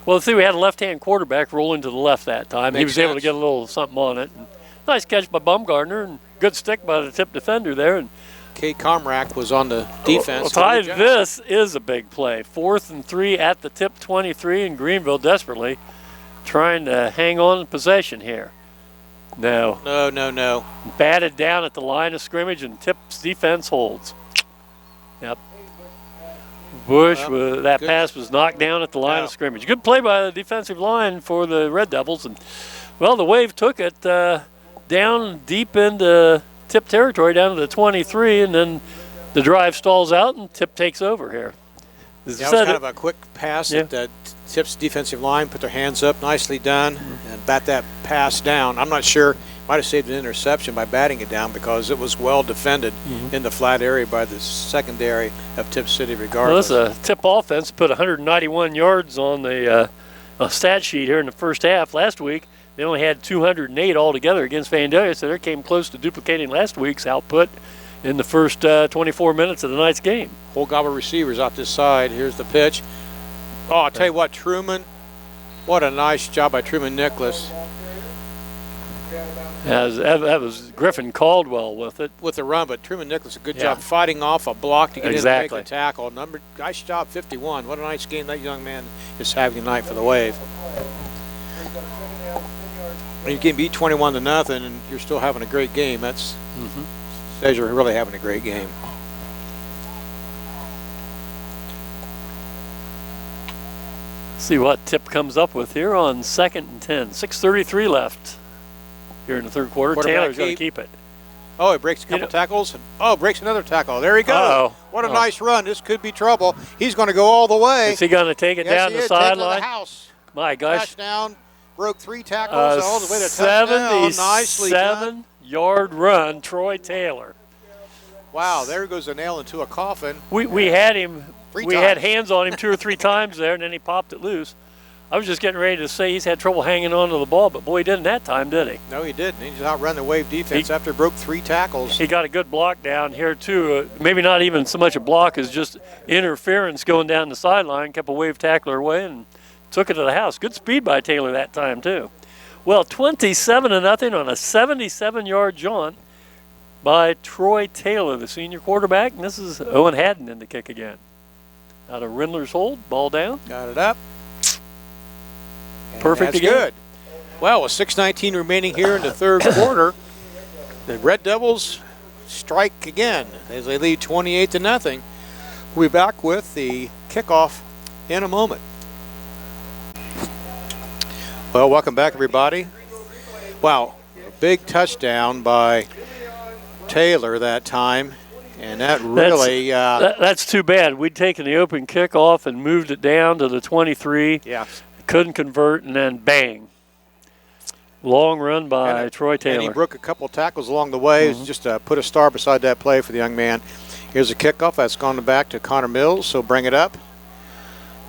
[SPEAKER 3] Well, see, we had a left-hand quarterback rolling to the left that time. He was able to get a little something on it. And nice catch by Bumgarner and good stick by the tip defender there. And
[SPEAKER 2] Kate Comrack was on the defense.
[SPEAKER 3] Well, this is a big play. 4th and 3 at the tip 23, and Greenville desperately trying to hang on to possession here. No.
[SPEAKER 2] No.
[SPEAKER 3] Batted down at the line of scrimmage, and Tip's defense holds. Yep. Bush, that pass was knocked down at the line of scrimmage. Good play by the defensive line for the Red Devils. And, well, the Wave took it down deep into Tip territory down to the 23, and then the drive stalls out, and Tip takes over here.
[SPEAKER 2] That was kind of a quick pass that Tip's defensive line put their hands up, nicely done, and bat that pass down. I'm not sure. Might have saved an interception by batting it down because it was well defended in the flat area by the secondary of Tip City regardless.
[SPEAKER 3] Well, this Tip offense put 191 yards on the stat sheet here in the first half. Last week, they only had 208 altogether against Vandalia, so they came close to duplicating last week's output in the first 24 minutes of the night's game.
[SPEAKER 2] Whole gobble of receivers out this side. Here's the pitch. Oh, I'll tell you what, Truman, what a nice job by Truman Nicholas.
[SPEAKER 3] That was Griffin Caldwell with it.
[SPEAKER 2] With the run, but Truman Nicholas, a good job fighting off a block to get in and make a tackle. Nice job, 51. What a nice game that young man is having tonight for the Wave. You can beat 21-0, and you're still having a great game. That's says you're really having a great game.
[SPEAKER 3] See what Tip comes up with here on 2nd and 10. 6:33 left here in the third quarter. Taylor's going to keep it.
[SPEAKER 2] Oh, he breaks a couple tackles. And, breaks another tackle. There he goes. What a nice run. This could be trouble. He's going to go all the way.
[SPEAKER 3] Is he going to take it down the sideline? My gosh.
[SPEAKER 2] Touchdown. Broke 3 tackles all the way to touchdown. Nicely done.
[SPEAKER 3] 77-yard run, Troy Taylor.
[SPEAKER 2] Wow, there goes a nail into a coffin.
[SPEAKER 3] We had him. We had hands on him 2 or 3 times there, and then he popped it loose. I was just getting ready to say he's had trouble hanging on to the ball, but boy, he didn't that time, did he?
[SPEAKER 2] No, he didn't. He just outrun the Wave defense after he broke 3 tackles.
[SPEAKER 3] He got a good block down here, too. Maybe not even so much a block as just interference going down the sideline, kept a Wave tackler away and took it to the house. Good speed by Taylor that time, too. Well, 27-0 on a 77-yard jaunt by Troy Taylor, the senior quarterback. And this is Owen Haddon in the kick again. Out of Rindler's hold, ball down.
[SPEAKER 2] Got it up.
[SPEAKER 3] Perfect
[SPEAKER 2] that's
[SPEAKER 3] again.
[SPEAKER 2] Good. Well, with 6:19 remaining here in the third quarter, the Red Devils strike again as they lead 28-0. We'll be back with the kickoff in a moment. Well, welcome back, everybody. Wow, a big touchdown by Taylor that time, and that really...
[SPEAKER 3] That's too bad. We'd taken the open kickoff and moved it down to the 23.
[SPEAKER 2] Yeah.
[SPEAKER 3] Couldn't convert, and then bang. Long run by Troy Taylor.
[SPEAKER 2] And he broke a couple of tackles along the way. Just put a star beside that play for the young man. Here's a kickoff. That's gone back to Connor Mills, so bring it up.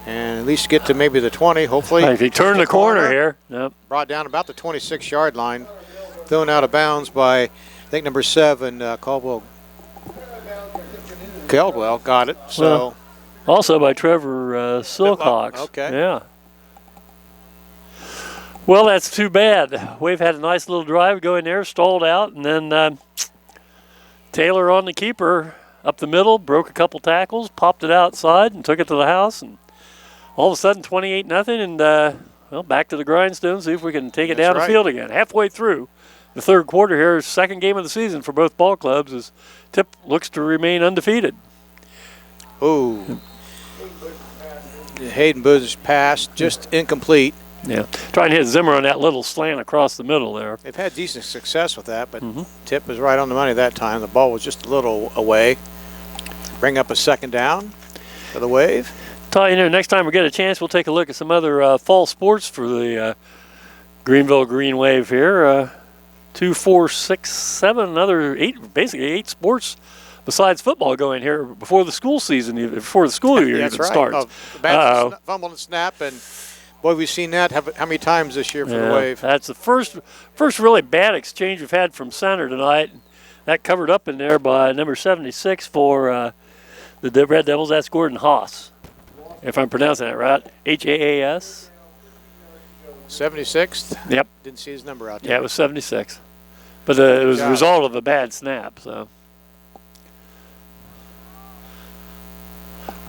[SPEAKER 2] And at least get to maybe the 20, hopefully.
[SPEAKER 3] If you turn the corner here. Yep.
[SPEAKER 2] Brought down about the 26-yard line. Thrown out of bounds by, I think, number 7, Caldwell. Got it. So
[SPEAKER 3] well, also by Trevor Silcox.
[SPEAKER 2] Okay.
[SPEAKER 3] Yeah. Well, that's too bad. We've had a nice little drive going there, stalled out, and then Taylor on the keeper up the middle, broke a couple tackles, popped it outside, and took it to the house. And all of a sudden, 28-0, and well, back to the grindstone. See if we can take it down the field again. Halfway through the third quarter here, second game of the season for both ball clubs, as Tip looks to remain undefeated.
[SPEAKER 2] Oh, Hayden Buzz's pass just incomplete.
[SPEAKER 3] Yeah, trying to hit Zimmer on that little slant across the middle there.
[SPEAKER 2] They've had decent success with that, but Tip was right on the money that time. The ball was just a little away. Bring up a second down for the Wave.
[SPEAKER 3] Next time we get a chance, we'll take a look at some other fall sports for the Greenville Greenwave here. 2, 4, 6, 7, another 8, basically 8 sports besides football going here before the school season, before the school year even starts.
[SPEAKER 2] Fumble and snap, and boy, we've seen that how many times this year for the Wave.
[SPEAKER 3] That's the first really bad exchange we've had from center tonight. That covered up in there by number 76 for the Red Devils. That's Gordon Haas, if I'm pronouncing that right. Haas.
[SPEAKER 2] 76th?
[SPEAKER 3] Yep.
[SPEAKER 2] Didn't see his number out there.
[SPEAKER 3] Yeah, it was 76. But it was a result of a bad snap. So,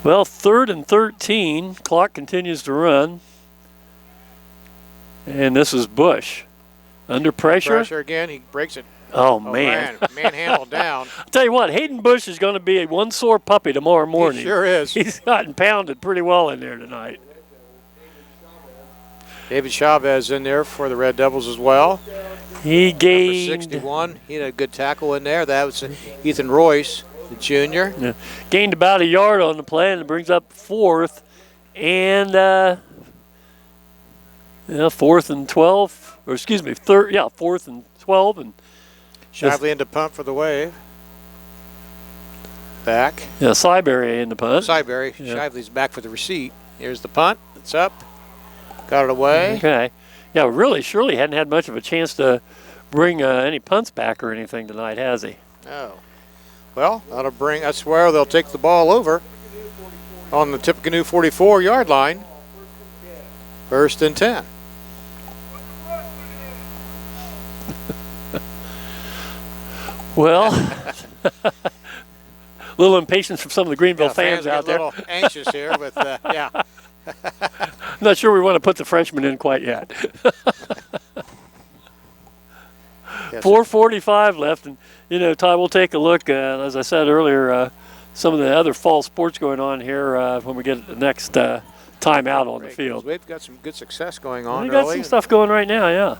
[SPEAKER 3] well, 3rd and 13. Clock continues to run. And this is Bush. Under pressure.
[SPEAKER 2] Pressure again. He breaks it.
[SPEAKER 3] Oh man.
[SPEAKER 2] Manhandled down.
[SPEAKER 3] I'll tell you what, Hayden Bush is going to be one sore puppy tomorrow morning.
[SPEAKER 2] He sure is.
[SPEAKER 3] He's gotten pounded pretty well in there tonight.
[SPEAKER 2] David Chavez in there for the Red Devils as well.
[SPEAKER 3] He gained...
[SPEAKER 2] Number 61. He had a good tackle in there. That was Ethan Royce, the junior.
[SPEAKER 3] Yeah. Gained about a yard on the play, and it brings up 4th. And, 4th and 12. Or excuse me, 4th and 12. And
[SPEAKER 2] Shively into punt for the Wave. Back.
[SPEAKER 3] Yeah, Syberry in the punt.
[SPEAKER 2] Syberry. Yeah. Shively's back for the receipt. Here's the punt. It's up. Got it away.
[SPEAKER 3] Okay. Yeah, really, Shirley hadn't had much of a chance to bring any punts back or anything tonight, has he?
[SPEAKER 2] No. Well, that's where they'll take the ball over on the Tippecanoe 44-yard line. 1st and 10.
[SPEAKER 3] Well, a little impatience from some of the Greenville fans out there.
[SPEAKER 2] A little anxious here, but yeah.
[SPEAKER 3] I'm not sure we want to put the freshman in quite yet. 4:45 left, and Ty, we'll take a look. As I said earlier, some of the other fall sports going on here when we get the next time out on the field.
[SPEAKER 2] We've got some good success going on.
[SPEAKER 3] We got some stuff going right now, yeah.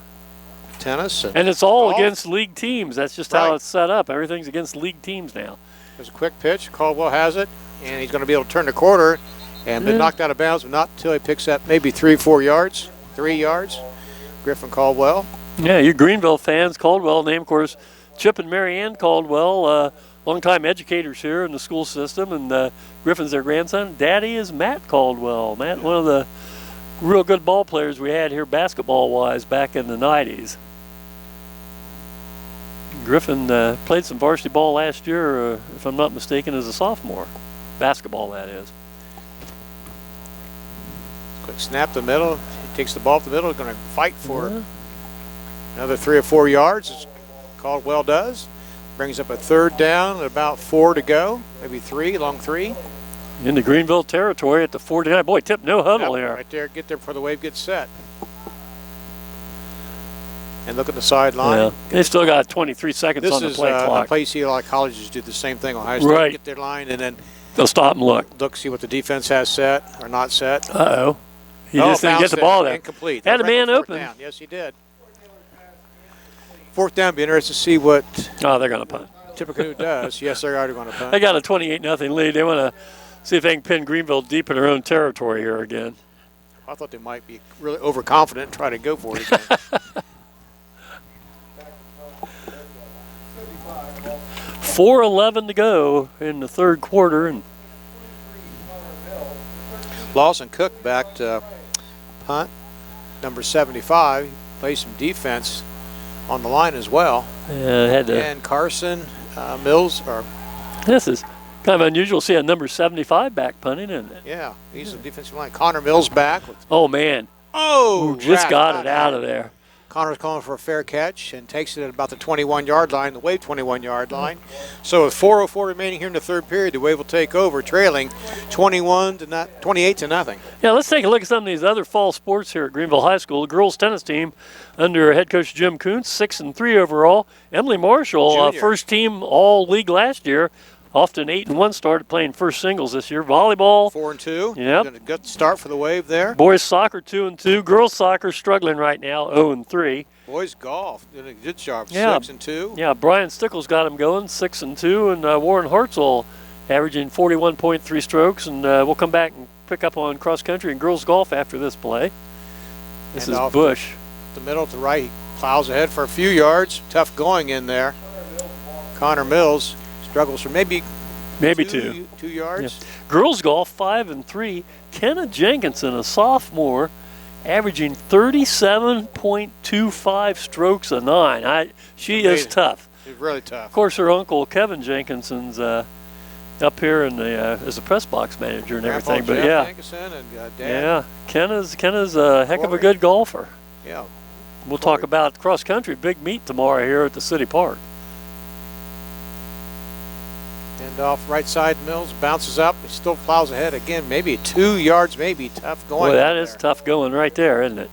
[SPEAKER 2] Tennis
[SPEAKER 3] and it's all against league teams. That's just how it's set up. Everything's against league teams now.
[SPEAKER 2] There's a quick pitch. Caldwell has it, and he's going to be able to turn the corner and been knocked out of bounds, but not until he picks up maybe 3 yards. Griffin Caldwell.
[SPEAKER 3] Yeah, you Greenville fans, Caldwell name, of course, Chip and Mary Ann Caldwell, longtime educators here in the school system, and Griffin's their grandson. Daddy is Matt Caldwell. Matt, one of the real good ball players we had here basketball-wise back in the 90s. Griffin played some varsity ball last year, if I'm not mistaken, as a sophomore. Basketball, that is.
[SPEAKER 2] Quick snap to the middle. He takes the ball to the middle. Going to fight for Another 3 or 4 yards, as Caldwell does. Brings up a 3rd down, about 4 to go, maybe 3, long 3.
[SPEAKER 3] Into Greenville territory at the 49. Boy, Tip, no huddle here.
[SPEAKER 2] Right there, get there before the wave gets set. And look at the sideline.
[SPEAKER 3] Yeah. They've still got 23 seconds on the play clock.
[SPEAKER 2] This is a place you see a lot of colleges do the same thing. Ohio State
[SPEAKER 3] Right.
[SPEAKER 2] get their line and then
[SPEAKER 3] they'll stop and look.
[SPEAKER 2] see what the defense has set or not set.
[SPEAKER 3] Uh-oh. He just didn't get the ball there.
[SPEAKER 2] Incomplete.
[SPEAKER 3] Had a man open.
[SPEAKER 2] Down. Yes, he did. 4th down, be interested to see what
[SPEAKER 3] Oh, they're going to punt.
[SPEAKER 2] Tippecanoe does. Yes, they're already going to punt.
[SPEAKER 3] They got a 28-0 lead. They want to see if they can pin Greenville deep in their own territory here again.
[SPEAKER 2] I thought they might be really overconfident and try to go for it again.
[SPEAKER 3] 4:11 to go in the 3rd quarter. And
[SPEAKER 2] Lawson Cook back to punt, number 75. Plays some defense on the line as well.
[SPEAKER 3] had to,
[SPEAKER 2] And Carson Mills,
[SPEAKER 3] this is kind of unusual to see a number 75 back punting, isn't it?
[SPEAKER 2] yeah, he's the defensive line. Connor Mills back.
[SPEAKER 3] Oh, man.
[SPEAKER 2] Oh,
[SPEAKER 3] Just got it out of there.
[SPEAKER 2] Connor's calling for a fair catch and takes it at about the 21-yard line, the Wave 21-yard line. So with 4:04 remaining here in the 3rd period, the Wave will take over, trailing 28 to nothing.
[SPEAKER 3] Yeah, let's take a look at some of these other fall sports here at Greenville High School. The girls tennis team under head coach Jim Kuntz, 6-3 overall. Emily Marshall, first team all league last year. Off to an 8-1 start at playing first singles this year. Volleyball.
[SPEAKER 2] 4-2.
[SPEAKER 3] Yep.
[SPEAKER 2] A good start for the Wave there.
[SPEAKER 3] Boys soccer 2-2. Girls soccer struggling right now, 0-3.
[SPEAKER 2] Boys golf did a good job.
[SPEAKER 3] Yeah.
[SPEAKER 2] 6-2.
[SPEAKER 3] Yeah, Brian Stickles got them going, 6-2, and Warren Hartzell averaging 41.3 strokes. And we'll come back and pick up on cross country and girls golf after this play. This is Bush.
[SPEAKER 2] The middle to the right, he plows ahead for a few yards. Tough going in there. Connor Mills struggles for maybe 2 yards.
[SPEAKER 3] Yeah. Girls golf 5-3. Kenna Jenkinson, a sophomore, averaging 37.25 strokes a 9. She is tough.
[SPEAKER 2] She's really tough.
[SPEAKER 3] Of course, her uncle Kevin Jenkinson's up here in the as a press box manager and everything. But
[SPEAKER 2] Jeff
[SPEAKER 3] yeah,
[SPEAKER 2] Jenkinson and Dad.
[SPEAKER 3] Yeah, Kenna's a heck of a good golfer.
[SPEAKER 2] Yeah.
[SPEAKER 3] We'll talk about cross country big meet tomorrow here at the City Park.
[SPEAKER 2] And off right side, Mills bounces up. He still plows ahead again. Maybe 2 yards, maybe tough going.
[SPEAKER 3] Boy, that is tough going right there, isn't it?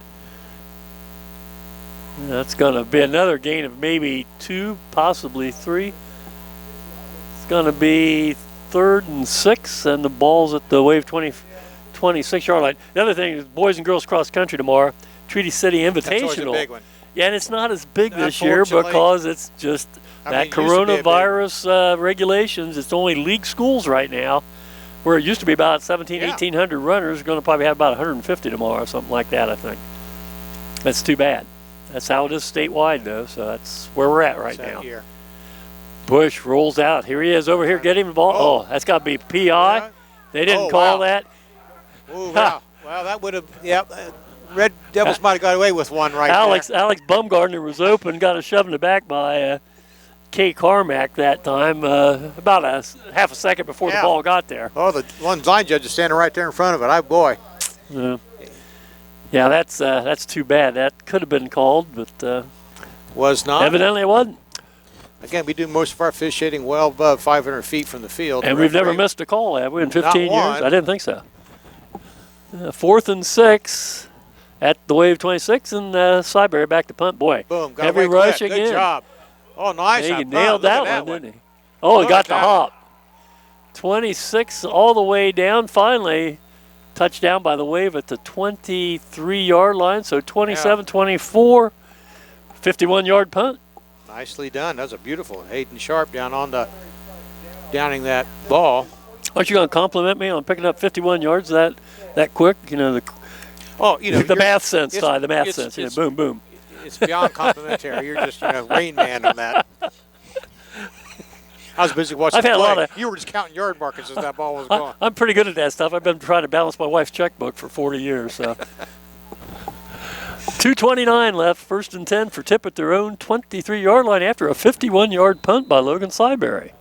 [SPEAKER 3] That's going to be another gain of maybe 2, possibly 3. It's going to be 3rd and 6, and the ball's at the Wave 26-yard line. The other thing is boys and girls cross country tomorrow, Treaty City Invitational.
[SPEAKER 2] That's always a big one.
[SPEAKER 3] Yeah, and it's not as big this year because it's just coronavirus regulations. It's only league schools right now, where it used to be about 1,800 runners. We're going to probably have about 150 tomorrow, something like that, I think. That's too bad. That's how it is statewide, though, so that's where we're at right now.
[SPEAKER 2] Here.
[SPEAKER 3] Bush rolls out. Here he is over here getting the ball. Oh, that's got to be PI.
[SPEAKER 2] Yeah.
[SPEAKER 3] They didn't call that.
[SPEAKER 2] Oh, wow. Well, that would have, Red Devils might have got away with one right there.
[SPEAKER 3] Alex Bumgardner was open, got a shove in the back by Kay Carmack that time, about a half a second before the ball got there.
[SPEAKER 2] Oh, the one line judge is standing right there in front of it. Oh, boy.
[SPEAKER 3] Yeah, that's too bad. That could have been called, but
[SPEAKER 2] was not.
[SPEAKER 3] Evidently it wasn't.
[SPEAKER 2] Again, we do most of our officiating well above 500 feet from the field.
[SPEAKER 3] And we've never missed a call, have we, in 15 years?
[SPEAKER 2] One.
[SPEAKER 3] I didn't think so. 4th and 6 at the Wave 26, and Syberry back to punt. Boy,
[SPEAKER 2] boom, got
[SPEAKER 3] heavy rush
[SPEAKER 2] clip.
[SPEAKER 3] again.
[SPEAKER 2] Good job. Oh, nice.
[SPEAKER 3] He nailed that one, didn't he? Oh, he got the hop. 26 all the way down. Finally, touchdown by the Wave at the 23-yard line. So 27-24, 51-yard punt.
[SPEAKER 2] Nicely done. That was a beautiful Hayden Sharp downing that ball.
[SPEAKER 3] Aren't you going to compliment me on picking up 51 yards that quick? You know, the math sense, Ty, the math sense. Boom, boom.
[SPEAKER 2] It's beyond complimentary. You're just Rain Man on that. I was busy watching the play. You were just counting yard markers as that ball was going.
[SPEAKER 3] I'm pretty good at that stuff. I've been trying to balance my wife's checkbook for 40 years. So. 2:29 left, 1st and 10 for Tip at their own 23-yard line after a 51-yard punt by Logan Syberry.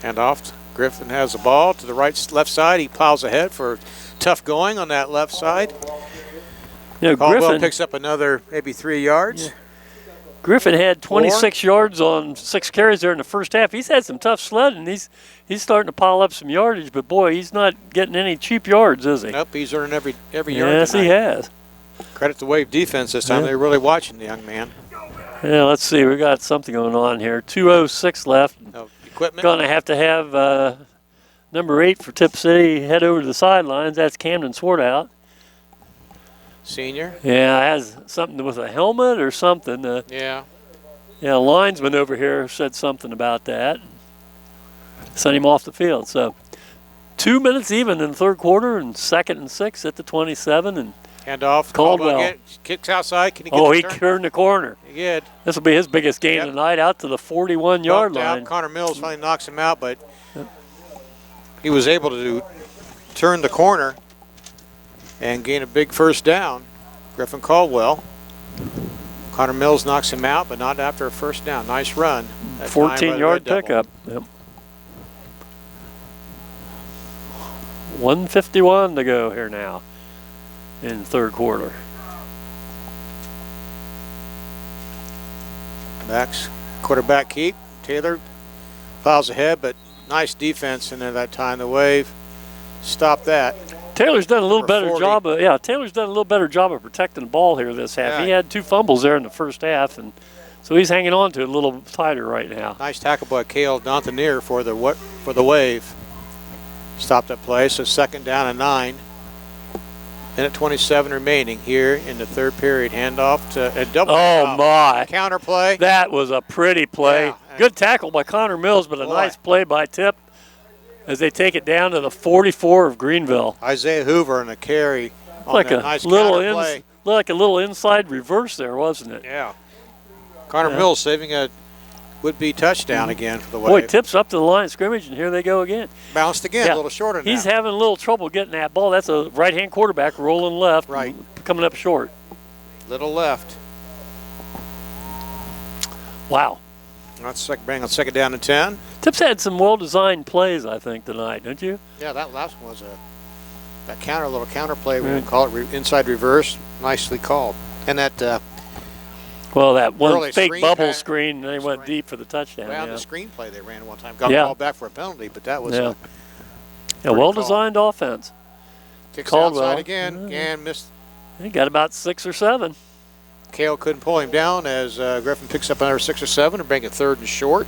[SPEAKER 2] Hand off. Griffin has the ball to the left side. He plows ahead for tough going on that left side.
[SPEAKER 3] You know,
[SPEAKER 2] Caldwell
[SPEAKER 3] Griffin
[SPEAKER 2] picks up another maybe 3 yards.
[SPEAKER 3] Yeah. Griffin had 26 yards on 6 carries there in the first half. He's had some tough sledding. He's starting to pile up some yardage, but boy, he's not getting any cheap yards, is he?
[SPEAKER 2] Nope, he's earning every yard.
[SPEAKER 3] Yes,
[SPEAKER 2] tonight.
[SPEAKER 3] he has.
[SPEAKER 2] Credit the Wave defense this time.
[SPEAKER 3] Yeah.
[SPEAKER 2] They're really watching the young man.
[SPEAKER 3] Yeah, let's see. We got something going on here. 2:06 left.
[SPEAKER 2] Equipment.
[SPEAKER 3] Going to have number 8 for Tip City head over to the sidelines. That's Camden Swartout.
[SPEAKER 2] Senior.
[SPEAKER 3] Yeah, has something with a helmet or something.
[SPEAKER 2] Yeah.
[SPEAKER 3] Yeah, linesman over here said something about that. Sent him off the field. So 2 minutes even in the third quarter, and 2nd and 6 at the 27. And
[SPEAKER 2] hand off.
[SPEAKER 3] Caldwell
[SPEAKER 2] kicks outside. Can he get
[SPEAKER 3] he
[SPEAKER 2] turn?
[SPEAKER 3] turned the corner.
[SPEAKER 2] He did.
[SPEAKER 3] This will be his biggest game tonight, out to the 41-yard line.
[SPEAKER 2] Connor Mills finally knocks him out, but he was able to turn the corner and gain a big first down. Griffin Caldwell. Connor Mills knocks him out, but not after a first down. Nice run.
[SPEAKER 3] 14-yard pickup. Yep. 1:51 to go here now in the third quarter.
[SPEAKER 2] Backs, quarterback keep. Taylor plows ahead, but nice defense in there that time. The Wave stopped that.
[SPEAKER 3] Taylor's done a little better
[SPEAKER 2] 40.
[SPEAKER 3] job of Taylor's done a little better job of protecting the ball here this half.
[SPEAKER 2] Yeah.
[SPEAKER 3] He had 2 fumbles there in the first half, and so he's hanging on to it a little tighter right now.
[SPEAKER 2] Nice tackle by Cale Dontanier for the Wave. Stopped that play, so 2nd down and 9. Minute 27 remaining here in the third period. Handoff to a double.
[SPEAKER 3] My!
[SPEAKER 2] Counter play.
[SPEAKER 3] That was a pretty play.
[SPEAKER 2] Yeah.
[SPEAKER 3] Good tackle by Connor Mills, but a nice play by Tip as they take it down to the 44 of Greenville.
[SPEAKER 2] Isaiah Hoover and a carry on
[SPEAKER 3] Like
[SPEAKER 2] that
[SPEAKER 3] a
[SPEAKER 2] nice
[SPEAKER 3] little
[SPEAKER 2] counter play.
[SPEAKER 3] like a little inside reverse there, wasn't it?
[SPEAKER 2] Yeah. Connor Mills saving a would-be touchdown again for the Wave.
[SPEAKER 3] Boy, Tip's up to the line of scrimmage, and here they go again.
[SPEAKER 2] Bounced again, a little shorter now.
[SPEAKER 3] He's having a little trouble getting that ball. That's a right-hand quarterback rolling left.
[SPEAKER 2] Right.
[SPEAKER 3] Coming up short.
[SPEAKER 2] Little left.
[SPEAKER 3] Wow.
[SPEAKER 2] That's bring on 2nd down and 10.
[SPEAKER 3] Tip's had some well-designed plays, I think, tonight, don't you?
[SPEAKER 2] Yeah, that last one was a little counter play. We call it inside reverse. Nicely called. And that
[SPEAKER 3] well, that one
[SPEAKER 2] early
[SPEAKER 3] fake
[SPEAKER 2] screen
[SPEAKER 3] bubble
[SPEAKER 2] pass-
[SPEAKER 3] screen, they went deep for the touchdown.
[SPEAKER 2] well,
[SPEAKER 3] Yeah,
[SPEAKER 2] the screenplay they ran one time. Got called back for a penalty, but that was
[SPEAKER 3] yeah, well-designed offense.
[SPEAKER 2] kicks
[SPEAKER 3] Caldwell.
[SPEAKER 2] outside again and missed.
[SPEAKER 3] He got about 6 or 7.
[SPEAKER 2] Cale couldn't pull him down as Griffin picks up another 6 or 7 to bring it 3rd and short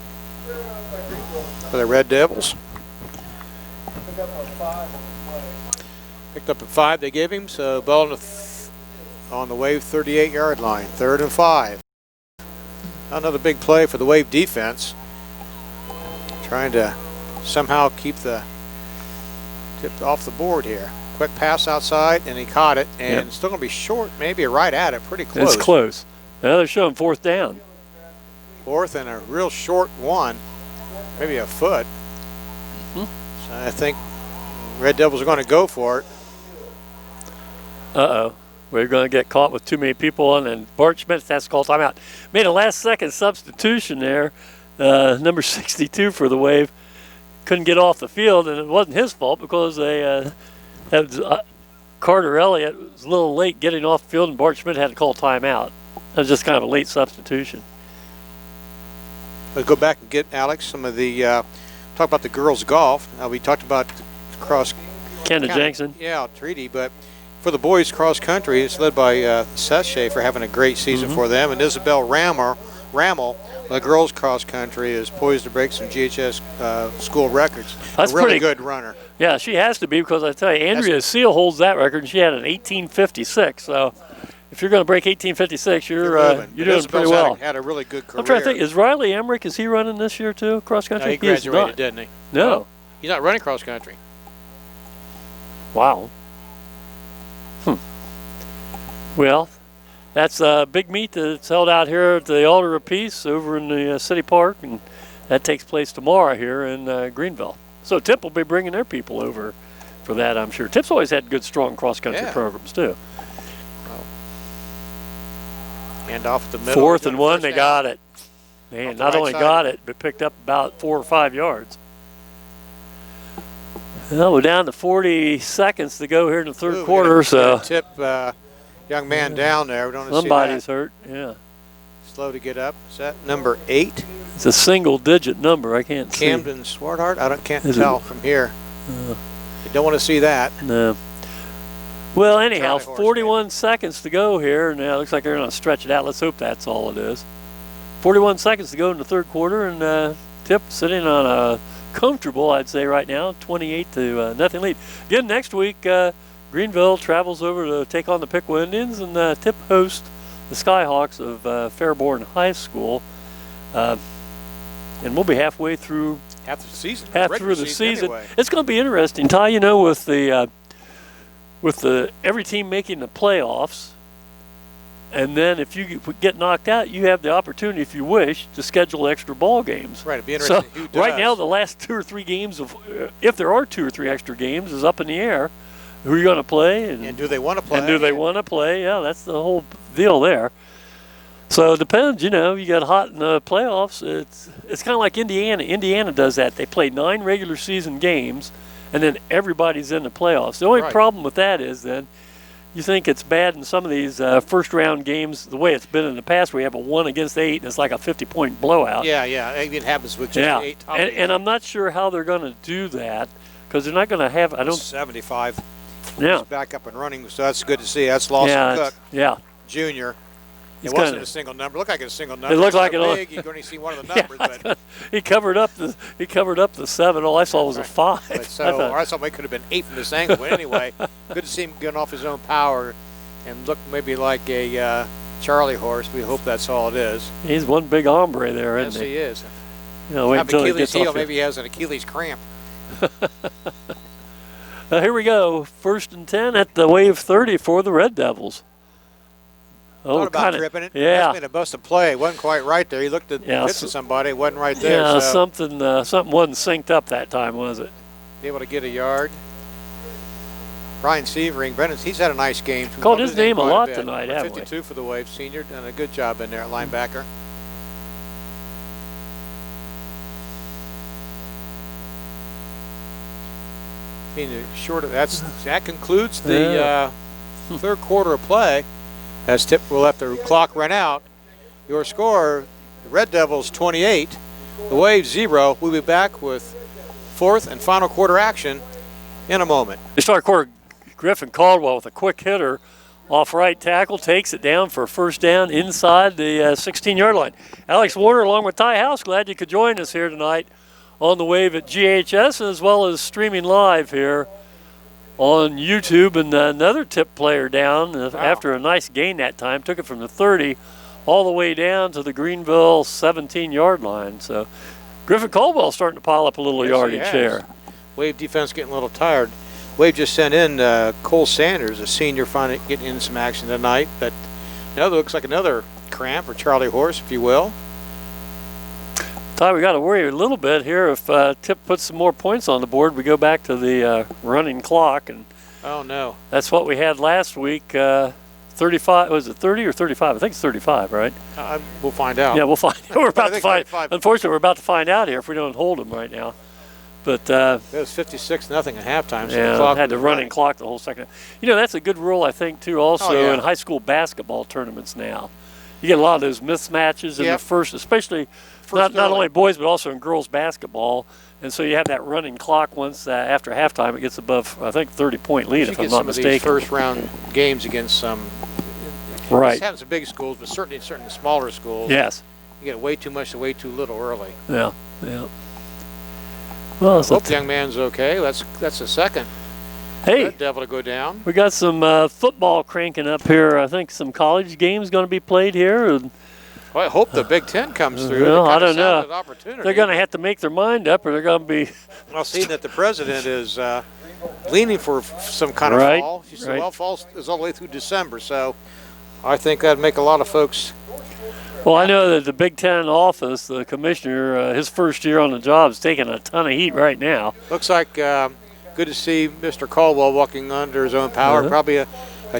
[SPEAKER 2] for the Red Devils. Picked up at 5 they gave him, so ball on the Wave 38-yard line, 3rd and 5. Another big play for the Wave defense. Trying to somehow keep the tip off the board here. Quick pass outside, and he caught it, and it's still going to be short, maybe right at it, pretty close.
[SPEAKER 3] It's close. Now they're showing 4th down.
[SPEAKER 2] 4th and a real short one, maybe a foot. So I think Red Devils are going to go for it.
[SPEAKER 3] Uh-oh. We're going to get caught with too many people on, and Bart Schmidt has to call timeout. Made a last-second substitution there. Number 62 for the Wave couldn't get off the field, and it wasn't his fault because they Carter Elliott was a little late getting off the field, and Bart Schmidt had to call timeout. That was just kind of a late substitution.
[SPEAKER 2] Let's go back and get Alex some of the talk about the girls' golf. We talked about cross
[SPEAKER 3] Kendra
[SPEAKER 2] country.
[SPEAKER 3] Jackson.
[SPEAKER 2] Yeah, treaty, but for the boys cross country, it's led by Seth Schaefer, having a great season for them, and Isabel Rammel, the girls cross country, is poised to break some GHS school records.
[SPEAKER 3] That's
[SPEAKER 2] a really
[SPEAKER 3] pretty
[SPEAKER 2] good runner.
[SPEAKER 3] Yeah, she has to be, because I tell you, Andrea Seal holds that record, and she had an 18:56. So if you're going to break 18:56, you're doing pretty well.
[SPEAKER 2] Had a really good career.
[SPEAKER 3] I'm trying to think, is Riley Emmerich, is he running this year too, cross country?
[SPEAKER 2] No, he graduated, didn't he?
[SPEAKER 3] No.
[SPEAKER 2] He's not running cross country.
[SPEAKER 3] Wow. Well, that's a big meet that's held out here at the Altar of Peace over in the city park, and that takes place tomorrow here in Greenville. So Tip will be bringing their people over for that, I'm sure. Tip's always had good, strong cross-country programs, too.
[SPEAKER 2] Hand off at the middle.
[SPEAKER 3] 4th and 1, they got it. Man, not only got it, but picked up about 4 or 5 yards. Well, we're down to 40 seconds to go here in the third quarter. So
[SPEAKER 2] Tip young man down there. We don't see that.
[SPEAKER 3] Somebody's hurt, yeah.
[SPEAKER 2] Slow to get up. Is that number 8?
[SPEAKER 3] It's a single-digit number. I can't see.
[SPEAKER 2] Camden Swarthart? Can't tell from here. You don't want to see that.
[SPEAKER 3] No. Well, anyhow, 41 seconds to go here. Now it looks like they're going to stretch it out. Let's hope that's all it is. 41 seconds to go in the third quarter, and Tip sitting on a comfortable, I'd say right now, 28-0 lead. Again, next week, Greenville travels over to take on the Piqua Indians, and Tip hosts the Skyhawks of Fairborn High School. And we'll be halfway through.
[SPEAKER 2] Half the season.
[SPEAKER 3] Through the season.
[SPEAKER 2] Anyway.
[SPEAKER 3] It's going to be interesting, Ty. You know, with the every team making the playoffs, and then if you get knocked out, you have the opportunity, if you wish, to schedule extra ball games.
[SPEAKER 2] Right. It'd be interesting.
[SPEAKER 3] So
[SPEAKER 2] who does.
[SPEAKER 3] right now, the last 2 or 3 games of, if there are 2 or 3 extra games, is up in the air. Who are you going to play?
[SPEAKER 2] And do they want to play?
[SPEAKER 3] And do they want to play? Yeah, that's the whole deal there. So it depends, you know. You got hot in the playoffs. It's kind of like Indiana. Indiana does that. They play 9 regular season games, and then everybody's in the playoffs. The only problem with that is then you think it's bad in some of these first-round games, the way it's been in the past, where you have a 1-8, and it's like a 50-point blowout.
[SPEAKER 2] Yeah. It happens with just 8 top
[SPEAKER 3] and I'm not sure how they're going to do that, because they're not going to have,
[SPEAKER 2] 75.
[SPEAKER 3] Yeah.
[SPEAKER 2] He's back up and running, so that's good to see. That's Lawson Cook.
[SPEAKER 3] Yeah.
[SPEAKER 2] Junior.
[SPEAKER 3] He's
[SPEAKER 2] it wasn't a single number. It looked like a single number.
[SPEAKER 3] It looked like
[SPEAKER 2] big. You can only see one of the numbers. But
[SPEAKER 3] he covered up the 7. All I saw was a 5.
[SPEAKER 2] But I thought it could have been 8 from this angle. But anyway, good to see him getting off his own power and look maybe like a Charlie horse. We hope that's all it is.
[SPEAKER 3] He's one big hombre there, isn't
[SPEAKER 2] he? Yes, he is.
[SPEAKER 3] You know, wait until he gets off.
[SPEAKER 2] Maybe he has an Achilles cramp.
[SPEAKER 3] Here we go. 1st and 10 at the Wave 30 for the Red Devils.
[SPEAKER 2] Thought about tripping it.
[SPEAKER 3] Yeah.
[SPEAKER 2] That's been a busted play. It wasn't quite right there. He looked at hitting somebody. It wasn't right there.
[SPEAKER 3] Yeah,
[SPEAKER 2] so.
[SPEAKER 3] something wasn't synced up that time, was it?
[SPEAKER 2] Able to get a yard. Brian Sefring, Brennan, he's had a nice game.
[SPEAKER 3] Called his name a lot tonight, haven't we?
[SPEAKER 2] 52 for the Wave senior. Done a good job in there at linebacker. That concludes the third quarter of play. As Tip will let the clock run out. Your score, the Red Devils 28, the Wave 0. We'll be back with 4th and final quarter action in a moment.
[SPEAKER 3] The start quarter, Griffin Caldwell with a quick hitter off right tackle, takes it down for a first down inside the 16-yard line. Alex Warner along with Ty House, glad you could join us here tonight on the Wave at GHS, as well as streaming live here on YouTube. And another Tip player down after a nice gain that time. Took it from the 30 all the way down to the Greenville 17-yard line. So Griffin Caldwell starting to pile up a little yardage here.
[SPEAKER 2] Wave defense getting a little tired. Wave just sent in Cole Sanders, a senior, finally getting in some action tonight. But now that looks like another cramp or Charlie horse, if you will.
[SPEAKER 3] Ty, we got to worry a little bit here. If Tip puts some more points on the board, we go back to the running clock. And
[SPEAKER 2] oh, no.
[SPEAKER 3] That's what we had last week. 35, was it 30 or 35? I think it's 35, right?
[SPEAKER 2] We'll find out.
[SPEAKER 3] Yeah, we'll find out. We're about to find. Unfortunately, we're about to find out here if we don't hold them right now. But
[SPEAKER 2] it was 56-0 at halftime. So
[SPEAKER 3] yeah,
[SPEAKER 2] the clock
[SPEAKER 3] had the running clock the whole second. You know, that's a good rule, I think, too, also in high school basketball tournaments now. You get a lot of those mismatches in the first, especially not only boys but also in girls basketball. And so you have that running clock once after halftime. It gets above, I think, 30-point lead, if I'm not mistaken.
[SPEAKER 2] Some of these first-round games against some
[SPEAKER 3] right.
[SPEAKER 2] It's some big schools, but certainly certain smaller schools.
[SPEAKER 3] Yes.
[SPEAKER 2] You get way too much and way too little early.
[SPEAKER 3] Yeah, yeah. Well,
[SPEAKER 2] I hope the young man's okay. That's a second.
[SPEAKER 3] Hey,
[SPEAKER 2] Red Devil to go down.
[SPEAKER 3] We got some football cranking up here. I think some college games going to be played here.
[SPEAKER 2] Well, I hope the Big Ten comes through.
[SPEAKER 3] Well, I don't know. They're going to have to make their mind up, or they're going to be.
[SPEAKER 2] Well, seeing that the president is leaning for some kind of fall. She said, well, fall is all the way through December, so I think that'd make a lot of folks.
[SPEAKER 3] Well, I know that the Big Ten office, the commissioner, his first year on the job is taking a ton of heat right now.
[SPEAKER 2] Looks like good to see Mr. Caldwell walking under his own power. Probably a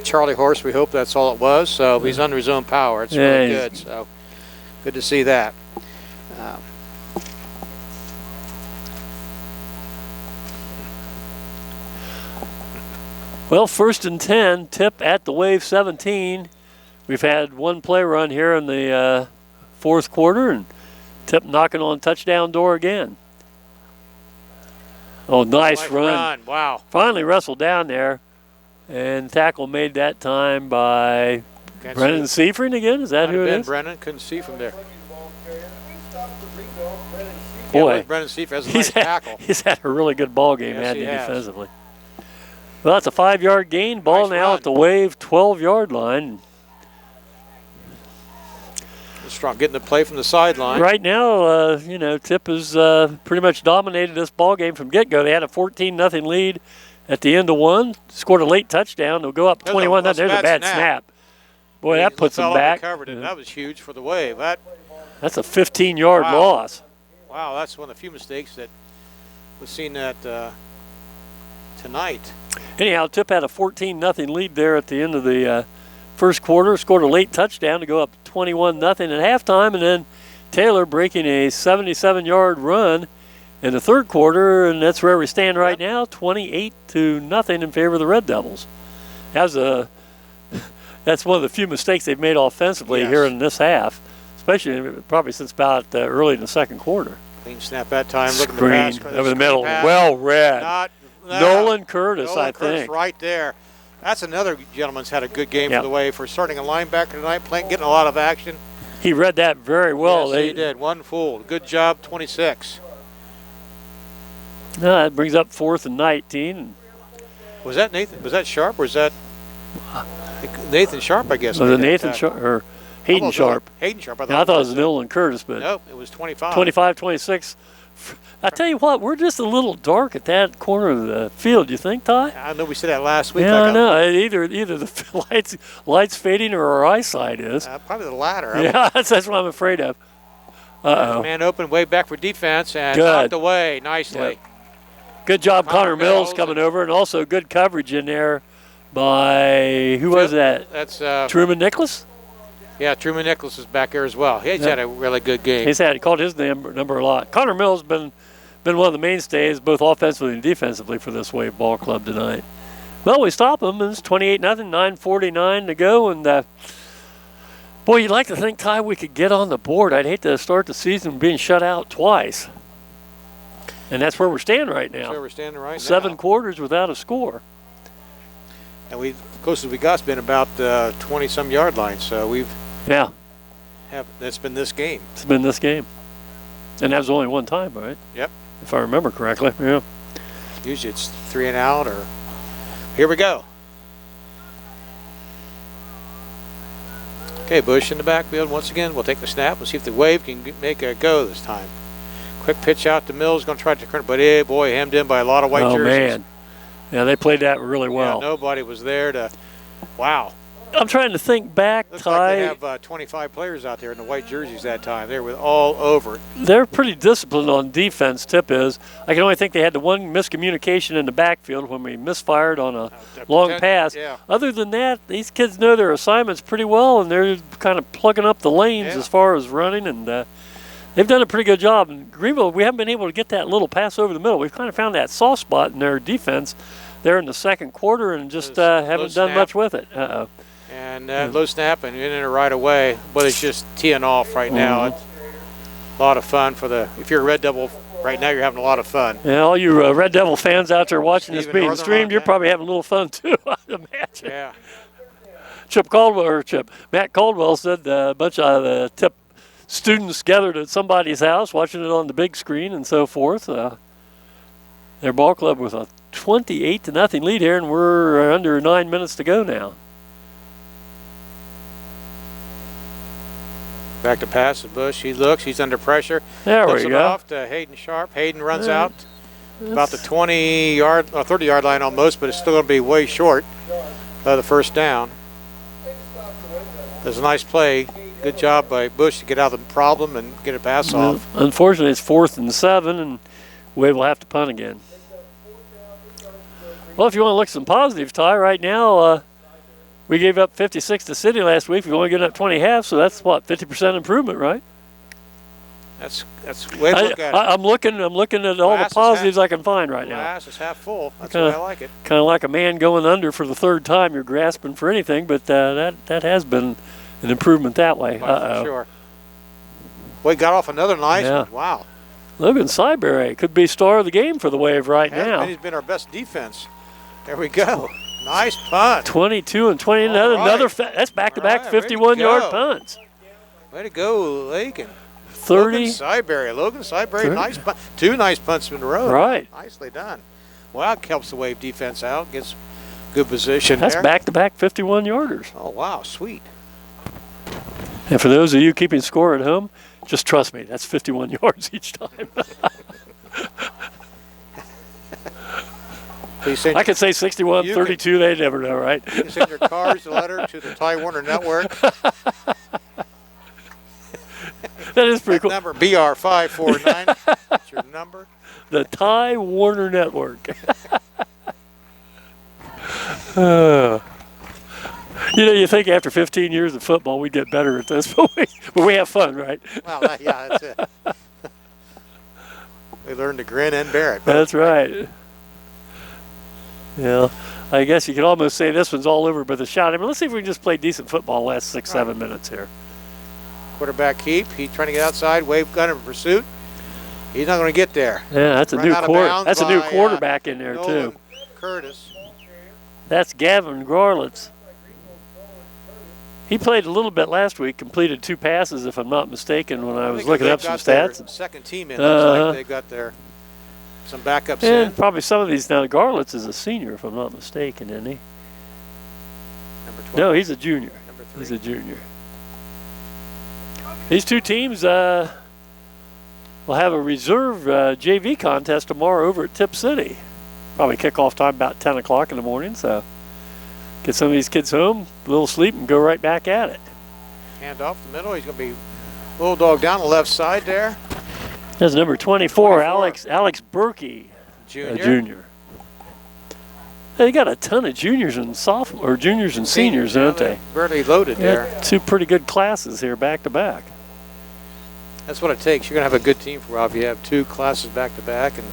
[SPEAKER 2] Charlie horse. We hope that's all it was. So he's under his own power. It's really good. So good to see that.
[SPEAKER 3] Well, 1st and 10, Tip at the Wave 17. We've had one play run here in the fourth quarter, and Tip knocking on touchdown door again. Oh, nice run.
[SPEAKER 2] Wow.
[SPEAKER 3] Finally wrestled down there, and tackle made that time by Brennan Sefring again. Is that who it is?
[SPEAKER 2] Brennan, couldn't see from there.
[SPEAKER 3] Boy,
[SPEAKER 2] yeah, Brennan Sefring has a nice tackle.
[SPEAKER 3] He's had a really good ball game,
[SPEAKER 2] yes,
[SPEAKER 3] hasn't he,
[SPEAKER 2] has.
[SPEAKER 3] defensively. Well, that's a 5-yard gain. Ball
[SPEAKER 2] nice
[SPEAKER 3] now
[SPEAKER 2] run.
[SPEAKER 3] at the Wave 12-yard line.
[SPEAKER 2] Strong, getting the play from the sideline.
[SPEAKER 3] Right now, you know, Tip has pretty much dominated this ball game from get-go. They had a 14-0 lead at the end of one. Scored a late touchdown. They'll go up 21. There's a bad snap. Boy, that puts them back.
[SPEAKER 2] Covered it. That was huge for the Wave.
[SPEAKER 3] That's a 15-yard loss.
[SPEAKER 2] Wow, that's one of the few mistakes that we've seen that tonight.
[SPEAKER 3] Anyhow, Tip had a 14-0 lead there at the end of the first quarter. Scored a late touchdown to go up 21-0 at halftime, and then Taylor breaking a 77-yard run in the third quarter, and that's where we stand right now, 28-0 in favor of the Red Devils. That's one of the few mistakes they've made offensively here in this half, especially probably since about early in the second quarter.
[SPEAKER 2] Clean snap that time.
[SPEAKER 3] Screen
[SPEAKER 2] looking to pass
[SPEAKER 3] over the middle. Well read. Nolan Curtis,
[SPEAKER 2] Nolan
[SPEAKER 3] I
[SPEAKER 2] Curtis
[SPEAKER 3] think.
[SPEAKER 2] right there. That's another gentleman's had a good game for the Wave for starting a linebacker tonight, getting a lot of action.
[SPEAKER 3] He read that very well.
[SPEAKER 2] Yes, he did. One fool. Good job, 26.
[SPEAKER 3] No, that brings up 4th and 19.
[SPEAKER 2] Was that Nathan? Was that Sharp or was that Nathan Sharp, I guess?
[SPEAKER 3] Was it Nathan Sharp or Hayden Sharp?
[SPEAKER 2] Hayden Sharp. I
[SPEAKER 3] thought it was Nolan Curtis, but
[SPEAKER 2] nope, it was 25.
[SPEAKER 3] 25, 26. I tell you what, we're just a little dark at that corner of the field. You think, Ty?
[SPEAKER 2] I know we said that last week.
[SPEAKER 3] Yeah,
[SPEAKER 2] like
[SPEAKER 3] I know. Either the lights fading or our eyesight is.
[SPEAKER 2] Probably the latter.
[SPEAKER 3] Yeah, that's what I'm afraid of. Uh-oh.
[SPEAKER 2] Man open, way back for defense, and knocked away nicely.
[SPEAKER 3] Yep. Good job, Connor Mills coming over, and also good coverage in there by, who was that?
[SPEAKER 2] That's
[SPEAKER 3] Truman Nicholas?
[SPEAKER 2] Yeah, Truman Nicholas is back there as well. He's had a really good game.
[SPEAKER 3] He called his number a lot. Connor Mills has been one of the mainstays, both offensively and defensively, for this Wave ball club tonight. Well, we stop them. It's 28-0, 9:49 to go, and boy, you'd like to think, Ty, we could get on the board. I'd hate to start the season being shut out twice. And that's where we're standing right now.
[SPEAKER 2] That's where we're standing right now.
[SPEAKER 3] 7 quarters without a score.
[SPEAKER 2] And the closest we got's been about 20-some yard line. So we've that's been this game.
[SPEAKER 3] It's been this game, and that was only one time, right?
[SPEAKER 2] Yep.
[SPEAKER 3] If I remember correctly. Yeah.
[SPEAKER 2] Usually it's 3 and out, or here we go. Okay, Bush in the backfield once again. We'll take the snap. We'll see if the Wave can make a go this time. Quick pitch out to Mills, going to try to turn it, but boy, hemmed in by a lot of white jerseys.
[SPEAKER 3] Oh, man. Yeah, they played that really well.
[SPEAKER 2] Yeah, nobody was there to, wow.
[SPEAKER 3] I'm trying to think back,
[SPEAKER 2] Looks
[SPEAKER 3] Ty.
[SPEAKER 2] like they have 25 players out there in the white jerseys that time. They were all over it.
[SPEAKER 3] They're pretty disciplined on defense, Tip is. I can only think they had the one miscommunication in the backfield when we misfired on a long pass.
[SPEAKER 2] Yeah.
[SPEAKER 3] Other than that, these kids know their assignments pretty well, and they're kind of plugging up the lanes as far as running, and they've done a pretty good job. In Greenville, we haven't been able to get that little pass over the middle. We've kind of found that soft spot in their defense there in the second quarter and just haven't done much with it. Uh-oh.
[SPEAKER 2] And low snap and in it right away, but it's just teeing off right now. It's a lot of fun if you're a Red Devil right now, you're having a lot of fun.
[SPEAKER 3] Yeah, all you Red Devil fans out there watching this being streamed, you're probably having a little fun too, I'd imagine.
[SPEAKER 2] Yeah.
[SPEAKER 3] Matt Caldwell said a bunch of Tip students gathered at somebody's house watching it on the big screen and so forth. Their ball club with a 28-0 lead here, and we're under 9 minutes to go now.
[SPEAKER 2] Back to pass to Bush. He looks. He's under pressure.
[SPEAKER 3] There we
[SPEAKER 2] Flips it
[SPEAKER 3] go.
[SPEAKER 2] off to Hayden Sharp. Hayden runs out about the 20-yard, 30-yard line almost, but it's still going to be way short of the first down. There's a nice play. Good job by Bush to get out of the problem and get a pass off.
[SPEAKER 3] Unfortunately, it's 4th and 7, and Wade will have to punt again. Well, if you want to look at some positives, Ty, right now we gave up 56 to City last week. We've only given up 20 halves, so that's, what, 50% improvement, right?
[SPEAKER 2] That's the way to look at it.
[SPEAKER 3] I'm looking at all the positives I can find right now.
[SPEAKER 2] Glass is half full. That's the way I like it.
[SPEAKER 3] Kind of like a man going under for the third time. You're grasping for anything, but that has been an improvement that way.
[SPEAKER 2] For sure. Well, he got off another nice one. Wow.
[SPEAKER 3] Logan Syberry could be star of the game for the Wave right now.
[SPEAKER 2] He's been our best defense. There we go. Nice punt.
[SPEAKER 3] 22 and 20. Another that's back-to-back 51-yard punts.
[SPEAKER 2] Way to go, Lakin.
[SPEAKER 3] 30.
[SPEAKER 2] Logan Syberry, nice punt. 2 nice punts in a row.
[SPEAKER 3] Right.
[SPEAKER 2] Nicely done. Well, that helps the Wave defense out. Gets good position
[SPEAKER 3] That's
[SPEAKER 2] there.
[SPEAKER 3] back-to-back 51-yarders.
[SPEAKER 2] Oh, wow, sweet.
[SPEAKER 3] And for those of you keeping score at home, just trust me, that's 51 yards each time. I could say 61, 32, they never know, right?
[SPEAKER 2] You can send your cars a letter to the Ty Warner Network.
[SPEAKER 3] That is pretty cool.
[SPEAKER 2] Number BR549. That's your number.
[SPEAKER 3] The Ty Warner Network. You think after 15 years of football we'd get better at this, but we have fun, right?
[SPEAKER 2] Well, yeah, that's it. We learn to grin and bear it.
[SPEAKER 3] That's right. Yeah, I guess you could almost say this one's all over by the shot. I mean, let's see if we can just play decent football the last 6-7 minutes here.
[SPEAKER 2] Quarterback keep. He's trying to get outside. Wave gun in pursuit. He's not going to get there.
[SPEAKER 3] Yeah, that's a new quarterback in there
[SPEAKER 2] Nolan
[SPEAKER 3] too.
[SPEAKER 2] Curtis.
[SPEAKER 3] That's Gavin Garlitz. He played a little bit last week. Completed 2 passes, if I'm not mistaken, when I was looking up some stats.
[SPEAKER 2] Second team in. Looks like they got some backups in.
[SPEAKER 3] Probably some of these now. Garlitz is a senior, if I'm not mistaken, isn't he?
[SPEAKER 2] Number 12.
[SPEAKER 3] No, he's a junior.
[SPEAKER 2] Number 3.
[SPEAKER 3] He's a junior. These two teams will have a reserve JV contest tomorrow over at Tip City. Probably kickoff time about 10 o'clock in the morning, so get some of these kids home, a little sleep, and go right back at it.
[SPEAKER 2] Hand off the middle. He's going to be bulldog down the left side there.
[SPEAKER 3] There's number 24. Alex Berkey, junior. They got a ton of juniors and juniors and seniors, don't they?
[SPEAKER 2] Barely loaded there.
[SPEAKER 3] 2 pretty good classes here back to back.
[SPEAKER 2] That's what it takes. You're going to have a good team for a while if you have 2 classes back to back. And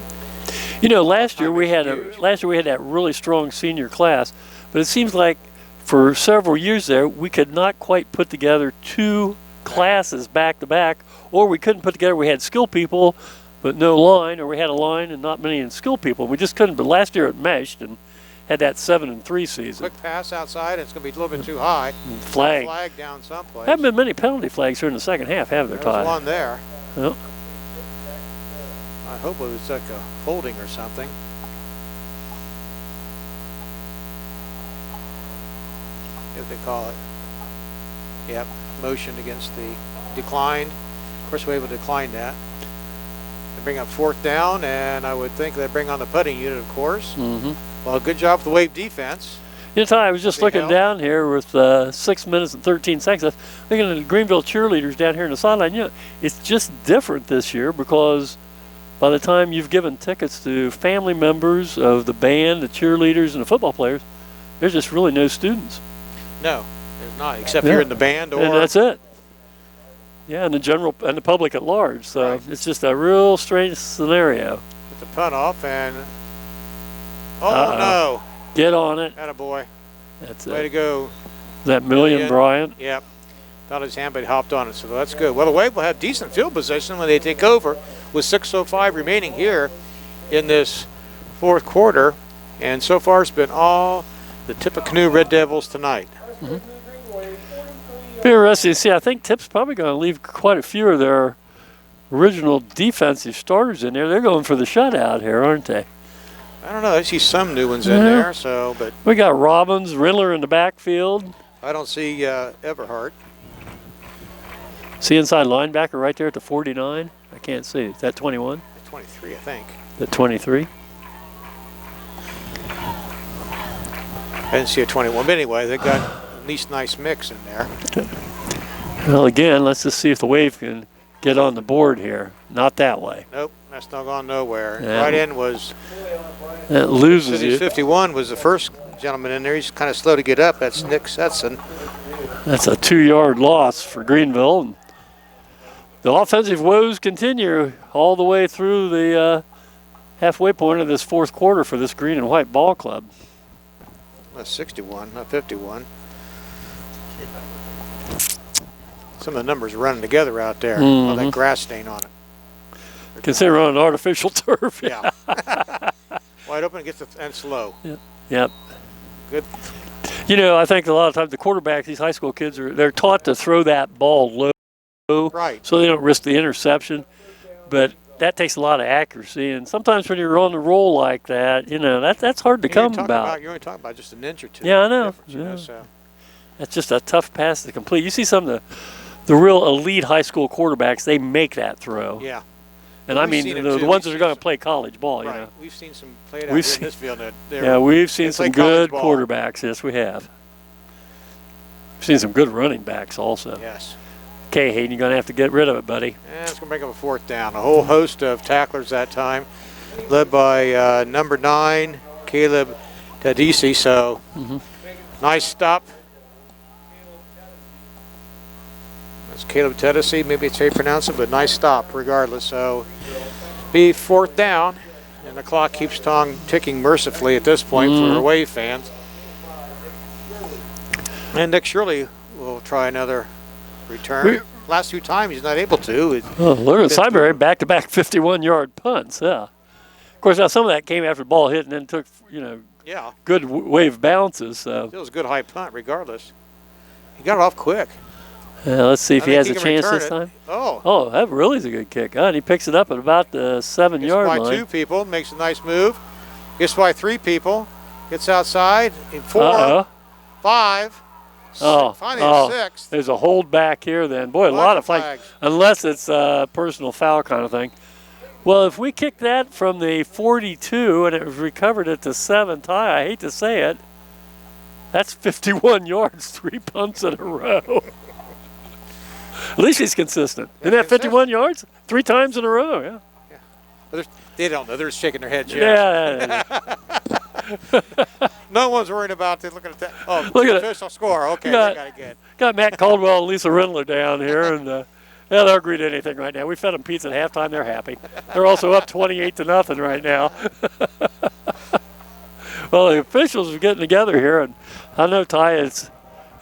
[SPEAKER 3] last year we had that really strong senior class, but it seems like for several years there we could not quite put together 2 classes back to back, or we couldn't put together. We had skill people but no line, or we had a line and not many in skill people. We just couldn't. But last year it meshed and had that 7-3 season.
[SPEAKER 2] Quick pass outside. It's going to be a little bit too high.
[SPEAKER 3] Flag
[SPEAKER 2] down someplace.
[SPEAKER 3] Haven't been many penalty flags here in the second half, have there, Todd?
[SPEAKER 2] There's one there.
[SPEAKER 3] Yep.
[SPEAKER 2] I hope it was like a holding or something. What do they call it? Yep. Motion against the declined. Of course, we were able to decline that. They bring up 4th down, and I would think they bring on the putting unit, of course.
[SPEAKER 3] Mm-hmm.
[SPEAKER 2] Well, good job for the Wave defense.
[SPEAKER 3] Ty, I was just looking down here with 6 minutes and 13 seconds. Looking at the Greenville cheerleaders down here in the sideline. It's just different this year because by the time you've given tickets to family members of the band, the cheerleaders, and the football players, there's just really no students.
[SPEAKER 2] No, there's not, except you're in the band or.
[SPEAKER 3] And that's it. Yeah, and the public at large. So It's just a real strange scenario.
[SPEAKER 2] With the punt off and. No.
[SPEAKER 3] Get on it.
[SPEAKER 2] Attaboy.
[SPEAKER 3] That's
[SPEAKER 2] Way
[SPEAKER 3] it.
[SPEAKER 2] to go.
[SPEAKER 3] Is that Million Bryant?
[SPEAKER 2] Yep. Thought his hand, but he hopped on it, so that's good. Well, the Wave will have decent field position when they take over with 6:05 remaining here in this 4th quarter. And so far it's been all the Tippecanoe Red Devils tonight.
[SPEAKER 3] Mm-hmm. Be interesting to see. I think Tip's probably going to leave quite a few of their original defensive starters in there. They're going for the shutout here, aren't they?
[SPEAKER 2] I don't know. I see some new ones in there. But
[SPEAKER 3] we got Robbins, Rindler in the backfield.
[SPEAKER 2] I don't see Everhart.
[SPEAKER 3] See inside linebacker right there at the 49. I can't see. Is that 21?
[SPEAKER 2] 23, I think.
[SPEAKER 3] The 23.
[SPEAKER 2] I didn't see a 21, but anyway, they got at least nice mix in there.
[SPEAKER 3] Well, again, let's just see if the Wave can get on the board here. Not that way.
[SPEAKER 2] Nope, that's not gone nowhere.
[SPEAKER 3] Yeah.
[SPEAKER 2] Right in was.
[SPEAKER 3] That loses you.
[SPEAKER 2] 51 was the first gentleman in there. He's kind of slow to get up. That's Nick Setson.
[SPEAKER 3] That's a 2-yard loss for Greenville. the offensive woes continue all the way through the halfway point of this fourth quarter for this green and white ball club.
[SPEAKER 2] That's 61, not 51. Some of the numbers running together out there. All that grass stain on it.
[SPEAKER 3] Consider on artificial turf.
[SPEAKER 2] Yeah. Wide open, and slow.
[SPEAKER 3] Yep.
[SPEAKER 2] Good.
[SPEAKER 3] You know, I think a lot of times the quarterbacks, these high school kids, they're taught to throw that ball low,
[SPEAKER 2] right,
[SPEAKER 3] so they don't risk the interception. But that takes a lot of accuracy, and sometimes when you're on the roll like that, you know, that's hard to come about.
[SPEAKER 2] You're only talking about just an inch or two.
[SPEAKER 3] Yeah, I know.
[SPEAKER 2] You know, so.
[SPEAKER 3] That's just a tough pass to complete. You see some of the real elite high school quarterbacks, they make that throw.
[SPEAKER 2] Yeah.
[SPEAKER 3] And I mean, the ones that are going to play college ball, you know.
[SPEAKER 2] We've seen some played out in this field.
[SPEAKER 3] We've seen some good quarterbacks. Yes, we have. We've seen some good running backs also.
[SPEAKER 2] Yes.
[SPEAKER 3] Okay, Hayden, you're going to have to get rid of it, buddy.
[SPEAKER 2] Yeah, it's going to bring up a fourth down. A whole host of tacklers that time, led by number 9, Caleb Tadisi. So, nice stop. That's Caleb Tadisi. Maybe it's how you pronounce it, but nice stop regardless. So, be fourth down, and the clock keeps ticking mercifully at this point for away fans. And Nick Shirley will try another return. Last 2 times he's not able to.
[SPEAKER 3] Logan Syberry back-to-back 51-yard punts. Yeah. Of course, now some of that came after the ball hit and then took, you know, good wave bounces. So
[SPEAKER 2] it was a good high punt regardless. He got it off quick.
[SPEAKER 3] Let's see if he has a chance this time.
[SPEAKER 2] Oh,
[SPEAKER 3] that really is a good kick. And he picks it up at about the 7-yard line.
[SPEAKER 2] Gets by 2 people, makes a nice move. Gets by 3 people, gets outside in 4, 5. Finally 6.
[SPEAKER 3] There's a hold back here then. Boy, a lot of flags. Unless it's a personal foul kind of thing. Well, if we kick that from the 42 and it was recovered at the 7, Ty, I hate to say it, that's 51 yards, 3 punts in a row. At least he's consistent. Isn't that 51 yards? 3 times in a row, yeah.
[SPEAKER 2] But they don't know. They're just shaking their heads.
[SPEAKER 3] Yeah.
[SPEAKER 2] No one's worried about it. Looking at that. Oh,
[SPEAKER 3] look at
[SPEAKER 2] official score. Okay, they got it good.
[SPEAKER 3] Got Matt Caldwell and Lisa Rindler down here, and they'll agree to anything right now. We fed them pizza at halftime. They're happy. They're also up 28-0 right now. Well, the officials are getting together here, and I know, Ty, it's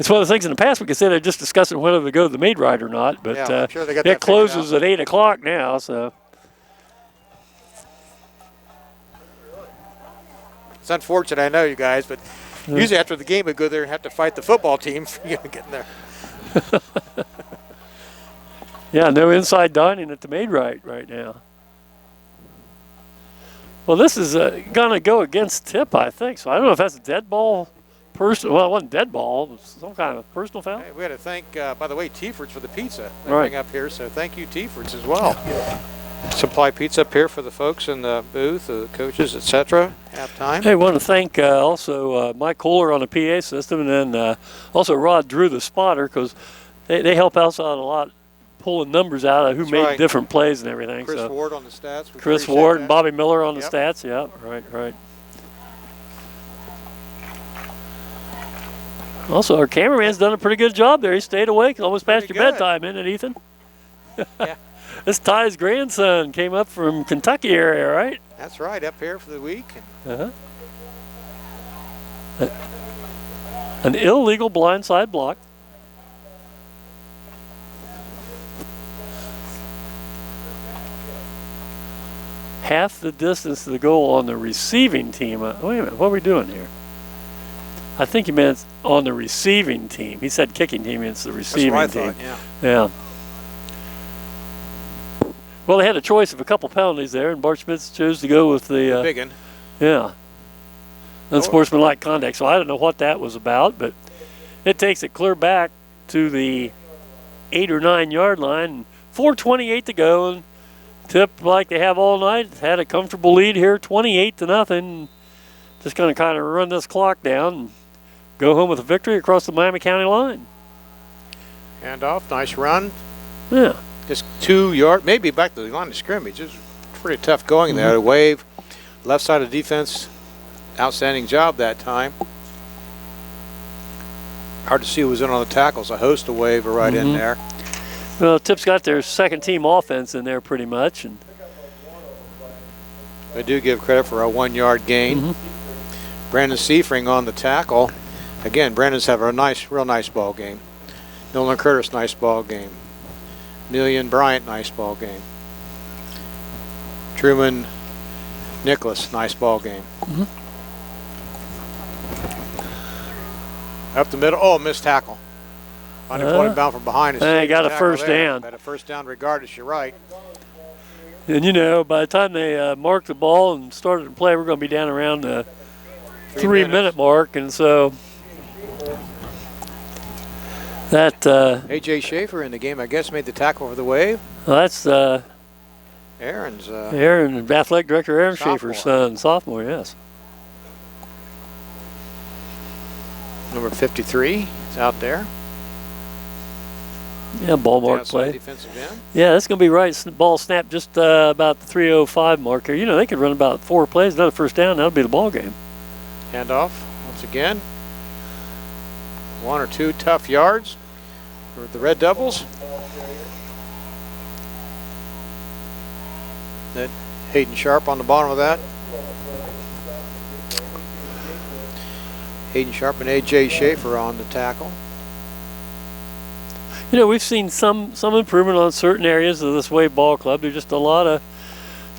[SPEAKER 3] one of the things in the past we could say they're just discussing whether to go to the maid ride or not, but
[SPEAKER 2] I'm sure they got
[SPEAKER 3] it closes at 8 o'clock now, so.
[SPEAKER 2] It's unfortunate, I know, you guys, but usually after the game we go there and have to fight the football team for getting there.
[SPEAKER 3] Yeah, no inside dining at the maid ride right now. Well, this is going to go against Tip, I think. So I don't know if that's a dead ball. Well, it wasn't dead ball. It was some kind of personal foul.
[SPEAKER 2] Hey, we had to thank, by the way, T-Fords for the pizza they
[SPEAKER 3] right
[SPEAKER 2] bring up here. So thank you, T-Fords, as well. Supply pizza up here for the folks in the booth, the coaches, etc. Halftime.
[SPEAKER 3] Hey, I want to thank also Mike Kohler on the PA system, and then also Rod Drew, the spotter, because they help us out a lot, pulling numbers out of who made different plays and everything.
[SPEAKER 2] Chris Ward on the stats.
[SPEAKER 3] Chris Ward and Bobby Miller on the stats. Yeah, right. Also, our cameraman's done a pretty good job there. He stayed awake almost past your bedtime, isn't it, Ethan?
[SPEAKER 2] Yeah.
[SPEAKER 3] This Ty's grandson came up from Kentucky area, right?
[SPEAKER 2] That's right, up here for the week.
[SPEAKER 3] An illegal blindside block. Half the distance to the goal on the receiving team. Wait a minute, what are we doing here? I think he meant on the receiving team. He said kicking team, it's the receiving
[SPEAKER 2] That's what I
[SPEAKER 3] team.
[SPEAKER 2] thought,
[SPEAKER 3] Yeah. Well, they had a choice of a couple penalties there, and Bart Schmitz chose to go with the
[SPEAKER 2] big one.
[SPEAKER 3] Yeah. Unsportsmanlike conduct. So I don't know what that was about, but it takes it clear back to the 8 or 9 yard line. 4:28 to go, and Tip, like they have all night, had a comfortable lead here, 28-0. Just going to kind of run this clock down and go home with a victory across the Miami County line.
[SPEAKER 2] Hand off, nice run.
[SPEAKER 3] Yeah.
[SPEAKER 2] Just 2 yards, maybe back to the line of scrimmage. It was pretty tough going there. The wave, left side of defense, outstanding job that time. Hard to see who was in on the tackles. A host of wave right in there.
[SPEAKER 3] Well, Tip's got their second team offense in there pretty much. And
[SPEAKER 2] I do give credit for a 1-yard gain. Brennan Sefring on the tackle. Again, Brennan's have a real nice ball game. Nolan Curtis, nice ball game. Million Bryant, nice ball game. Truman Nicholas, nice ball game. Up the middle. Oh, missed tackle. Unemployed bound from behind.
[SPEAKER 3] They got a first down.
[SPEAKER 2] Got a first down regardless, you're right.
[SPEAKER 3] And, you know, by the time they marked the ball and started to play, we're going to be down around the 3-minute mark. And so that
[SPEAKER 2] A.J. Schaefer in the game, I guess, made the tackle over the wave.
[SPEAKER 3] Well, that's
[SPEAKER 2] Aaron's.
[SPEAKER 3] Aaron, athletic director Aaron Schaefer's son, sophomore, yes.
[SPEAKER 2] Number 53 is out there.
[SPEAKER 3] Yeah, ball mark play.
[SPEAKER 2] Defensive end.
[SPEAKER 3] Yeah, that's going to be right. Ball snap just about the 3:05 mark here. You know, they could run about 4 plays, another first down. That'll be the ball game.
[SPEAKER 2] Handoff once again. 1 or 2 tough yards for the Red Devils. That Hayden Sharp on the bottom of that. Hayden Sharp and A.J. Schaefer on the tackle.
[SPEAKER 3] You know, we've seen some improvement on certain areas of this Wave Ball Club. There's just a lot of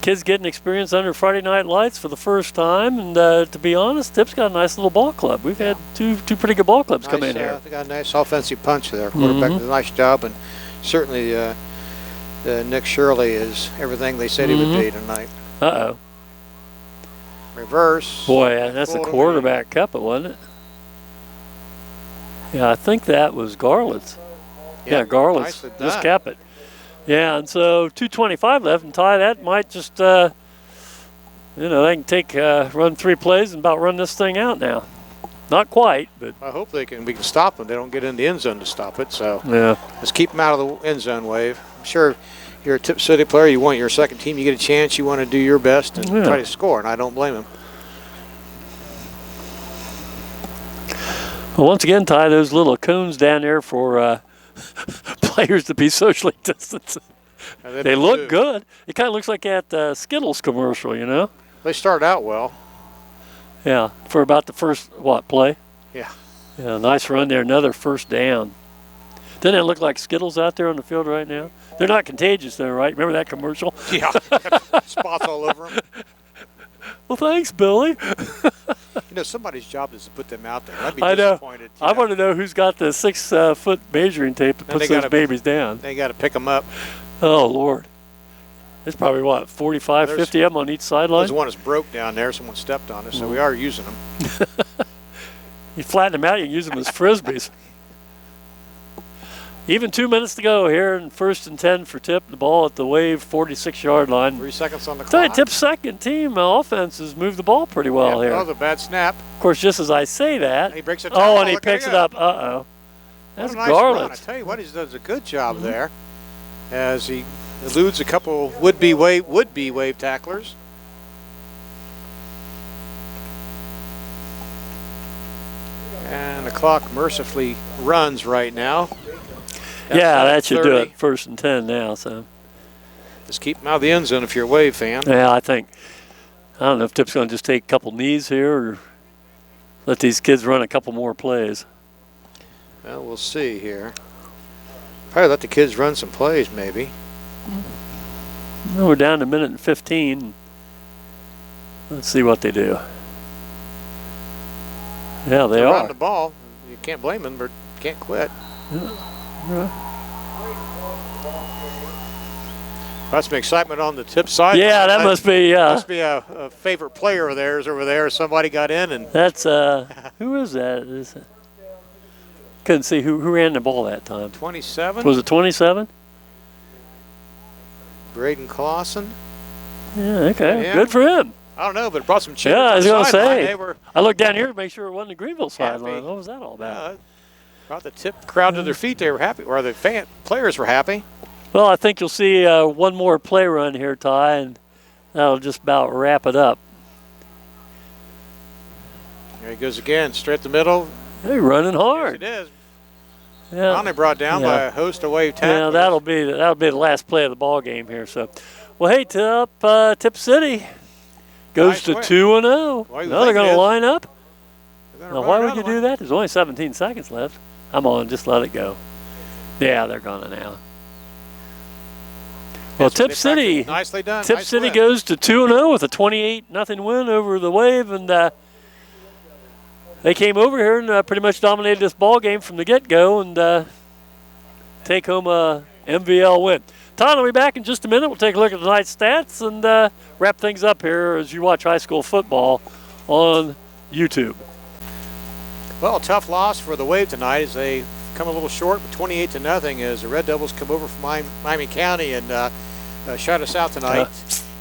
[SPEAKER 3] kids getting experience under Friday Night Lights for the first time. And to be honest, Tip's got a nice little ball club. We've had two pretty good ball clubs come in here.
[SPEAKER 2] They got a nice offensive punch there. Quarterback did a nice job, and certainly Nick Shirley is everything they said he would be tonight.
[SPEAKER 3] Uh-oh.
[SPEAKER 2] Reverse.
[SPEAKER 3] Boy, that's a quarterback cup, wasn't it? Yeah, I think that was Garland's. Yeah, Garland's. Just cap it. Yeah, and so 2:25 left, and Ty, that might just, you know, they can take run 3 plays and about run this thing out now. Not quite, but
[SPEAKER 2] I hope we can stop them. They don't get in the end zone to stop it. So
[SPEAKER 3] yeah,
[SPEAKER 2] let's keep them out of the end zone, Wave. I'm sure you're a Tip City player. You want your second team. You get a chance. You want to do your best and try to score, and I don't blame them.
[SPEAKER 3] Well, once again, Ty, those little cones down there for players to be socially distanced. They look good. It kind of looks like that Skittles commercial, you know?
[SPEAKER 2] They started out well.
[SPEAKER 3] Yeah, for about the first, play?
[SPEAKER 2] Yeah.
[SPEAKER 3] Yeah, nice run there. Another first down. Doesn't it look like Skittles out there on the field right now? They're not contagious, though, right? Remember that commercial?
[SPEAKER 2] Yeah. Spots all over them.
[SPEAKER 3] Well, thanks, Billy.
[SPEAKER 2] You know, somebody's job is to put them out there. I'd be
[SPEAKER 3] I know.
[SPEAKER 2] disappointed.
[SPEAKER 3] I want to know who's got the 6-foot measuring tape that puts those babies down.
[SPEAKER 2] They got to pick them up.
[SPEAKER 3] Oh, Lord. There's probably, 45, 50 of them on each sideline?
[SPEAKER 2] There's one that's broke down there. Someone stepped on it, so we are using them.
[SPEAKER 3] You flatten them out, you can use them as Frisbees. Even 2 minutes to go here in 1st and 10 for Tip. The ball at the Wave 46-yard line.
[SPEAKER 2] 3 seconds on the clock.
[SPEAKER 3] Tip's second team offense has moved the ball pretty well here.
[SPEAKER 2] That was a bad snap.
[SPEAKER 3] Of course, just as I say that.
[SPEAKER 2] He breaks it down.
[SPEAKER 3] Oh, and he picks it up. Uh-oh. That's Garland.
[SPEAKER 2] I tell you what, he does a good job there as he eludes a couple would-be wave tacklers. And the clock mercifully runs right now.
[SPEAKER 3] Yeah, that should do it. 1st and 10 now. So
[SPEAKER 2] just keep them out of the end zone if you're a Wave fan.
[SPEAKER 3] Yeah, I don't know if Tip's going to just take a couple knees here or let these kids run a couple more plays.
[SPEAKER 2] Well, we'll see here. Probably let the kids run some plays, maybe.
[SPEAKER 3] Well, we're down to 1:15. Let's see what they do. Yeah, they are.
[SPEAKER 2] Run the ball. You can't blame them, but you can't quit. That's some excitement on the Tip side.
[SPEAKER 3] Yeah, that must be.
[SPEAKER 2] Must be a favorite player of theirs over there. Somebody got in and.
[SPEAKER 3] That's who is that? Couldn't see who ran the ball that time.
[SPEAKER 2] 27.
[SPEAKER 3] Was it 27?
[SPEAKER 2] Braden Clausen.
[SPEAKER 3] Yeah. Okay. Yeah. Good for him.
[SPEAKER 2] I don't know, but it brought some cheers.
[SPEAKER 3] Yeah, I was going to say.
[SPEAKER 2] They were
[SPEAKER 3] I looked down here to make sure it wasn't the Greenville sideline. What was that all about?
[SPEAKER 2] Brought the Tip crowd to their feet. They were happy, or the players were happy.
[SPEAKER 3] Well, I think you'll see one more play run here, Ty, and that'll just about wrap it up.
[SPEAKER 2] There he goes again, straight the middle.
[SPEAKER 3] They're running hard.
[SPEAKER 2] Yes, it is.
[SPEAKER 3] Yeah.
[SPEAKER 2] Finally brought down by a host of Wave tacklers.
[SPEAKER 3] Yeah, that'll be the last play of the ball game here. So, well, hey, Tip City goes to 2-0. No, they're going to line up. Now, why would you do that? There's only 17 seconds left. I'm on. Just let it go. Yeah, they're going to now. Well, Tip City.
[SPEAKER 2] Nicely done.
[SPEAKER 3] Tip City goes to 2-0 with a 28-0 win over the Wave, and they came over here and pretty much dominated this ball game from the get-go and take home a MVL win. Todd will be back in just a minute. We'll take a look at tonight's stats and wrap things up here as you watch high school football on YouTube.
[SPEAKER 2] Well, a tough loss for the Wave tonight as they come a little short, but 28-0 as the Red Devils come over from Miami County and shut us out tonight.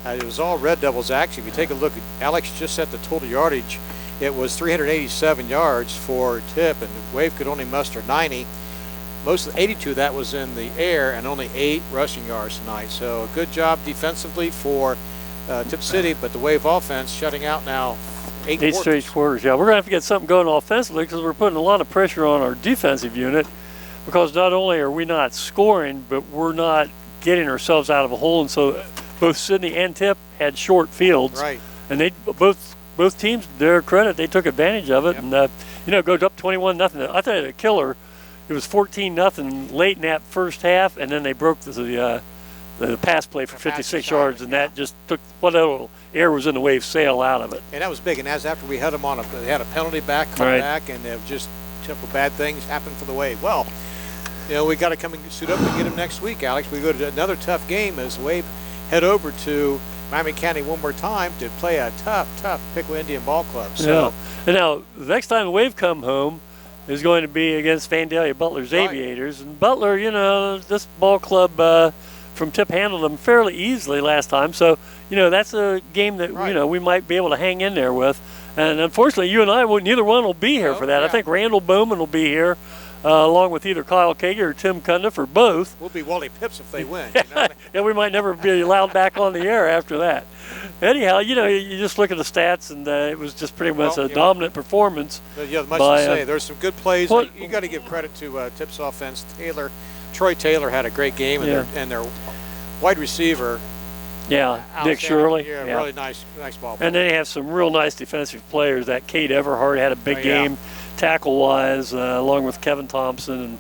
[SPEAKER 2] It was all Red Devils actually. If you take a look, Alex just set the total yardage. It was 387 yards for Tip, and the Wave could only muster 90. Most of the 82 of that was in the air, and only 8 rushing yards tonight. So a good job defensively for Tip City, but the Wave offense shutting out now 8
[SPEAKER 3] straight quarters. Yeah, we're going to have to get something going offensively because we're putting a lot of pressure on our defensive unit because not only are we not scoring, but we're not getting ourselves out of a hole. And so both Sydney and Tip had short fields.
[SPEAKER 2] Right.
[SPEAKER 3] And they both teams, to their credit, they took advantage of it. Yep. And, it goes up 21-0. I tell you, the killer, it was 14-0 late in that first half, and then they broke the pass play for 56 yards, and that just took what little air was in the Wave sail out of it.
[SPEAKER 2] And that was big. And as after we had them on, they had a penalty back, come back, and it just typical bad things happened for the Wave. Well, we got to come and suit up and get them next week, Alex. We go to another tough game as the Wave head over to Miami County one more time to play a tough Piqua Indian Ball Club. So,
[SPEAKER 3] yeah. And now the next time the Wave come home is going to be against Vandalia Butler's Aviators, and Butler, this ball club from Tip handled them fairly easily last time. So, that's a game that, we might be able to hang in there with. And unfortunately, you and I, neither one will be here for that. Yeah. I think Randall Bowman will be here along with either Kyle Kager or Tim Cundiff or both.
[SPEAKER 2] We'll be Wally Pips if they win.
[SPEAKER 3] Yeah, we might never be allowed back on the air after that. Anyhow, you just look at the stats, and it was just pretty much a dominant performance.
[SPEAKER 2] Yeah, much to say. There's some good plays. You got to give credit to Tip's offense. Troy Taylor had a great game, and their wide receiver.
[SPEAKER 3] Yeah, Nick Shirley.
[SPEAKER 2] Yeah, really nice ball player.
[SPEAKER 3] And then they have some real nice defensive players. That Kate Everhart had a big game tackle-wise, along with Kevin Thompson. And